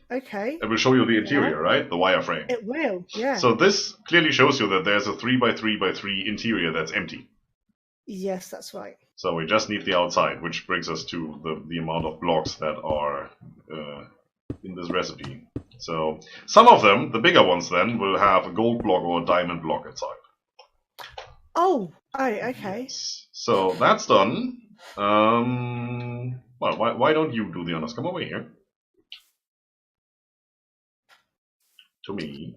A: okay.
B: It will show you the interior, right? The wireframe.
A: It will, yeah.
B: So this clearly shows you that there's a 3x3x3 interior that's empty.
A: Yes, that's right.
B: So we just need the outside, which brings us to the amount of blocks that are in this recipe. So some of them, the bigger ones then, will have a gold block or a diamond block inside.
A: Oh, okay.
B: Yes. So that's done. Well, why don't you do the honors? Come over here. To me.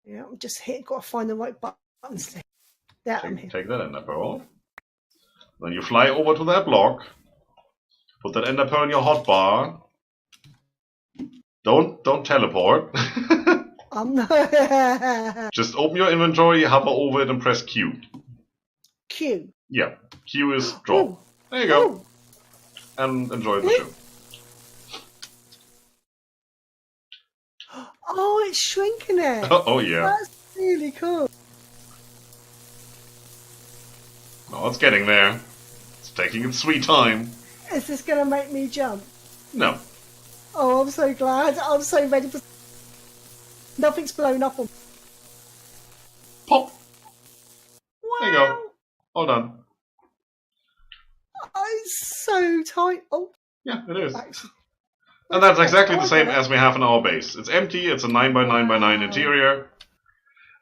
A: Yeah, I'm just here. Got to find the right buttons. There, I'm here.
B: Take that ender pearl. Then you fly over to that block. Put that ender pearl in your hotbar. Don't teleport. Just open your inventory, hover over it, and press Q.
A: Q.
B: Yeah, Q is drop.
A: Ooh.
B: There you go.
A: Ooh.
B: And enjoy the show.
A: Oh, it's shrinking it.
B: Oh yeah.
A: That's really cool.
B: Oh, it's getting there. It's taking its sweet time.
A: Is this going to make me jump?
B: No.
A: Oh, I'm so glad. I'm so ready for... Nothing's blown up on...
B: Pop.
A: Wow.
B: There you go. All done.
A: Oh, it's so tight. Oh.
B: Yeah, it is.
A: Actually.
B: And that's exactly the same as we have in our base. It's empty, it's a 9x9x9 interior.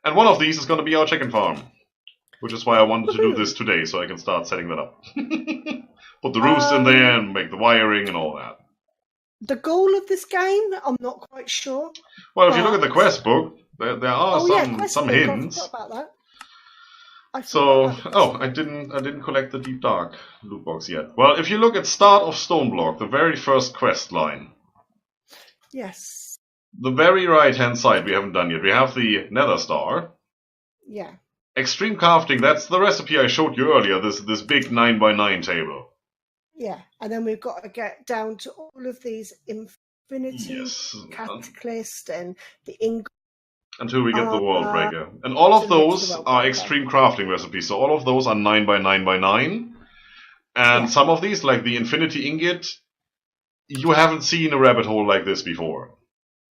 B: And one of these is going to be our chicken farm. Which is why I wanted to do this today, so I can start setting that up. Put the roost in there and make the wiring and all that.
A: The goal of this game, I'm not quite sure.
B: Well, if you look at the quest book, there are some hints.
A: I forgot about that.
B: I didn't collect the Deep Dark loot box yet. Well, if you look at Start of Stoneblock, the very first quest line.
A: Yes.
B: The very right-hand side we haven't done yet. We have the Nether Star.
A: Yeah.
B: Extreme crafting, that's the recipe I showed you earlier, this big 9x9 table.
A: Yeah, and then we've got to get down to all of these Infinity Catalyst and the Ingot.
B: Until we get the World Breaker. And all of those are extreme crafting recipes. So all of those are 9 by 9 by 9. And some of these, like the Infinity Ingot, you haven't seen a rabbit hole like this before.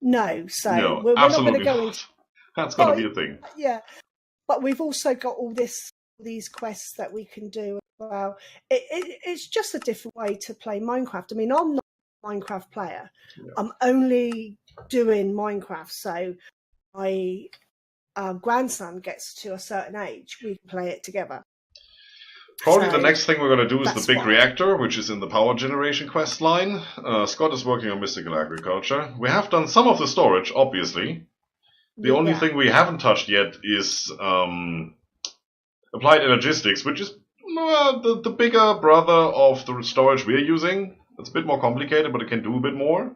A: No, so
B: no,
A: we're not going to go
B: into... That's going to be a thing.
A: Yeah, but we've also got all these quests that we can do. Well, it's just a different way to play Minecraft. I mean, I'm not a Minecraft player. Yeah. I'm only doing Minecraft, so my grandson gets to a certain age, we can play it together.
B: Probably the next thing we're going to do is the big reactor, which is in the power generation quest line. Scott is working on mystical agriculture. We have done some of the storage, obviously. The only thing we haven't touched yet is applied energistics, which is the bigger brother of the storage we're using. It's a bit more complicated, but it can do a bit more.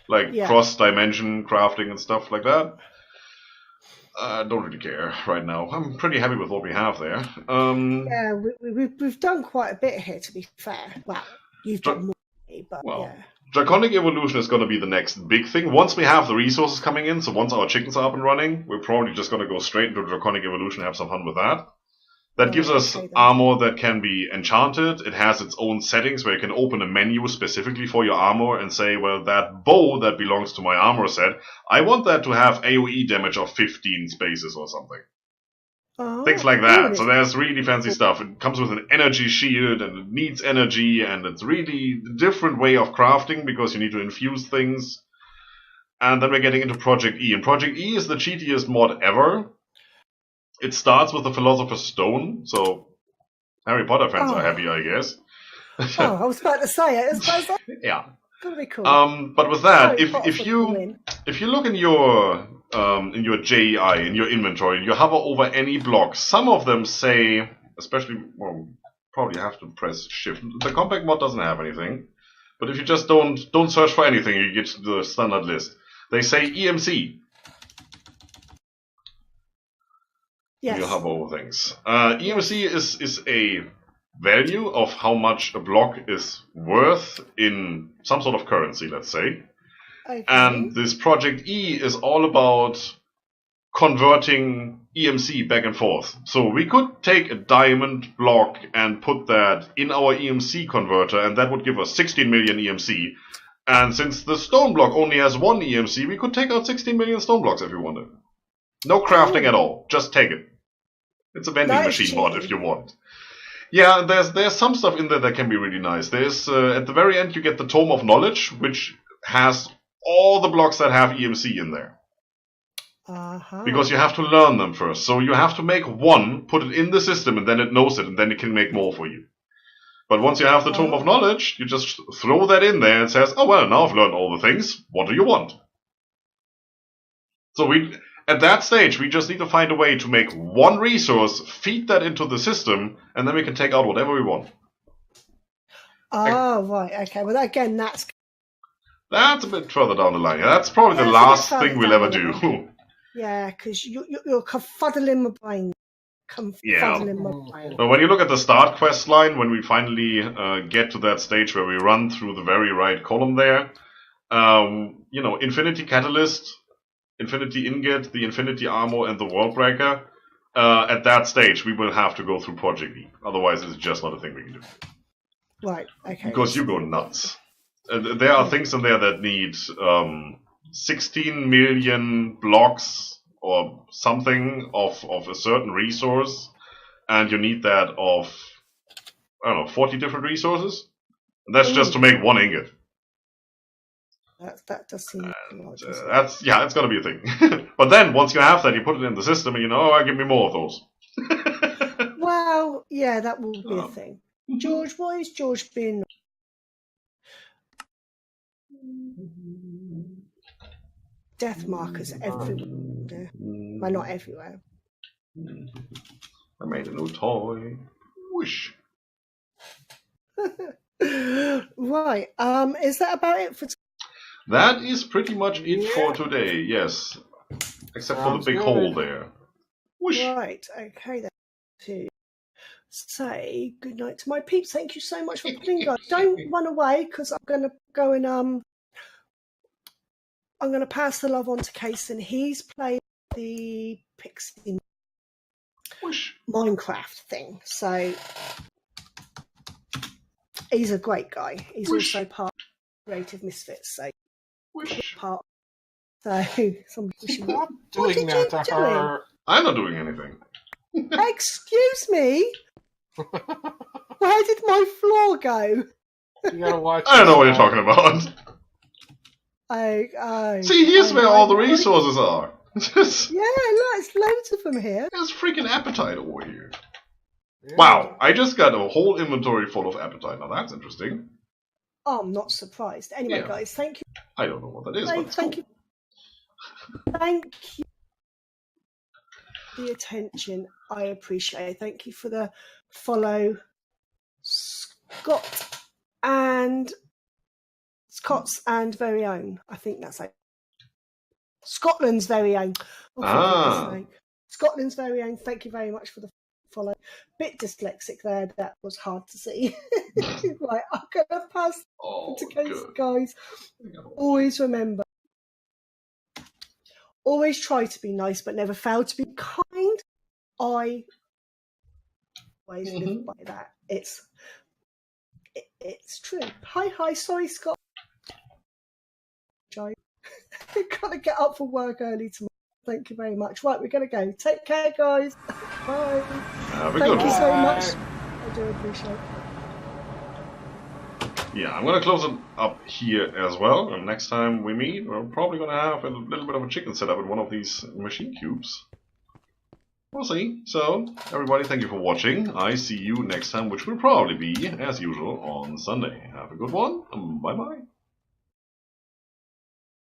B: Like cross-dimension crafting and stuff like that. I don't really care right now. I'm pretty happy with what we have there.
A: Yeah, we've done quite a bit here, to be fair. Well, you've done more, but yeah.
B: Draconic Evolution is going to be the next big thing. Once we have the resources coming in, so once our chickens are up and running, we're probably just going to go straight into Draconic Evolution and have some fun with that. That gives us armor that can be enchanted. It has its own settings where you can open a menu specifically for your armor and say, well, that bow that belongs to my armor set, I want that to have AoE damage of 15 spaces or something. Things like that. So there's really fancy stuff. It comes with an energy shield and it needs energy and it's really a different way of crafting because you need to infuse things. And then we're getting into Project E. And Project E is the cheatiest mod ever. It starts with the Philosopher's Stone, so Harry Potter fans are happy, I guess.
A: I was about to say it.
B: Yeah.
A: Gonna be cool.
B: But with that, if you look in your JEI, in your inventory, and you hover over any block, some of them say, especially, well, probably have to press Shift. The compact mod doesn't have anything, but if you just don't search for anything, you get the standard list. They say EMC.
A: Yes.
B: You hover over things. EMC is a value of how much a block is worth in some sort of currency, let's say.
A: Okay.
B: And this Project E is all about converting EMC back and forth. So we could take a diamond block and put that in our EMC converter, and that would give us 16 million EMC. And since the stone block only has one EMC, we could take out 16 million stone blocks if we wanted. No crafting at all. Just take it. It's a vending machine mod if you want. Yeah, there's some stuff in there that can be really nice. There's at the very end you get the Tome of Knowledge, which has all the blocks that have EMC in there. Because you have to learn them first. So you have to make one, put it in the system, and then it knows it, and then it can make more for you. But once you have the Tome of Knowledge, you just throw that in there and says, oh well, now I've learned all the things. What do you want? So at that stage, we just need to find a way to make one resource, feed that into the system, and then we can take out whatever we want.
A: Oh, right, okay. Well, again, that's
B: a bit further down the line. That's probably the last thing we'll ever do.
A: Yeah, because you're confuddling my brain.
B: Well, when you look at the start quest line, when we finally get to that stage where we run through the very right column there, Infinity Catalyst, Infinity Ingot, the Infinity Armor, and the World Breaker, at that stage we will have to go through Project E. Otherwise it's just not a thing we can do.
A: Right, okay.
B: Because you go nuts. There are things in there that need 16 million blocks or something of a certain resource, and you need that of, 40 different resources. And that's just to make one ingot.
A: That does seem
B: it's gonna be a thing. But then once you have that, you put it in the system, and give me more of those.
A: Well, yeah, that will be a thing. George, what is George being? Death markers everywhere. Well, not everywhere.
B: I made a new toy. Whoosh.
A: Right. Is that about it for?
B: That is pretty much it for today, yes. Except for the big hole there. Whoosh.
A: Right, okay then. say good night to my peeps. Thank you so much for playing, guys. Don't run away, because I'm going to go and I'm going to pass the love on to Kason. He's playing the Pixie Minecraft thing, so he's a great guy. He's also part of Creative Misfits, so part. So
C: Stop doing that to her.
B: I'm not doing anything.
A: Excuse me. Where did my floor go?
C: You gotta watch.
B: I don't know what you're talking about. See, here's where all the resources are.
A: Yeah, look, there's loads of them here.
B: There's freaking appetite over here.
C: Yeah.
B: Wow, I just got a whole inventory full of appetite. Now that's interesting.
A: Oh, I'm not surprised. Anyway, guys, thank you.
B: I don't know what that is, but it's
A: thank
B: cool.
A: you. Thank you for the attention. I appreciate it. Thank you for the follow, Scott's very own. I think that's like Scotland's very own. Scotland's very own. Thank you very much for the follow. Bit dyslexic there. That was hard to see. Right, I'm gonna pass to Casey, guys. Always remember. Always try to be nice, but never fail to be kind. I always live by that. It's true. Hi, sorry, Scott. Joe. Gotta get up for work early tomorrow. Thank you very much. Right, we're gonna go. Take care, guys. Bye. Thank you so much. I do appreciate it.
B: Yeah, I'm gonna close it up here as well. And next time we meet, we're probably gonna have a little bit of a chicken setup in one of these machine cubes. We'll see. So, everybody, thank you for watching. I see you next time, which will probably be, as usual, on Sunday. Have a good one. Bye-bye.